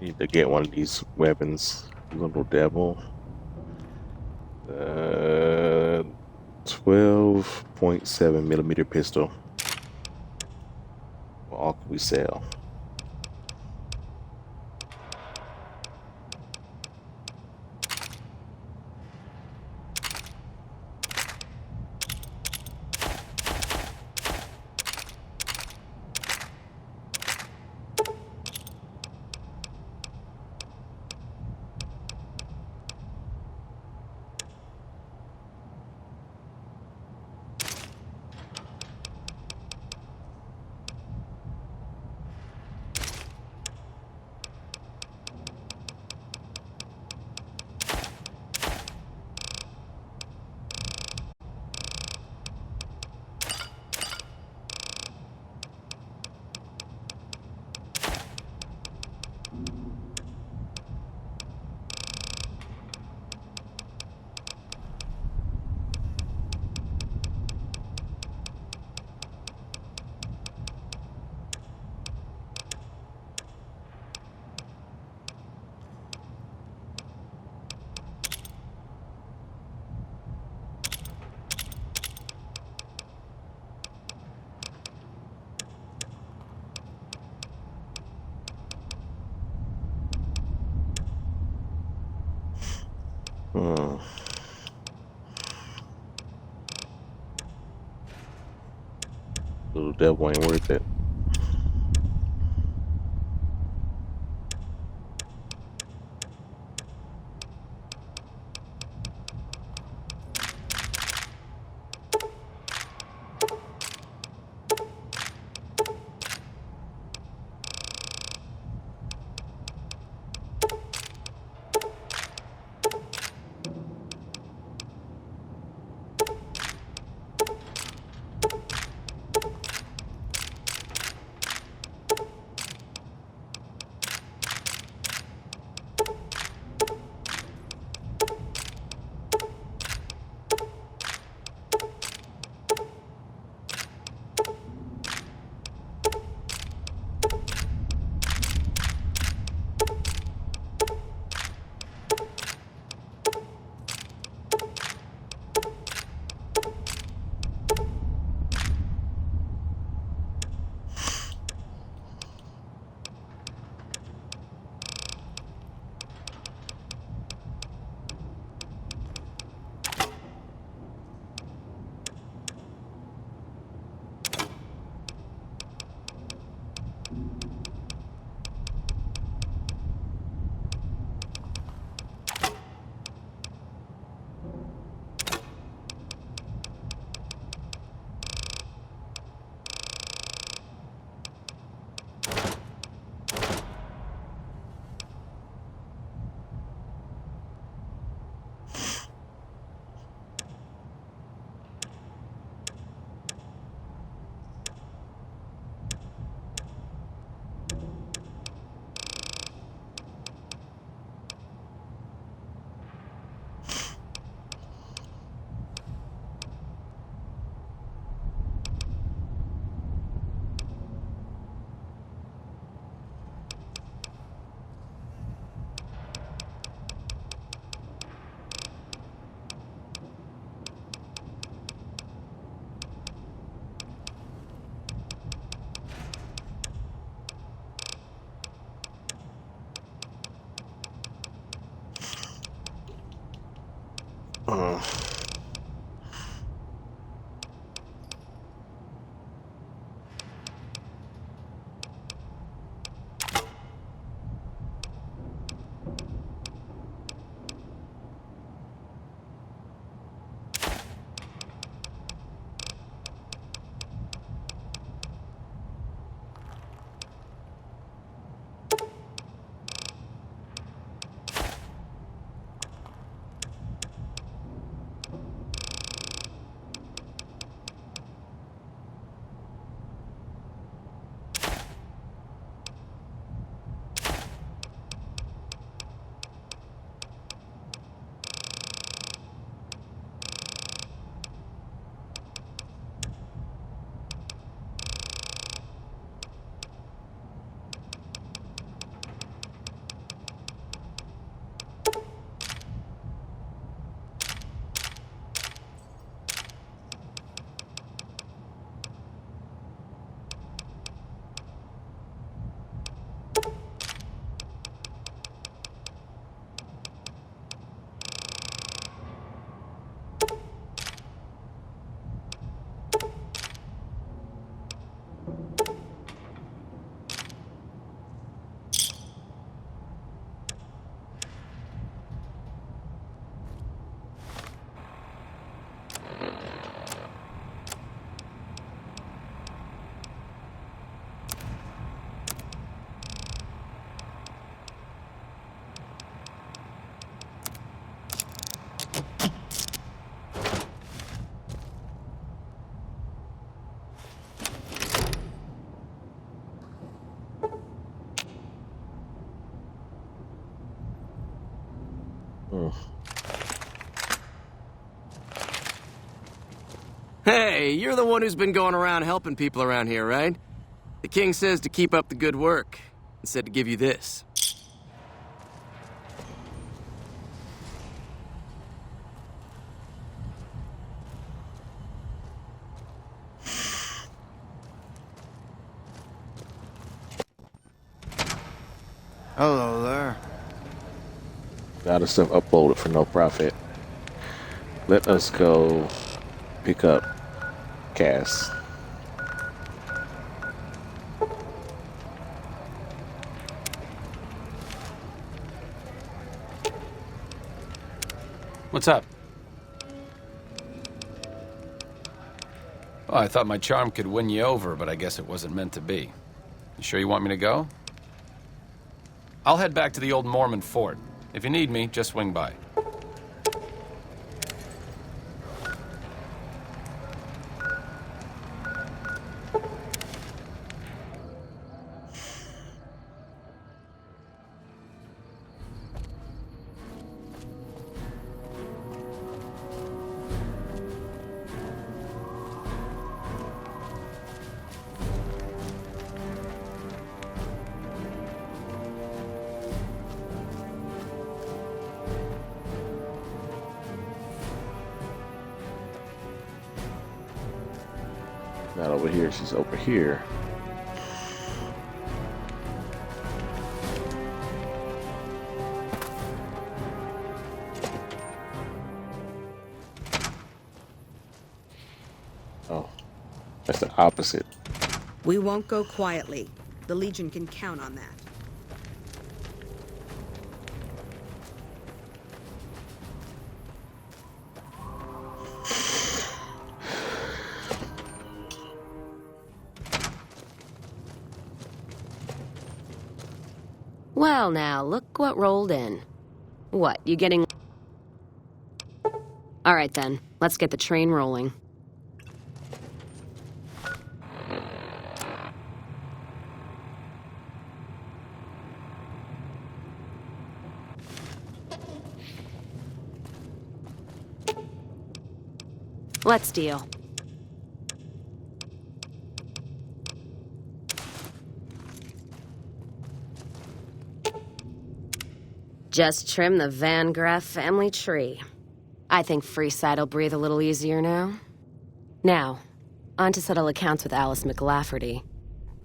Need to get one of these weapons, little devil. 12.7 millimeter pistol. What all can we sell? Little devil ain't worth it. Hey, you're the one who's been going around helping people around here, right? The king says to keep up the good work, and said to give you this. Hello there. Got us stuff uploaded for no profit. Let us go pick up Cass. What's up? Well, I thought my charm could win you over, but I guess it wasn't meant to be. You sure you want me to go? I'll head back to the old Mormon fort. If you need me, just swing by. Not over here, she's over here. Oh, that's the opposite. We won't go quietly. The Legion can count on that. Well, now, look what rolled in. What, you getting... All right, then. Let's get the train rolling. Let's deal. Just trim the Van Graff family tree. I think Freeside'll breathe a little easier now. Now, on to settle accounts with Alice McLafferty.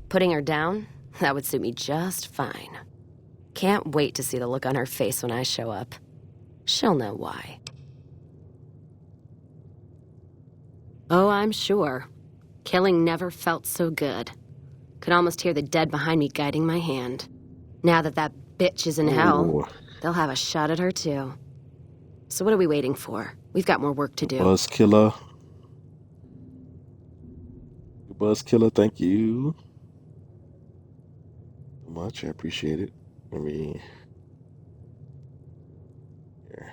Putting her down? That would suit me just fine. Can't wait to see the look on her face when I show up. She'll know why. Oh, I'm sure. Killing never felt so good. Could almost hear the dead behind me guiding my hand. Now that that bitch is in hell, they'll have a shot at her too. So what are we waiting for? We've got more work to do. Buzzkiller. Buzzkiller, thank you so much. I appreciate it. Let me here.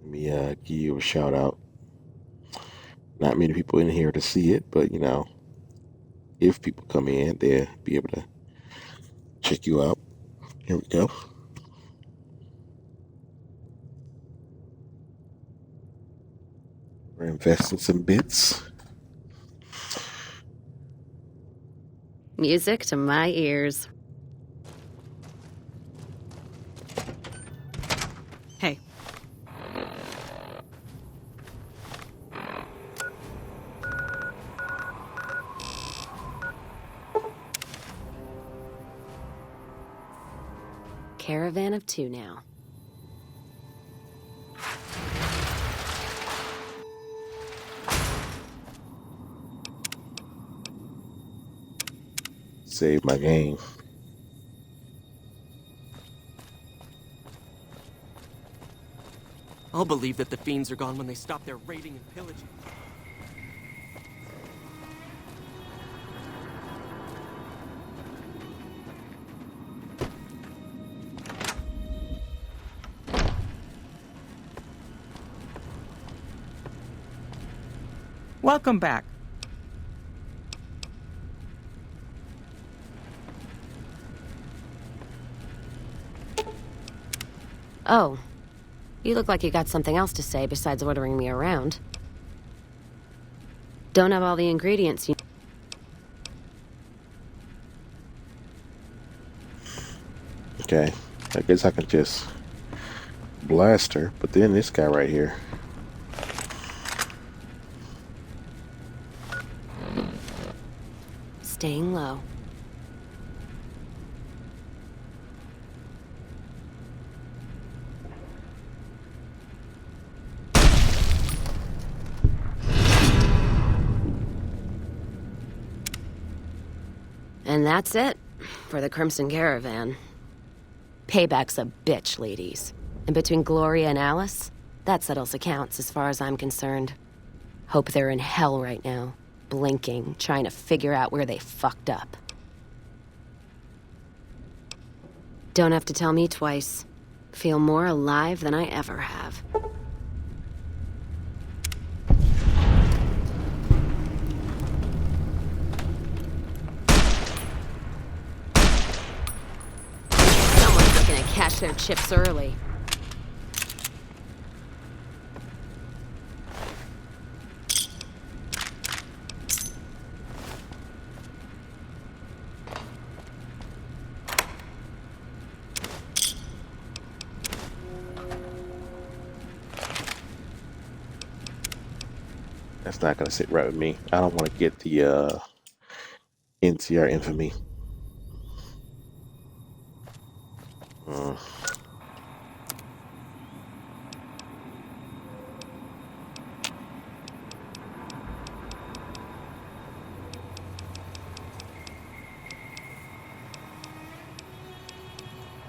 Let me give you a shout out. Not many people in here to see it, but you know, if people come in, they'll be able to check you out. Here we go. We're investing some bits. Music to my ears. Hey. Caravan of two now. Save my game. I'll believe that the fiends are gone when they stop their raiding and pillaging. Welcome back. Oh, you look like you got something else to say besides ordering me around. Don't have all the ingredients you... Okay, I guess I can just blast her, but then this guy right here. Staying low. And that's it for the Crimson Caravan. Payback's a bitch, ladies. And between Gloria and Alice, that settles accounts as far as I'm concerned. Hope they're in hell right now, blinking, trying to figure out where they fucked up. Don't have to tell me twice. Feel more alive than I ever have. Cash their chips early. That's not gonna sit right with me. I don't want to get the NCR infamy.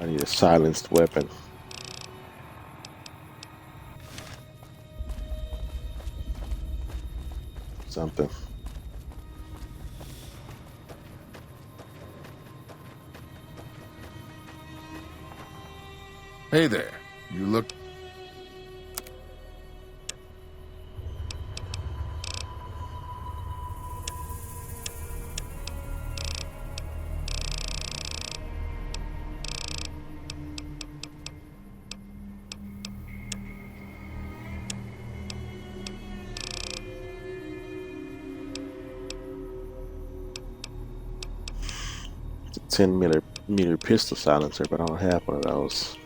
I need a silenced weapon. Something. Hey there. You look... It's a 10 millimeter pistol silencer, but I don't have one of those.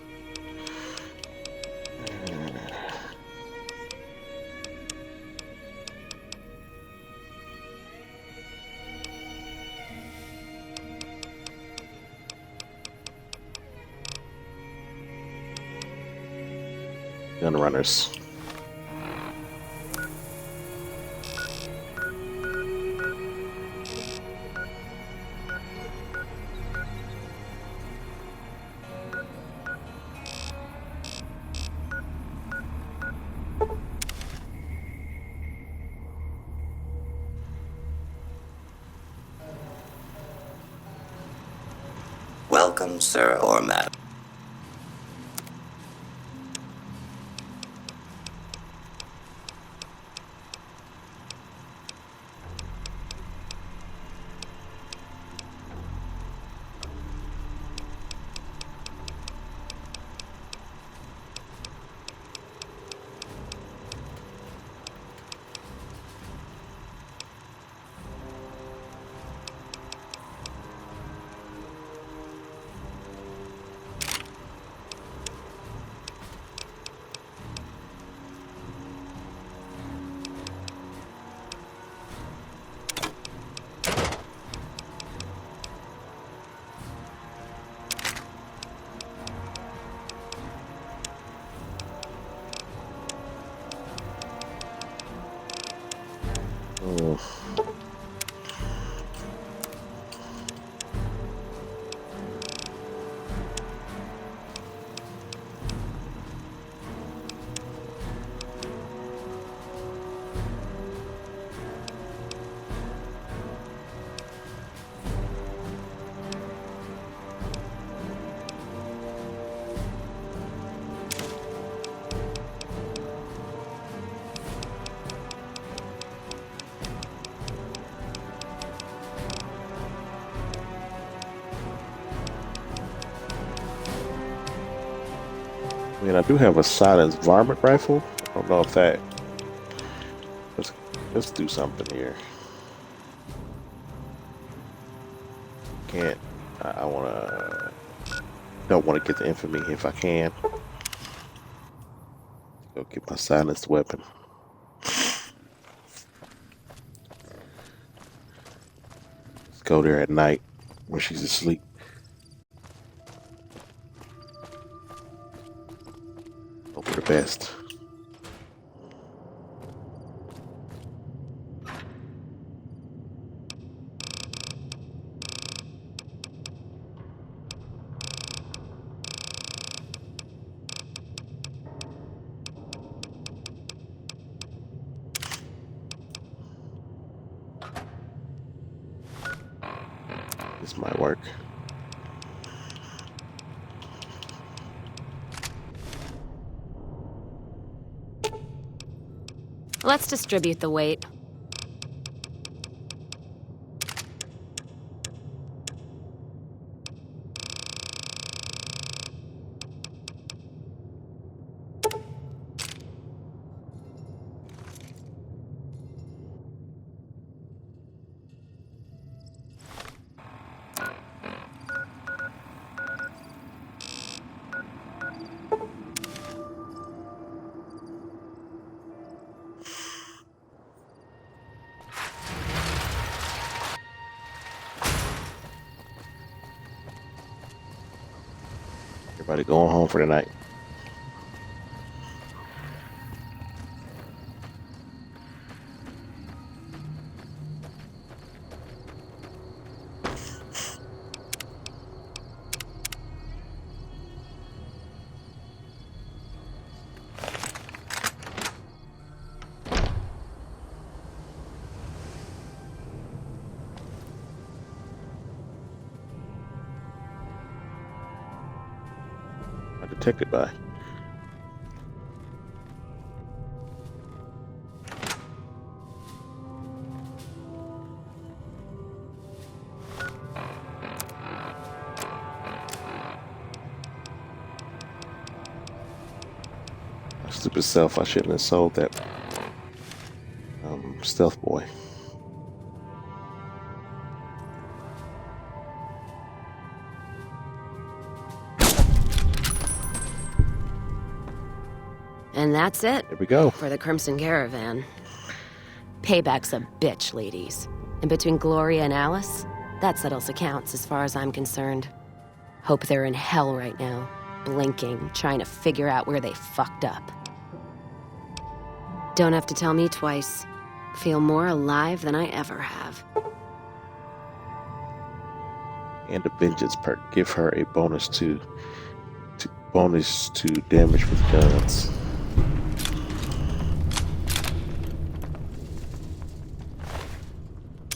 gun runners. Welcome, sir or madam. I mean, I do have a silenced varmint rifle. I don't know if that... Let's do something here. Can't... I wanna... Don't want to get the infamy if I can. Go get my silenced weapon. Let's go there at night when she's asleep. Hope for the best. This might work. Let's distribute the weight. Everybody going home for the night. Detected by. My stupid self, I shouldn't have sold that stealth boy. And that's it. There we go. For the Crimson Caravan. Payback's a bitch, ladies. And between Gloria and Alice, that settles accounts as far as I'm concerned. Hope they're in hell right now, blinking, trying to figure out where they fucked up. Don't have to tell me twice. Feel more alive than I ever have. And a vengeance perk. Give her a bonus to damage with guns.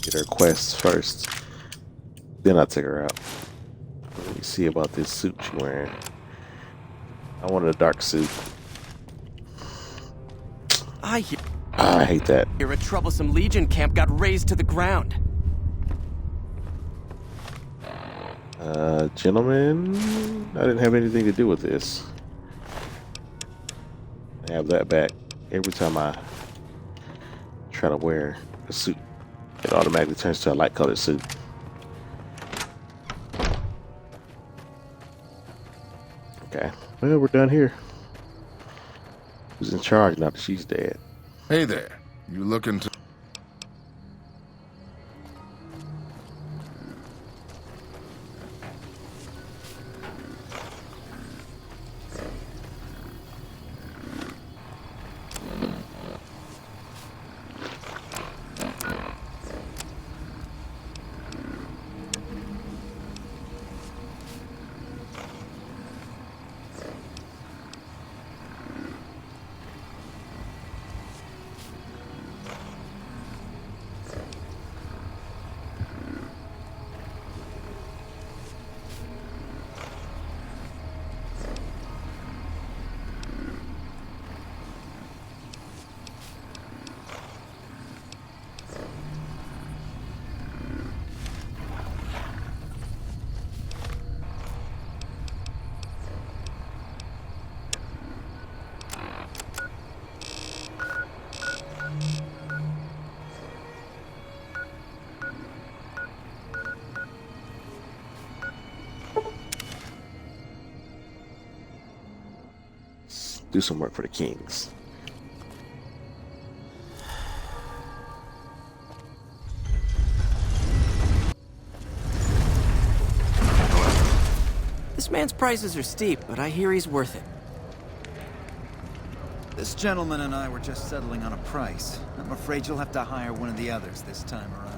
Get her quests first. Then I'll take her out. Let me see about this suit she's wearing. I wanted a dark suit. I hate that. hear a troublesome Legion camp got razed to the ground. Gentlemen, I didn't have anything to do with this. I have that back. Every time I try to wear a suit, it automatically turns to a light colored suit. Okay, well, we're done here. Who's in charge now that she's dead? Hey there. You looking to... do some work for the Kings. This man's prices are steep, but I hear he's worth it. This gentleman and I were just settling on a price. I'm afraid you'll have to hire one of the others this time around.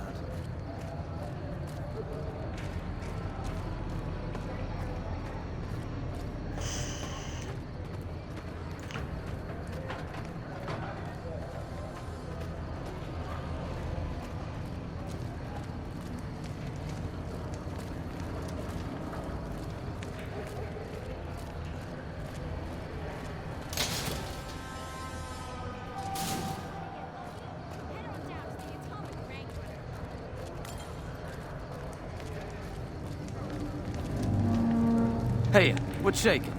Hey, what's shaking?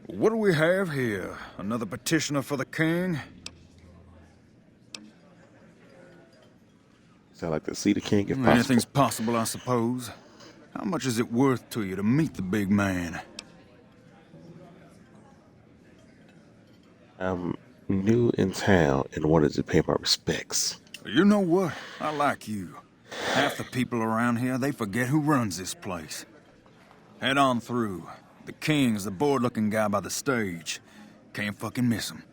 What do we have here? Another petitioner for the king? Sound like to see the king if possible. Anything's possible, I suppose. How much is it worth to you to meet the big man? I'm new in town and wanted to pay my respects. You know what? I like you. Half the people around here, they forget who runs this place. Head on through. The king's the bored-looking guy by the stage. Can't fucking miss him.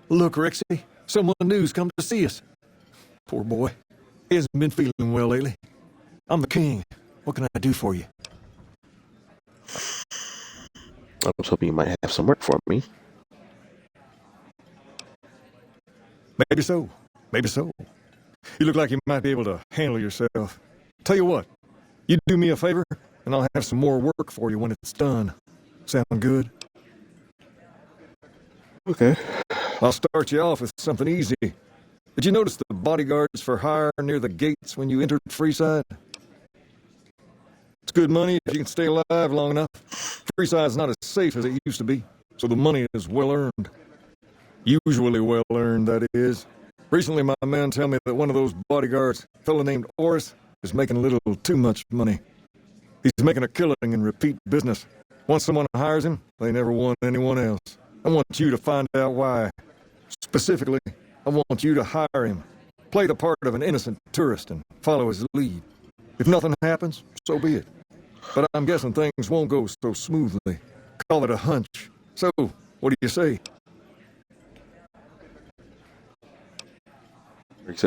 Look, Rexy, someone new's come to see us. Poor boy. He hasn't been feeling well lately. I'm the king. What can I do for you? I was hoping you might have some work for me. Maybe so. Maybe so. You look like you might be able to handle yourself. Tell you what, you do me a favor, and I'll have some more work for you when it's done. Sound good? Okay. I'll start you off with something easy. Did you notice the bodyguards for hire near the gates when you entered Freeside? It's good money if you can stay alive long enough. Freeside's not as safe as it used to be, so the money is well earned. Usually well earned, that is. Recently, my man told me that one of those bodyguards, a fellow named Oris, is making a little too much money. He's making a killing in repeat business. Once someone hires him, they never want anyone else. I want you to find out why. Specifically, I want you to hire him. Play the part of an innocent tourist and follow his lead. If nothing happens, so be it. But I'm guessing things won't go so smoothly. Call it a hunch. So, what do you say?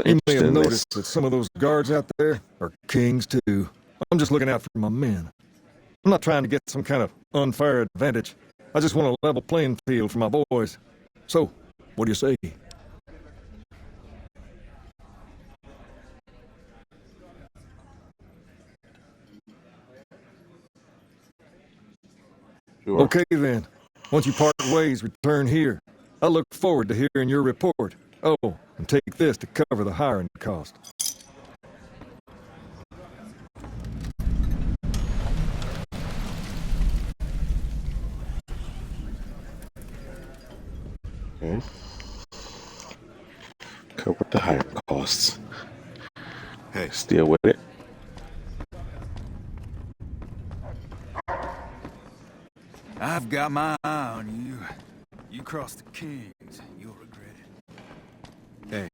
You may have noticed that some of those guards out there are kings too. I'm just looking out for my men. I'm not trying to get some kind of unfair advantage. I just want a level playing field for my boys. So, what do you say? Sure. Okay then. Once you part ways, return here. I look forward to hearing your report. Oh, and take this to cover the hiring cost. Okay. Cover the higher costs. Hey. Still with it. I've got my eye on you. You cross the Kings, you'll regret it. Hey.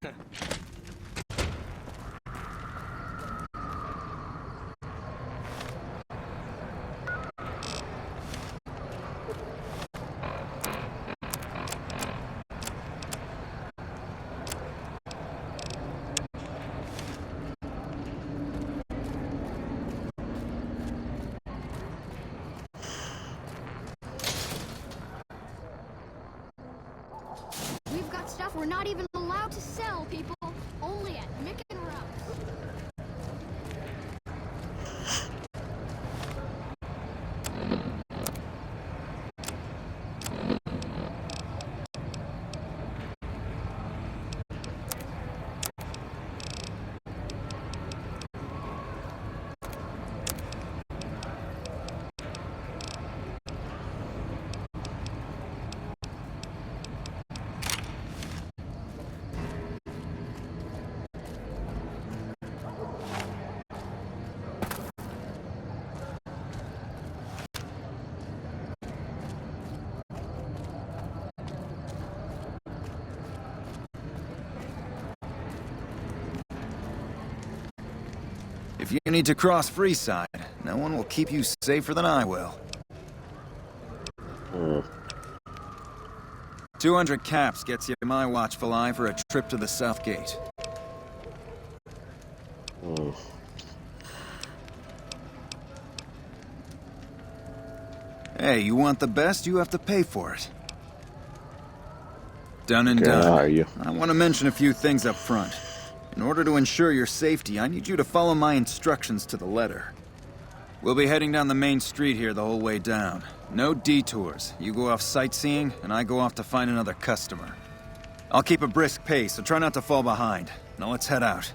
We've got stuff we're not even allowed to sell, people. Only at Mick and Ralph's. If you need to cross Freeside, no one will keep you safer than I will. 200 caps gets you my watchful eye for a trip to the South Gate. Hey, you want the best, you have to pay for it. Done and done. How are you? I want to mention a few things up front. In order to ensure your safety, I need you to follow my instructions to the letter. We'll be heading down the main street here the whole way down. No detours. You go off sightseeing, and I go off to find another customer. I'll keep a brisk pace, so try not to fall behind. Now let's head out.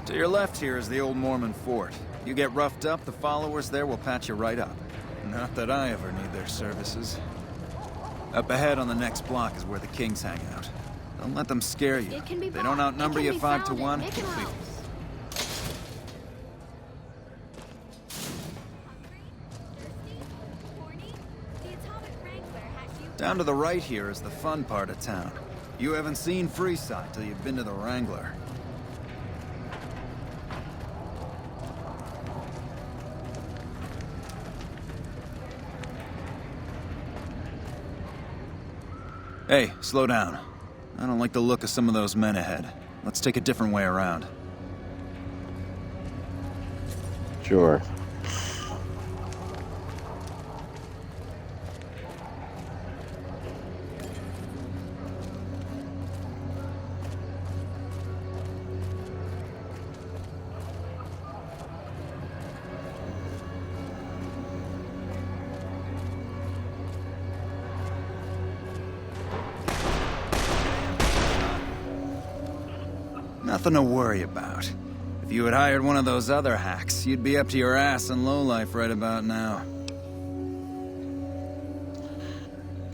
To your left here is the old Mormon fort. You get roughed up, the followers there will patch you right up. Not that I ever need their services. Up ahead on the next block is where the Kings hang out. Don't let them scare you. They don't outnumber you 5 to 1. Down to the right here is the fun part of town. You haven't seen Freeside till you've been to the Wrangler. Hey, slow down. I don't like the look of some of those men ahead. Let's take a different way around. Sure. Nothing to worry about. If you had hired one of those other hacks, you'd be up to your ass in lowlife right about now.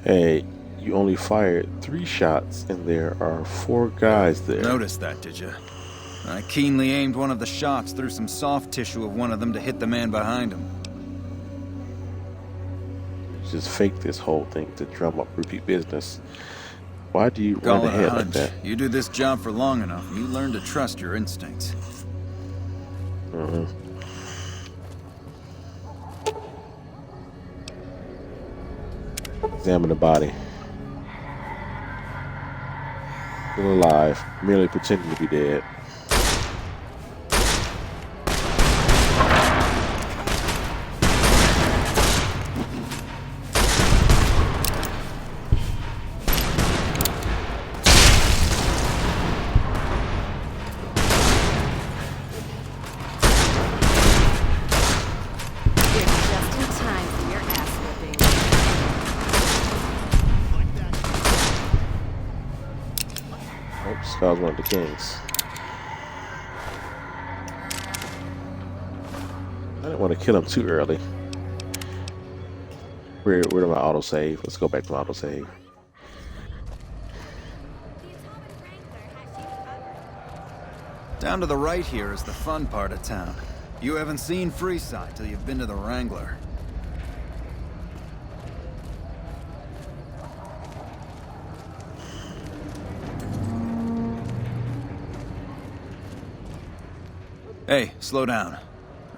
Hey, you only fired 3 shots, and there are 4 guys there. Noticed that, did you? I keenly aimed one of the shots through some soft tissue of one of them to hit the man behind him. Just fake this whole thing to drum up repeat business. Why do you Call run it a ahead like hunch. that? You do this job for long enough, and you learn to trust your instincts. Mm-hmm. Examine the body. Still alive, merely pretending to be dead. That was one of the kings. I didn't want to kill him too early. Where did my autosave? Let's go back to my autosave. Down to the right here is the fun part of town. You haven't seen Freeside till you've been to the Wrangler. Hey, slow down.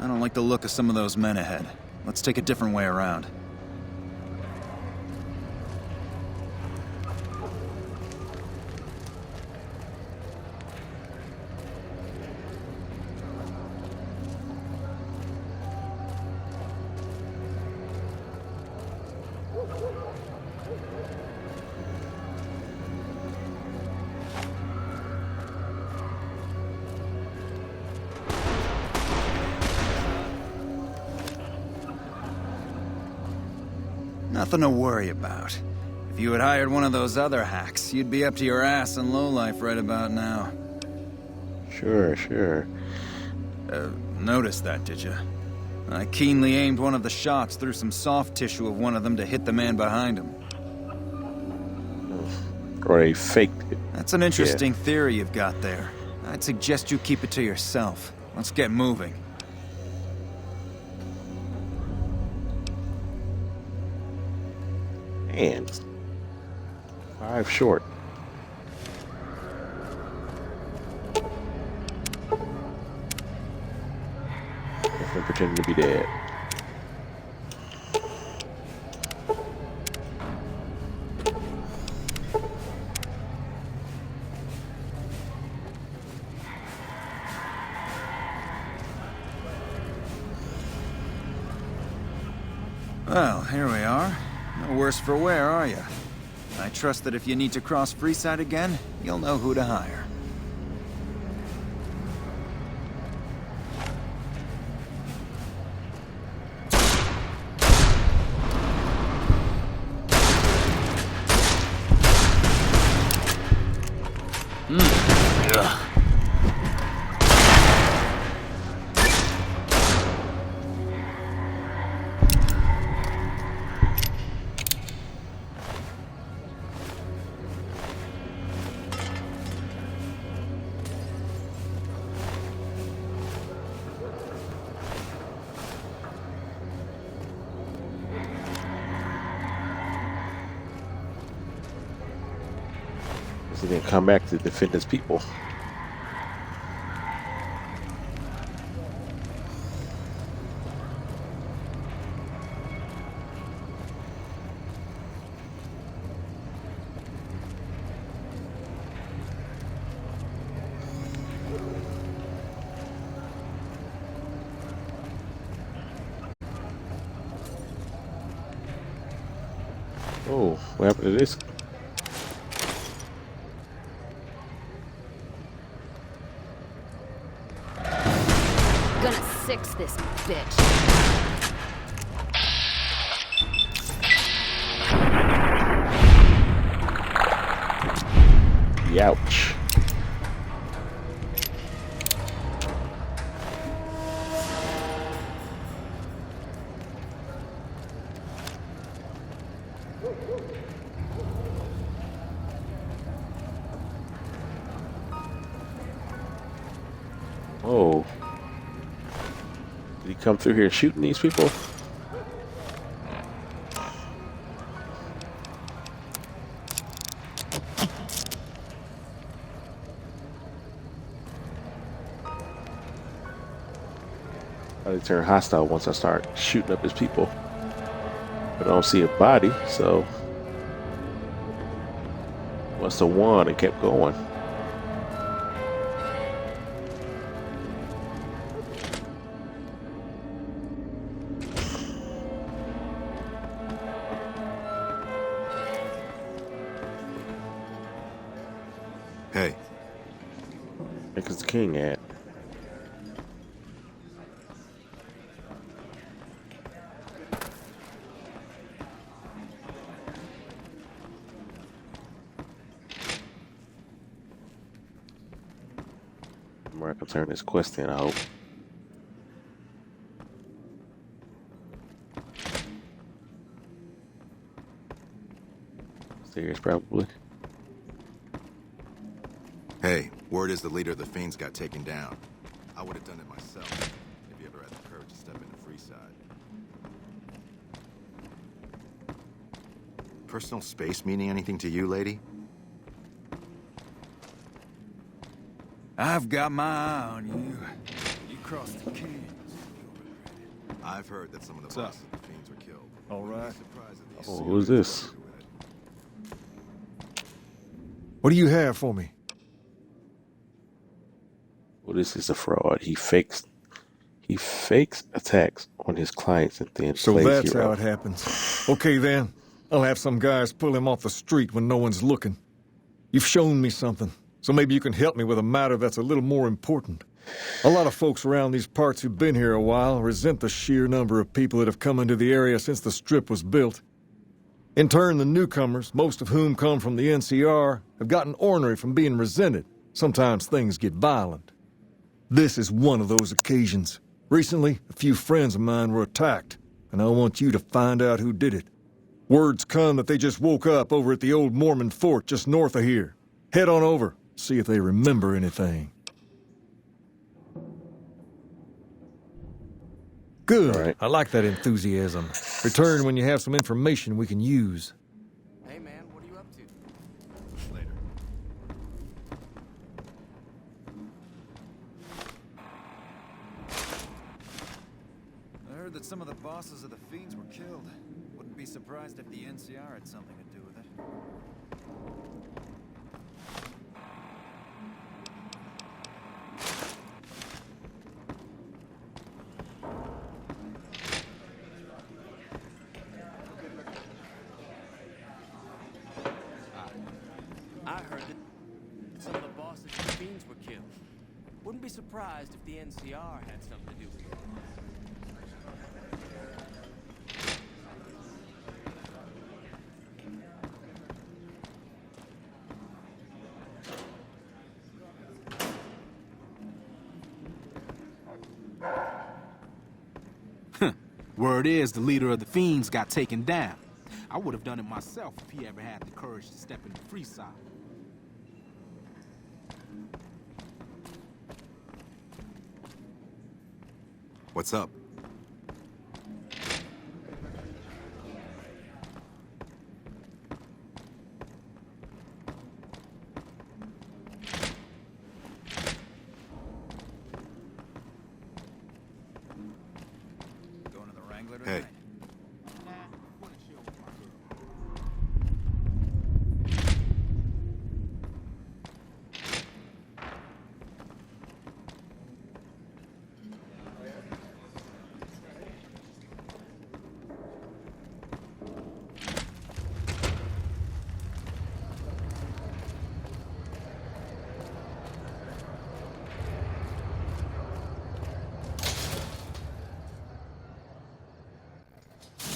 I don't like the look of some of those men ahead. Let's take a different way around. Nothing to worry about. If you had hired one of those other hacks, you'd be up to your ass in lowlife right about now. Sure. Noticed that, did you? I keenly aimed one of the shots through some soft tissue of one of them to hit the man behind him. Or they faked it. That's an interesting theory you've got there. I'd suggest you keep it to yourself. Let's get moving. And 5 short. Definitely pretending to be dead. Well, here we are. No worse for wear, are you? I trust that if you need to cross Freeside again, you'll know who to hire. He didn't come back to defend his people. Oh, what happened to this? Gonna six this bitch. Youch. he come through here shooting these people? They turn hostile once I start shooting up his people. But I don't see a body, so must have won and kept going. Hey. Where's the king at? I can turn this quest in, I hope. Serious, probably. Hey, word is the leader of the Fiends got taken down. I would have done it myself if you ever had the courage to step into Freeside. Personal space meaning anything to you, lady? I've got my eye on you. You crossed the Kings. I've heard that some of the bosses of the Fiends were killed. All right. Oh, who's this? What do you have for me? Well, this is a fraud. He fakes attacks on his clients and then So plays that's hero. how it happens. Okay then, I'll have some guys pull him off the street when no one's looking. You've shown me something, so maybe you can help me with a matter that's a little more important. A lot of folks around these parts who've been here a while resent the sheer number of people that have come into the area since the Strip was built. In turn, the newcomers, most of whom come from the NCR, have gotten ornery from being resented. Sometimes things get violent. This is one of those occasions. Recently, a few friends of mine were attacked, and I want you to find out who did it. Word's come that they just woke up over at the old Mormon fort just north of here. Head on over, see if they remember anything. Good. All right. I like that enthusiasm. Return when you have some information we can use. Hey man, what are you up to? Later. I heard that some of the bosses of the Fiends were killed. Wouldn't be surprised if the NCR had something to do with it. I heard that some of the bosses of the Fiends were killed. Wouldn't be surprised if the NCR had something to do with it. Word is the leader of the Fiends got taken down. I would have done it myself if he ever had the courage to step into Freeside. What's up? Going to the Wrangler Hey. tonight?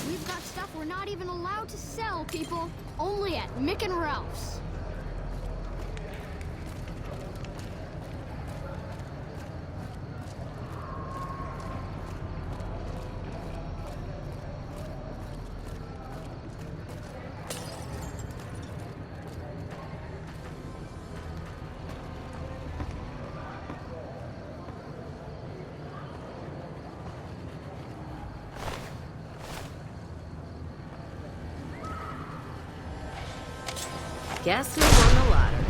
We've got stuff we're not even allowed to sell, people. Only at Mick and Ralph's. Guess who won the lottery?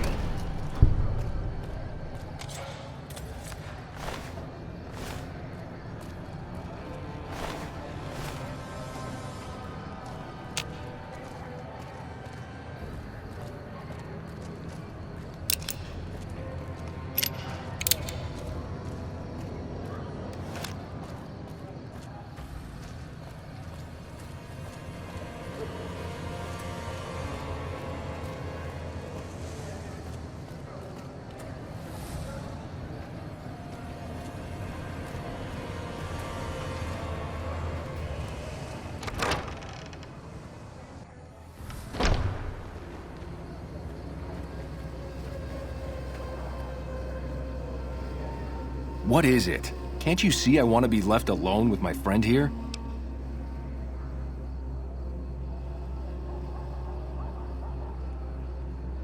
What is it? Can't you see I want to be left alone with my friend here?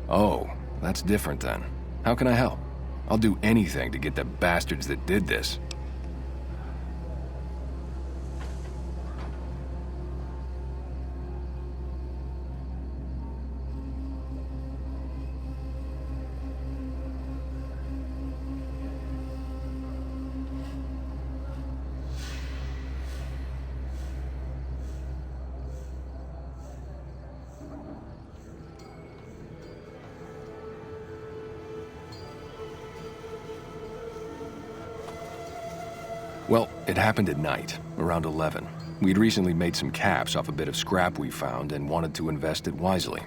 Oh, that's different then. How can I help? I'll do anything to get the bastards that did this. Well, it happened at night, around 11. We'd recently made some caps off a bit of scrap we found and wanted to invest it wisely.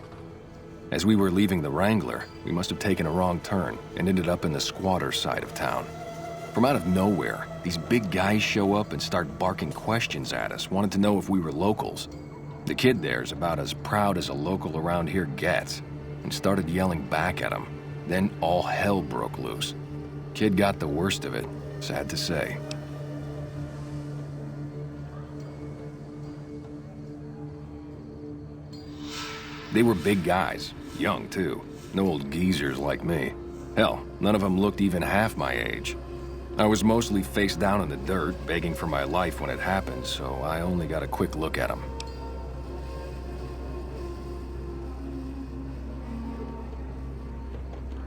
As we were leaving the Wrangler, we must have taken a wrong turn and ended up in the squatter side of town. From out of nowhere, these big guys show up and start barking questions at us, wanted to know if we were locals. The kid there's about as proud as a local around here gets, and started yelling back at him. Then all hell broke loose. Kid got the worst of it, sad to say. They were big guys, young too. No old geezers like me. Hell, none of them looked even half my age. I was mostly face down in the dirt, begging for my life when it happened, so I only got a quick look at them.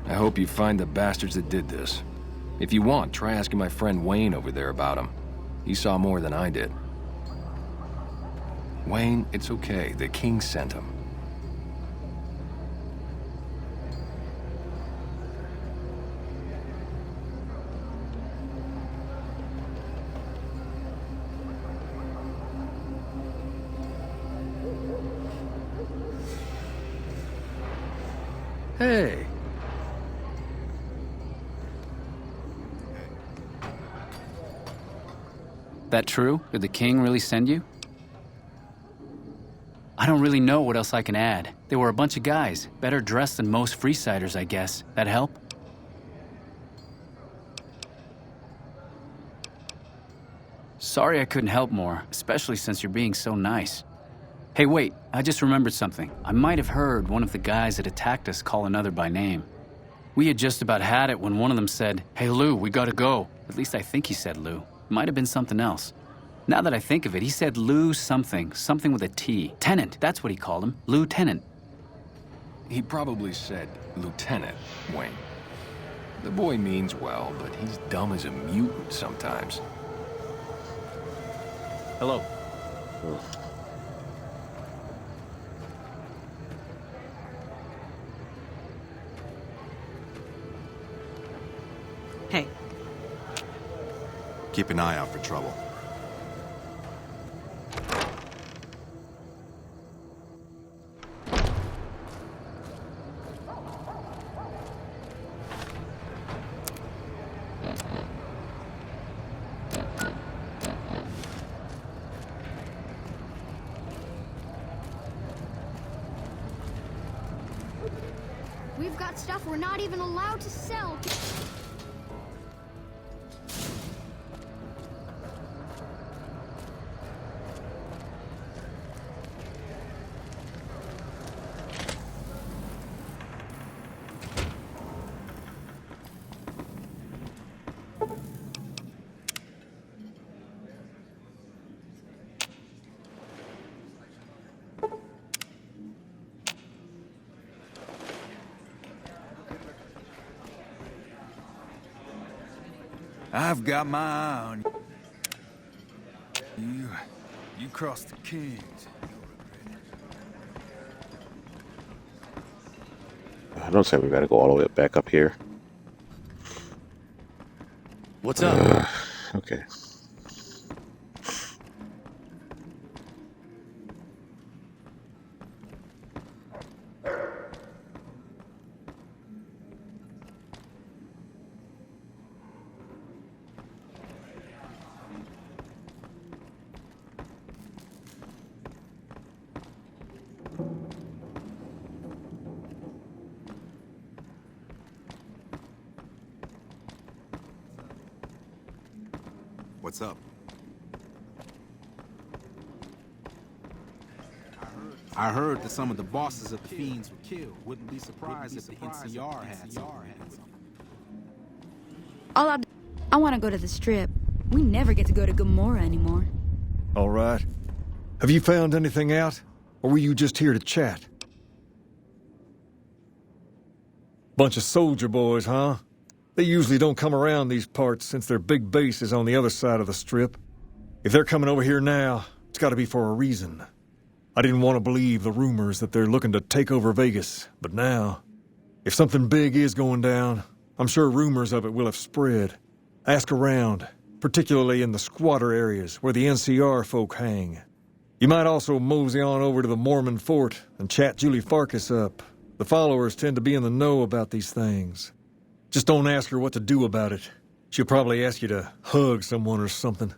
I hope you find the bastards that did this. If you want, try asking my friend Wayne over there about him. He saw more than I did. Wayne, it's okay. The king sent him. Hey. That true? Did the king really send you? I don't really know what else I can add. They were a bunch of guys, better dressed than most Freesiders, I guess. That help? Sorry I couldn't help more, especially since you're being so nice. Hey, wait, I just remembered something. I might have heard one of the guys that attacked us call another by name. We had just about had it when one of them said, "Hey, Lou, we gotta go." At least I think he said Lou. Might have been something else. Now that I think of it, he said Lou something with a T. Tennant, that's what he called him. Lieutenant. He probably said Lieutenant, Wayne. The boy means well, but he's dumb as a mutant sometimes. Hello. Hey. Keep an eye out for trouble. We've got stuff we're not even allowed to sell. I've got my eye on you. You cross the Kings. I don't say we gotta go all the way back up here. What's up? Okay. What's up? I heard that some of the bosses of the Fiends were killed. Wouldn't be surprised if the NCR had some. I want to go to the Strip. We never get to go to Gomorrah anymore. All right. Have you found anything out? Or were you just here to chat? Bunch of soldier boys, huh? They usually don't come around these parts since their big base is on the other side of the Strip. If they're coming over here now, it's gotta be for a reason. I didn't want to believe the rumors that they're looking to take over Vegas, but now, if something big is going down, I'm sure rumors of it will have spread. Ask around, particularly in the squatter areas where the NCR folk hang. You might also mosey on over to the Mormon fort and chat Julie Farkas up. The followers tend to be in the know about these things. Just don't ask her what to do about it. She'll probably ask you to hug someone or something.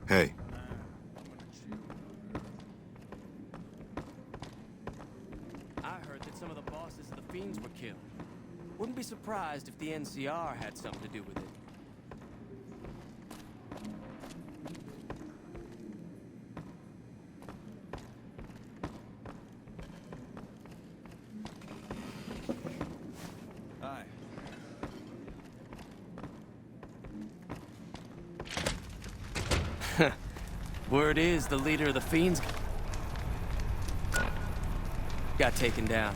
Hey. I heard that some of the bosses of the Fiends were killed. Wouldn't be surprised if the NCR had something to do with it. Hi. Word is the leader of the Fiends got taken down.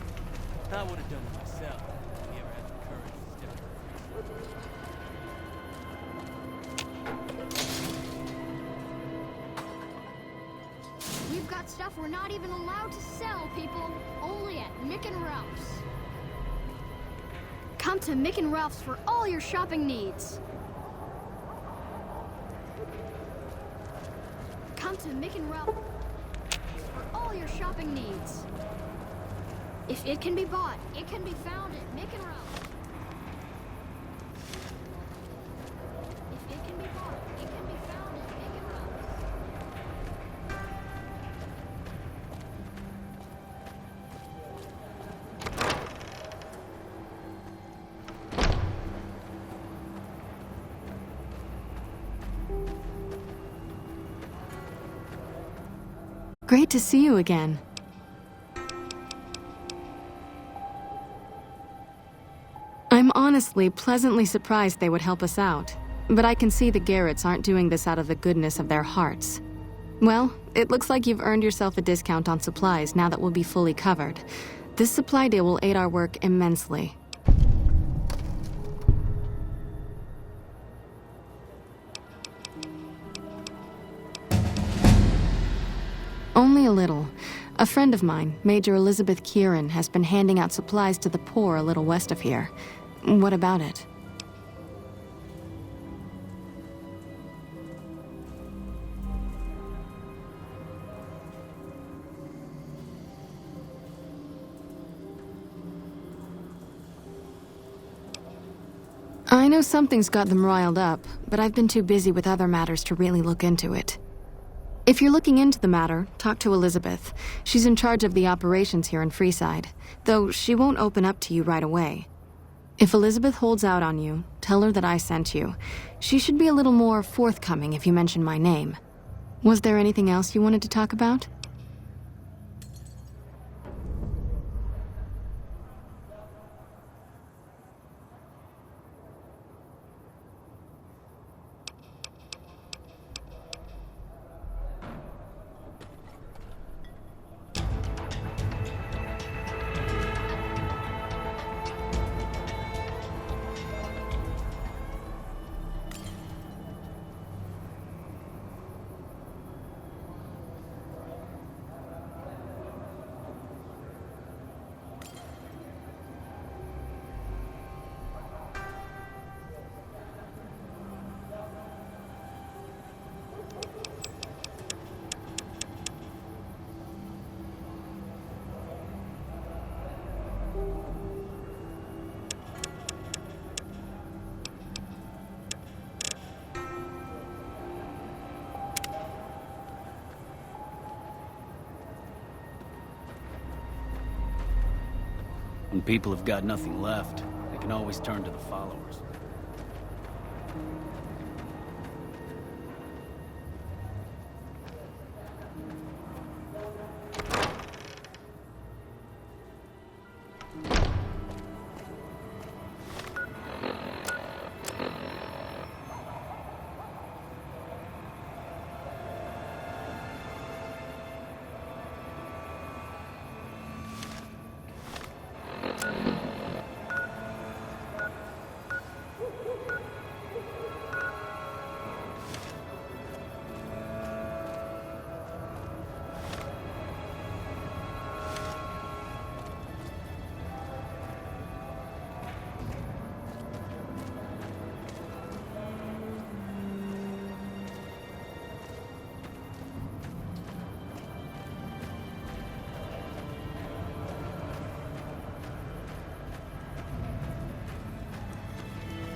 I would have done it myself if he ever had the courage to step We've got stuff we're not even allowed to sell, people. Only at Mick and Ralph's. Come to Mick and Ralph's for all your shopping needs. Come to Mick and Ralph's for all your shopping needs. If it can be bought, it can be found at Mick and Ralph's. If it can be bought, it can be found at Mick and Ralph's. Great to see you again. I'm honestly pleasantly surprised they would help us out, but I can see the Garretts aren't doing this out of the goodness of their hearts. Well, it looks like you've earned yourself a discount on supplies now that we'll be fully covered. This supply deal will aid our work immensely. Only a little. A friend of mine, Major Elizabeth Kieran, has been handing out supplies to the poor a little west of here. What about it? I know something's got them riled up, but I've been too busy with other matters to really look into it. If you're looking into the matter, talk to Elizabeth. She's in charge of the operations here in Freeside, though she won't open up to you right away. If Elizabeth holds out on you, tell her that I sent you. She should be a little more forthcoming if you mention my name. Was there anything else you wanted to talk about? When people have got nothing left, they can always turn to the followers.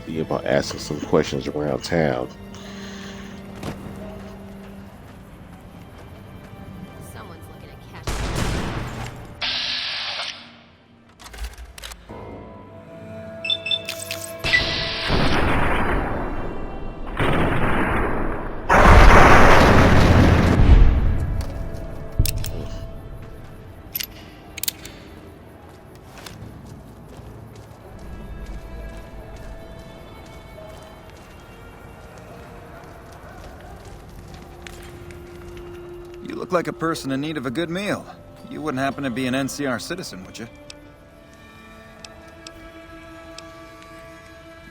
See about asking some questions around town. Someone's looking at cash. You look like a person in need of a good meal. You wouldn't happen to be an NCR citizen, would you?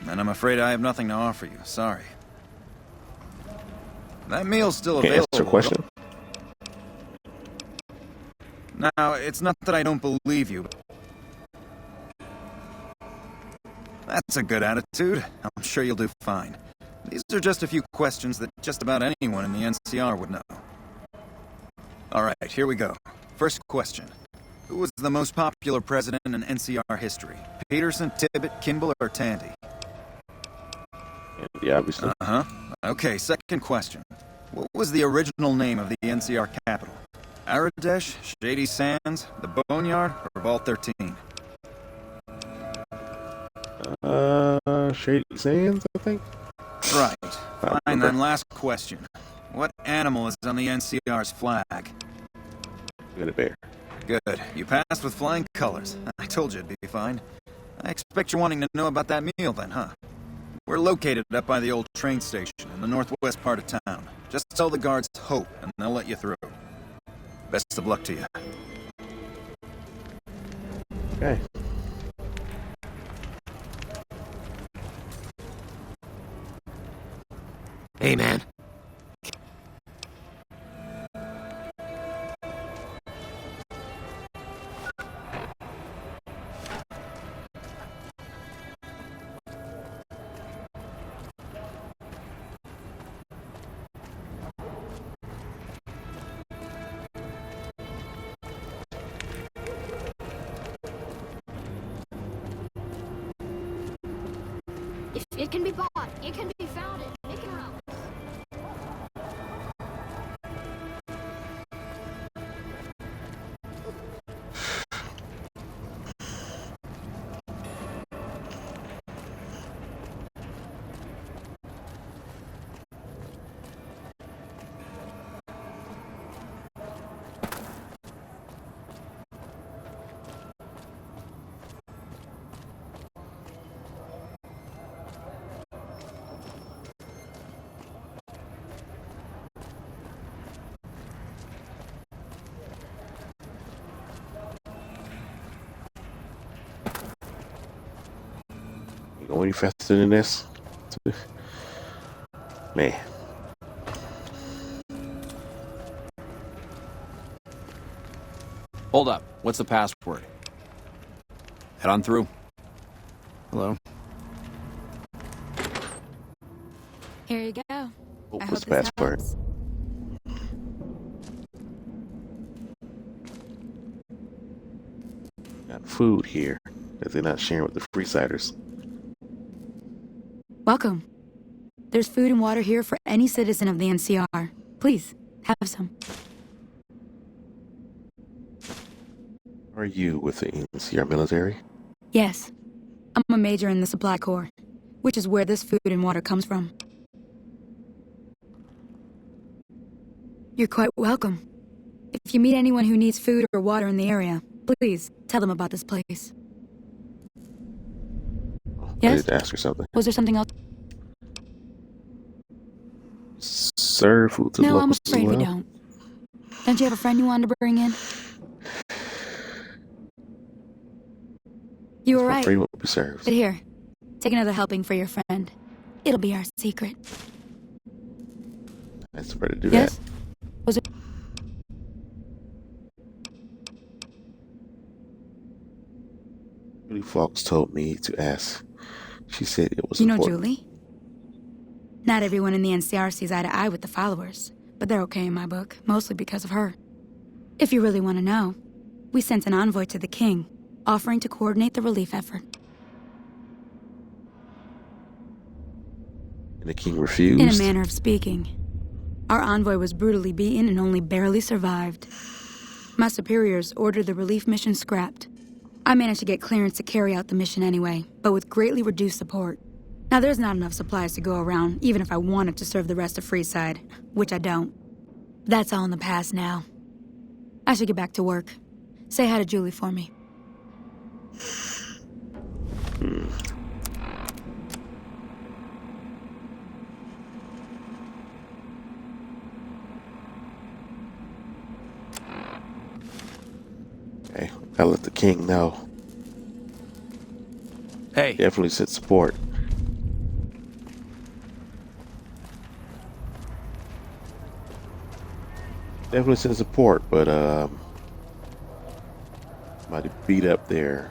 And I'm afraid I have nothing to offer you. Sorry. That meal's still Can't available. answer a question. Now, it's not that I don't believe you. That's a good attitude. I'm sure you'll do fine. These are just a few questions that just about anyone in the NCR would know. Alright, here we go. First question. Who was the most popular president in NCR history? Peterson, Tibbet, Kimball, or Tandy? Yeah, obviously. Uh-huh. Okay, second question. What was the original name of the NCR capital? Aradesh, Shady Sands, the Boneyard, or Vault 13? Shady Sands, I think. Right. Fine, then last question. What animal is on the NCR's flag? Got a bear. Good. You passed with flying colors. I told you it'd be fine. I expect you're wanting to know about that meal then, huh? We're located up by the old train station in the northwest part of town. Just tell the guards Hope, and they'll let you through. Best of luck to you. Okay. Hey, man. If it can be bought, it can be found at Mick and Ralph's. You go any faster than this? Man. Hold up. What's the password? Head on through. Hello? Here you go. I What's hope the this password? helps. Got food here that they're not sharing with the Freesiders. Welcome. There's food and water here for any citizen of the NCR. Please, have some. Are you with the NCR military? Yes. I'm a major in the Supply Corps, which is where this food and water comes from. You're quite welcome. If you meet anyone who needs food or water in the area, please tell them about this place. I Yes? need to ask her something. Was there something else? Serve food to No, I'm locals as afraid we well? don't. Don't you have a friend you wanted to bring in? You were right. Free won't be served. But here, take another helping for your friend. It'll be our secret. That's the way to do Yes? that. Was it? Julie Fox told me to ask. She said it was You know important. Julie? Not everyone in the NCR sees eye to eye with the followers, but they're okay in my book, mostly because of her. If you really want to know, we sent an envoy to the king, offering to coordinate the relief effort. And the king refused. In a manner of speaking. Our envoy was brutally beaten and only barely survived. My superiors ordered the relief mission scrapped. I managed to get clearance to carry out the mission anyway, but with greatly reduced support. Now there's not enough supplies to go around, even if I wanted to serve the rest of Freeside, which I don't. That's all in the past now. I should get back to work. Say hi to Julie for me. Okay, gotta let the king know. Hey. Definitely sent support. Definitely sent support, but somebody beat up their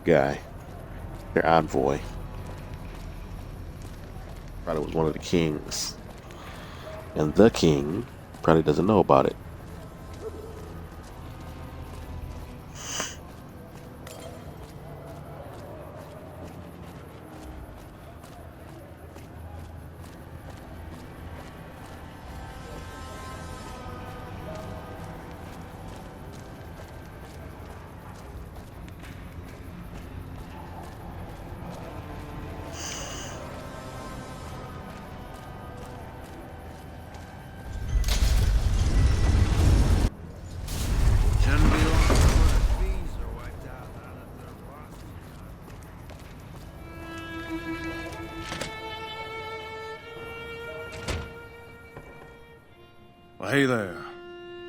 guy, their envoy. Probably was one of the kings, and the king probably doesn't know about it. Well, hey there.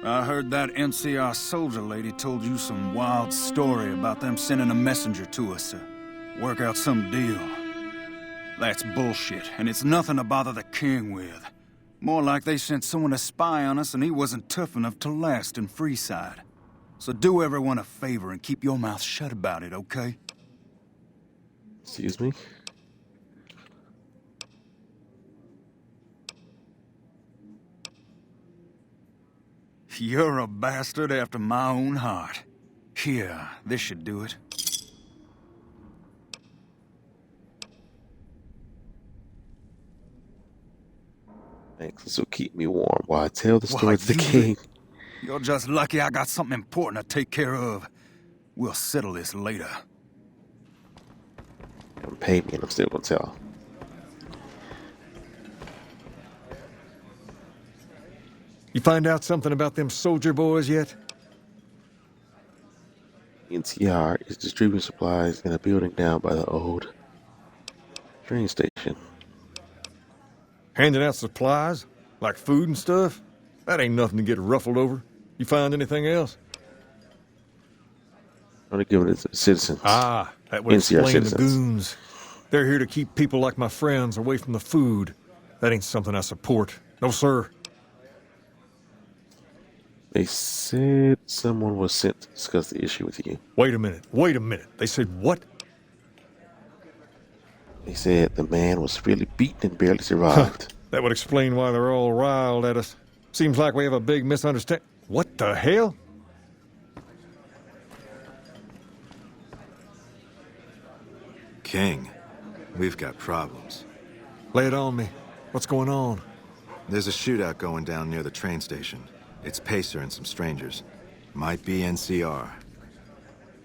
I heard that NCR soldier lady told you some wild story about them sending a messenger to us to work out some deal. That's bullshit, and it's nothing to bother the king with. More like they sent someone to spy on us and he wasn't tough enough to last in Freeside. So do everyone a favor and keep your mouth shut about it, okay? Excuse me? You're a bastard after my own heart. Here, this should do it. Thanks, this will keep me warm while I tell the story Why, to the you- king. You're just lucky I got something important to take care of. We'll settle this later. They haven't paid me and I'm still gonna tell. You find out something about them soldier boys yet? NCR is distributing supplies in a building down by the old train station. Handing out supplies? Like food and stuff? That ain't nothing to get ruffled over. You find anything else? I'm gonna give it to the citizens. Ah, that would NCR explain the citizens. goons. They're here to keep people like my friends away from the food. That ain't something I support. No, sir. They said someone was sent to discuss the issue with you. Wait a minute. Wait a minute. They said what? They said the man was really beaten and barely survived. That would explain why they're all riled at us. Seems like we have a big misunderstanding. What the hell? King, we've got problems. Lay it on me. What's going on? There's a shootout going down near the train station. It's Pacer and some strangers. Might be NCR.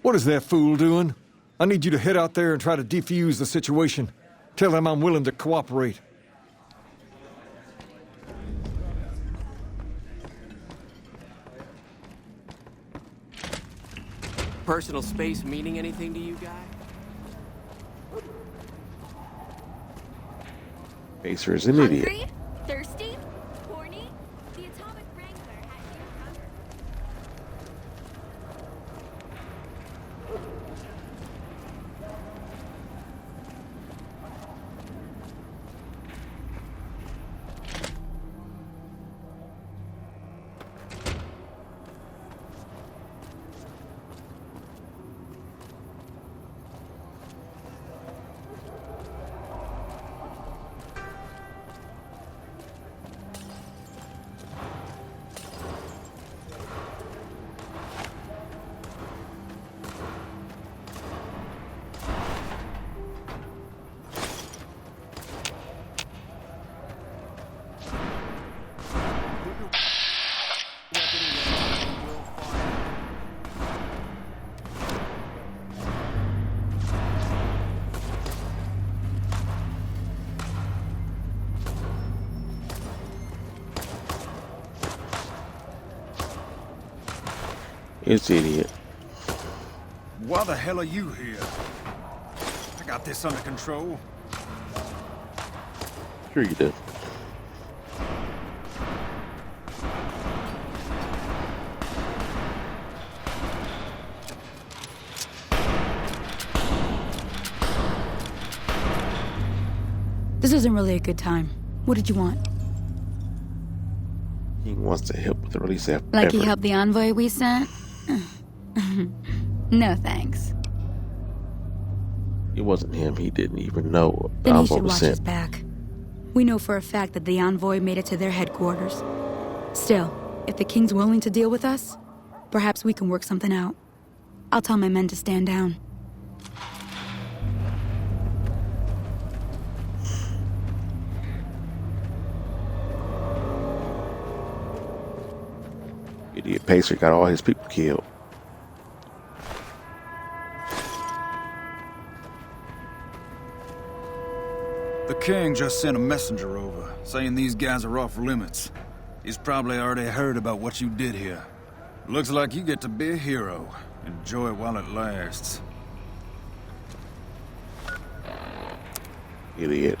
What is that fool doing? I need you to head out there and try to defuse the situation. Tell them I'm willing to cooperate. Personal space meaning anything to you guys? Pacer is an idiot. Hungry? Thirsty? Horny? The Atomic Wrangler has you covered. It's idiot. Why the hell are you here? I got this under control. Sure you do. This isn't really a good time. What did you want? He wants to help with the release effort. Like he helped the envoy we sent? No thanks. It wasn't him. He didn't even know the Then he envoy should was watch his sent. back. We know for a fact that the envoy made it to their headquarters. Still, if the king's willing to deal with us, perhaps we can work something out. I'll tell my men to stand down. Idiot Pacer got all his people killed. The king just sent a messenger over, saying these guys are off limits. He's probably already heard about what you did here. Looks like you get to be a hero. Enjoy it while it lasts. Idiot.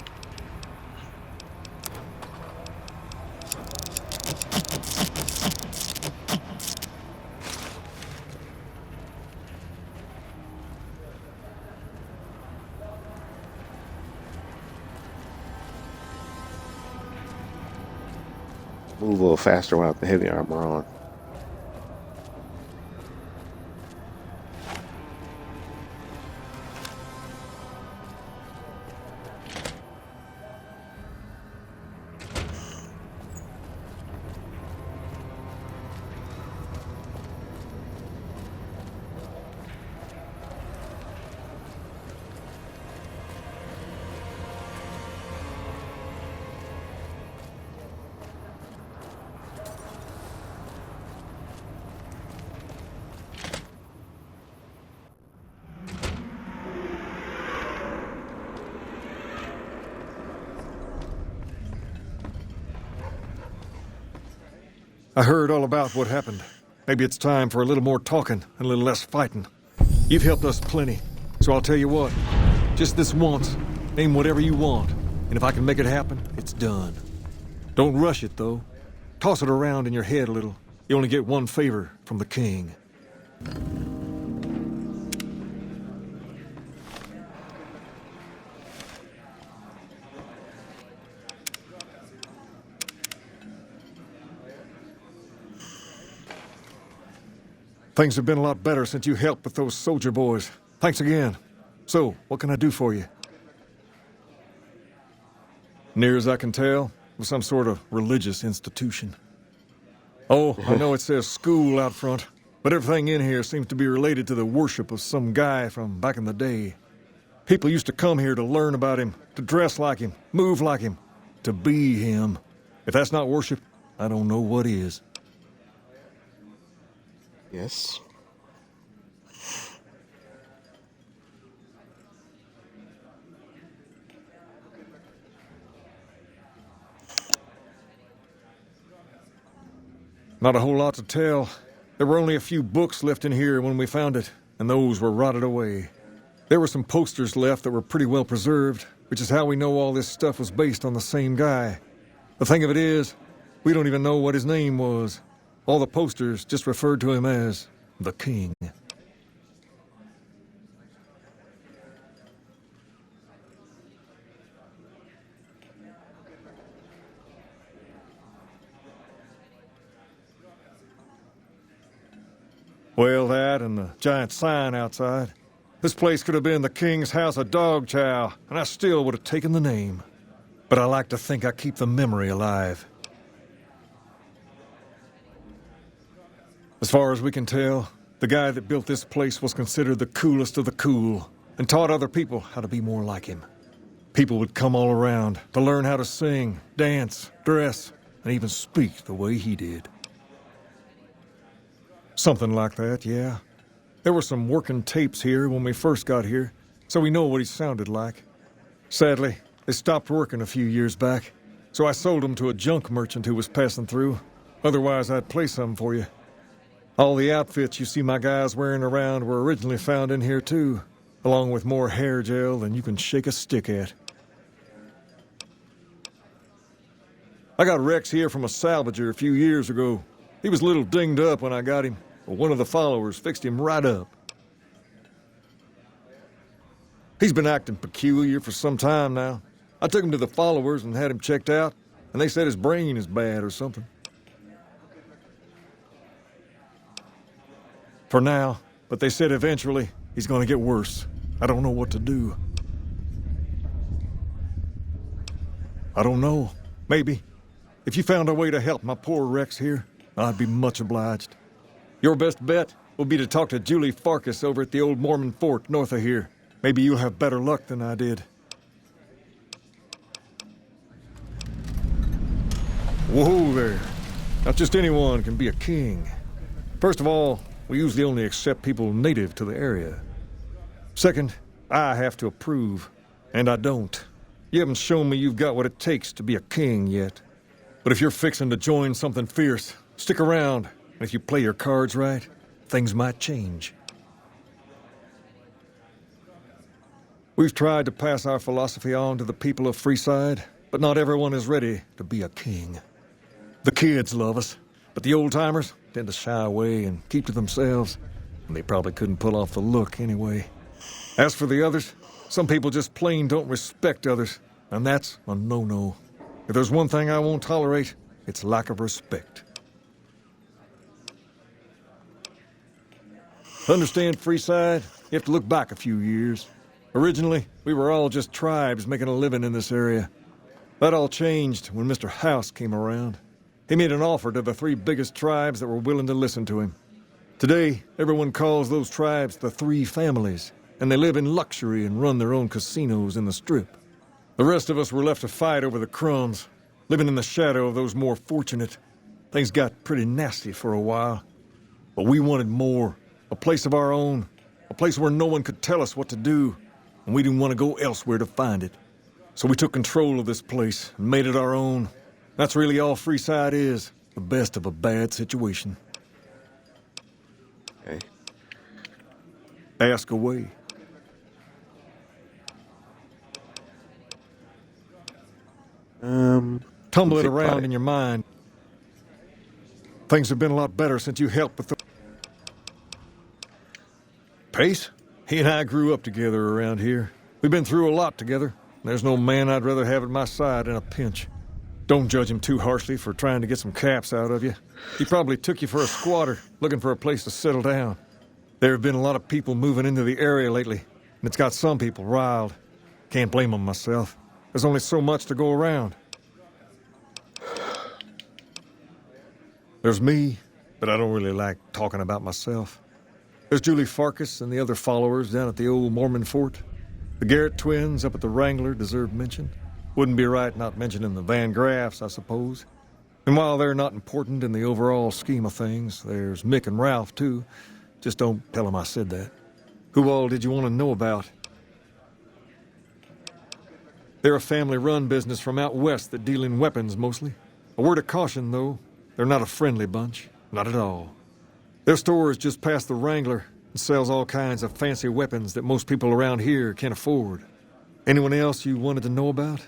Move a little faster without the heavy armor on. I heard all about what happened. Maybe it's time for a little more talking and a little less fighting. You've helped us plenty, so I'll tell you what. Just this once, name whatever you want, and if I can make it happen, it's done. Don't rush it, though. Toss it around in your head a little. You only get one favor from the king. Things have been a lot better since you helped with those soldier boys. Thanks again. So, what can I do for you? Near as I can tell, it was some sort of religious institution. Oh, I know it says school out front, but everything in here seems to be related to the worship of some guy from back in the day. People used to come here to learn about him, to dress like him, move like him, to be him. If that's not worship, I don't know what is. Yes. Not a whole lot to tell. There were only a few books left in here when we found it, and those were rotted away. There were some posters left that were pretty well preserved, which is how we know all this stuff was based on the same guy. The thing of it is, we don't even know what his name was. All the posters just referred to him as the King. Well, that and the giant sign outside. This place could have been the King's House of Dog Chow, and I still would have taken the name. But I like to think I keep the memory alive. As far as we can tell, the guy that built this place was considered the coolest of the cool, and taught other people how to be more like him. People would come all around to learn how to sing, dance, dress, and even speak the way he did. Something like that, yeah. There were some working tapes here when we first got here, so we know what he sounded like. Sadly, they stopped working a few years back, so I sold them to a junk merchant who was passing through. Otherwise, I'd play some for you. All the outfits you see my guys wearing around were originally found in here too, along with more hair gel than you can shake a stick at. I got Rex here from a salvager a few years ago. He was a little dinged up when I got him, but one of the followers fixed him right up. He's been acting peculiar for some time now. I took him to the followers and had him checked out, and they said his brain is bad or something. For now, but they said eventually he's going to get worse. I don't know what to do. I don't know. Maybe. If you found a way to help my poor Rex here, I'd be much obliged. Your best bet will be to talk to Julie Farkas over at the old Mormon fort north of here. Maybe you'll have better luck than I did. Whoa there. Not just anyone can be a king. First of all, we usually only accept people native to the area. Second, I have to approve, and I don't. You haven't shown me you've got what it takes to be a king yet. But if you're fixing to join something fierce, stick around, and if you play your cards right, things might change. We've tried to pass our philosophy on to the people of Freeside, but not everyone is ready to be a king. The kids love us, but the old-timers tend to shy away and keep to themselves, and they probably couldn't pull off the look anyway. As for the others, some people just plain don't respect others, and that's a no-no. If there's one thing I won't tolerate, it's lack of respect. To understand Freeside, you have to look back a few years. Originally, we were all just tribes making a living in this area. That all changed when Mr. House came around. He made an offer to the 3 biggest tribes that were willing to listen to him. Today, everyone calls those tribes the 3 families, and they live in luxury and run their own casinos in the Strip. The rest of us were left to fight over the crumbs, living in the shadow of those more fortunate. Things got pretty nasty for a while. But we wanted more, a place of our own, a place where no one could tell us what to do, and we didn't want to go elsewhere to find it. So we took control of this place and made it our own. That's really all Freeside is, the best of a bad situation. Okay. Ask away. Tumble it around in your mind. Things have been a lot better since you helped with the... Pace? He and I grew up together around here. We've been through a lot together. There's no man I'd rather have at my side in a pinch. Don't judge him too harshly for trying to get some caps out of you. He probably took you for a squatter, looking for a place to settle down. There have been a lot of people moving into the area lately, and it's got some people riled. Can't blame them myself. There's only so much to go around. There's me, but I don't really like talking about myself. There's Julie Farkas and the other followers down at the old Mormon fort. The Garrett twins up at the Wrangler deserve mention. Wouldn't be right not mentioning the Van Graffs, I suppose. And while they're not important in the overall scheme of things, there's Mick and Ralph, too. Just don't tell them I said that. Who all did you want to know about? They're a family-run business from out west that deal in weapons, mostly. A word of caution, though. They're not a friendly bunch. Not at all. Their store is just past the Wrangler and sells all kinds of fancy weapons that most people around here can't afford. Anyone else you wanted to know about?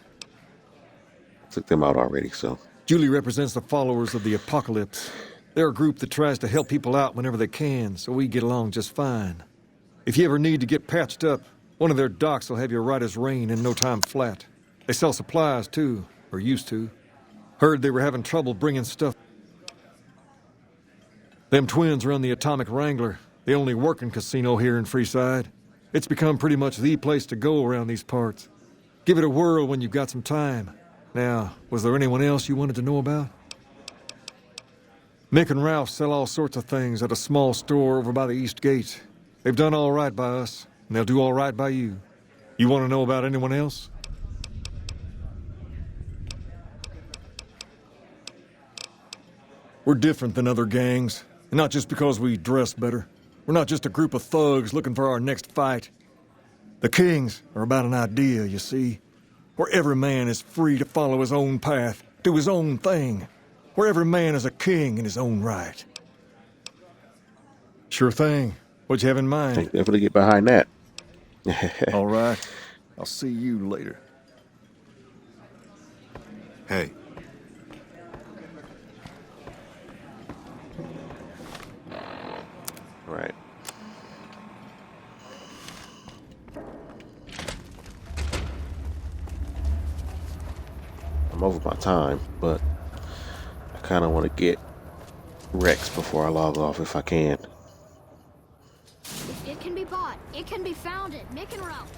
Took them out already, so. Julie represents the followers of the Apocalypse. They're a group that tries to help people out whenever they can, so we get along just fine. If you ever need to get patched up, one of their docs will have you right as rain in no time flat. They sell supplies, too, or used to. Heard they were having trouble bringing stuff. Them twins run the Atomic Wrangler, the only working casino here in Freeside. It's become pretty much the place to go around these parts. Give it a whirl when you've got some time. Now, was there anyone else you wanted to know about? Mick and Ralph sell all sorts of things at a small store over by the East Gate. They've done all right by us, and they'll do all right by you. You want to know about anyone else? We're different than other gangs, and not just because we dress better. We're not just a group of thugs looking for our next fight. The Kings are about an idea, you see, where every man is free to follow his own path, do his own thing, where every man is a king in his own right. Sure thing. What'd you have in mind? I'll definitely get behind that. All right. I'll see you later. Hey. Right. I'm over my time, but I kind of want to get Rex before I log off if I can. It can be bought. It can be found at Mick and Ralph's.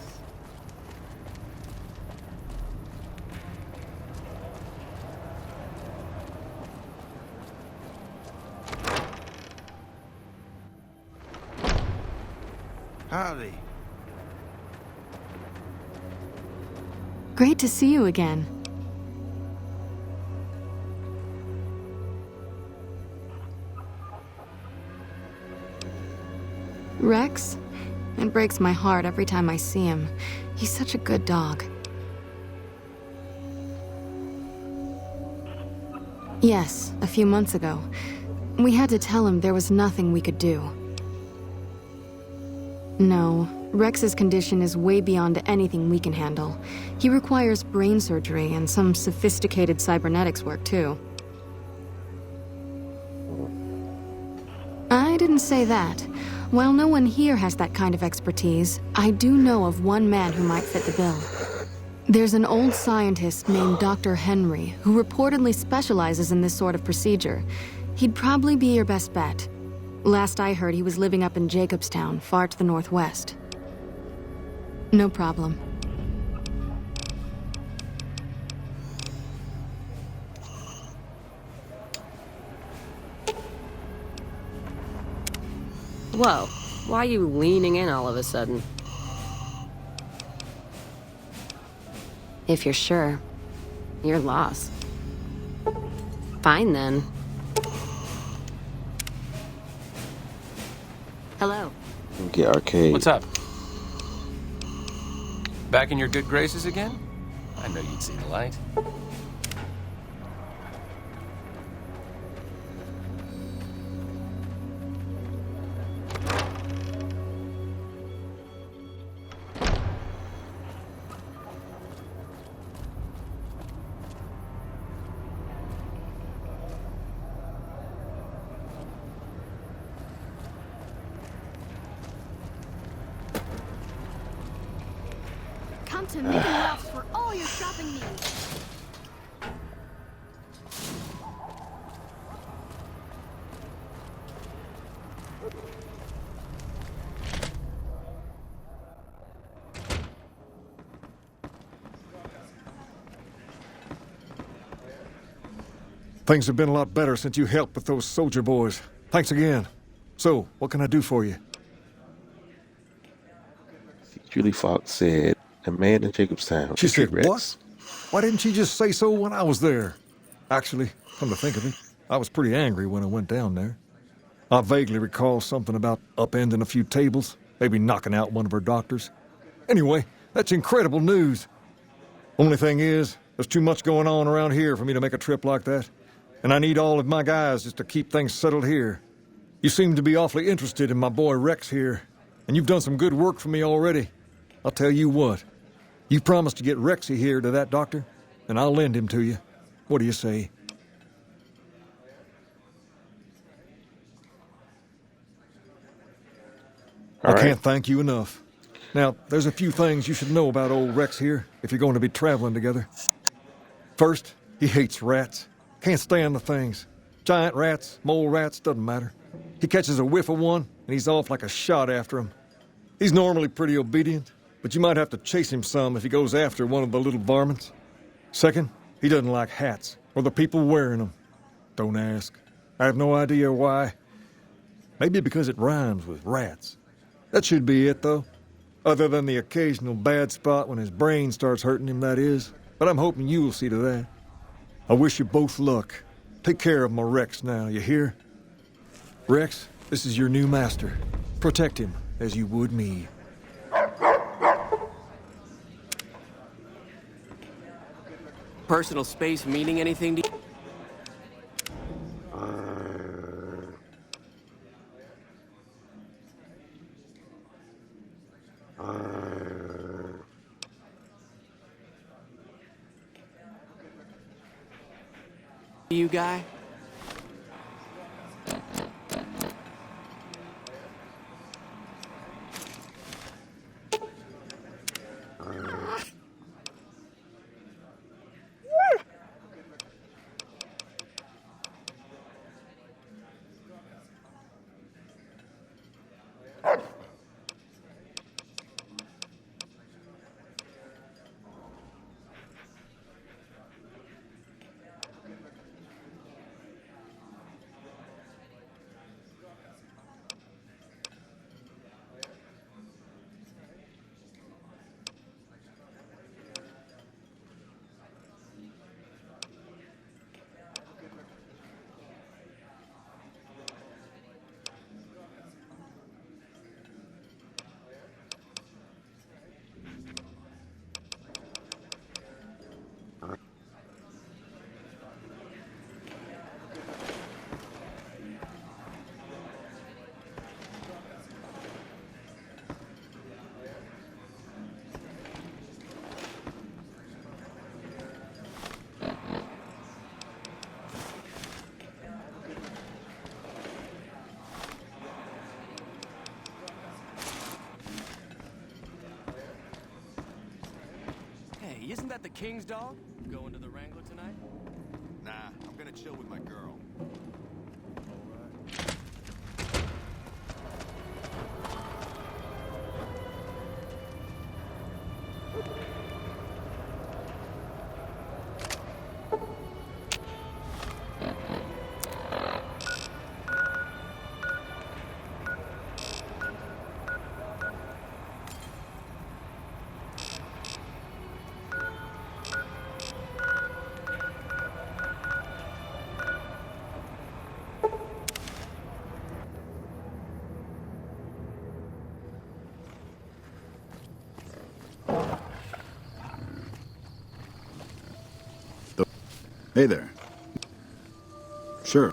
Howdy. Great to see you again. Rex? It breaks my heart every time I see him. He's such a good dog. Yes, a few months ago. We had to tell him there was nothing we could do. No, Rex's condition is way beyond anything we can handle. He requires brain surgery and some sophisticated cybernetics work, too. I didn't say that. While no one here has that kind of expertise, I do know of one man who might fit the bill. There's an old scientist named Dr. Henry who reportedly specializes in this sort of procedure. He'd probably be your best bet. Last I heard, he was living up in Jacobstown, far to the northwest. No problem. Whoa, why are you leaning in all of a sudden? If you're sure, you're lost. Fine then. Hello. Get arcade. What's up? Back in your good graces again? I know you'd see the light. Come to Mick and Ralph's for all your shopping needs. Things have been a lot better since you helped with those soldier boys. Thanks again. So, what can I do for you? Julie Fox said, a man in Jacobstown. She said, what? Why didn't she just say so when I was there? Actually, come to think of it, I was pretty angry when I went down there. I vaguely recall something about upending a few tables, maybe knocking out one of her doctors. Anyway, that's incredible news. Only thing is, there's too much going on around here for me to make a trip like that. and I need all of my guys just to keep things settled here. You seem to be awfully interested in my boy Rex here, and you've done some good work for me already. I'll tell you what, you promised to get Rexy here to that doctor, and I'll lend him to you. What do you say? I can't thank you enough. Now, there's a few things you should know about old Rex here if you're going to be traveling together. First, he hates rats. Can't stand the things. Giant rats, mole rats, doesn't matter. He catches a whiff of one, and he's off like a shot after him. He's normally pretty obedient, but you might have to chase him some if he goes after one of the little varmints. Second, he doesn't like hats, or the people wearing them. Don't ask. I have no idea why. Maybe because it rhymes with rats. That should be it, though. Other than the occasional bad spot when his brain starts hurting him, that is. But I'm hoping you'll see to that. I wish you both luck. Take care of my Rex now, you hear? Rex, this is your new master. Protect him as you would me. Personal space meaning anything to you? You guy? Isn't that the king's dog? Going to the Wrangler tonight? Nah, I'm gonna chill with my girl. Hey there. Sure.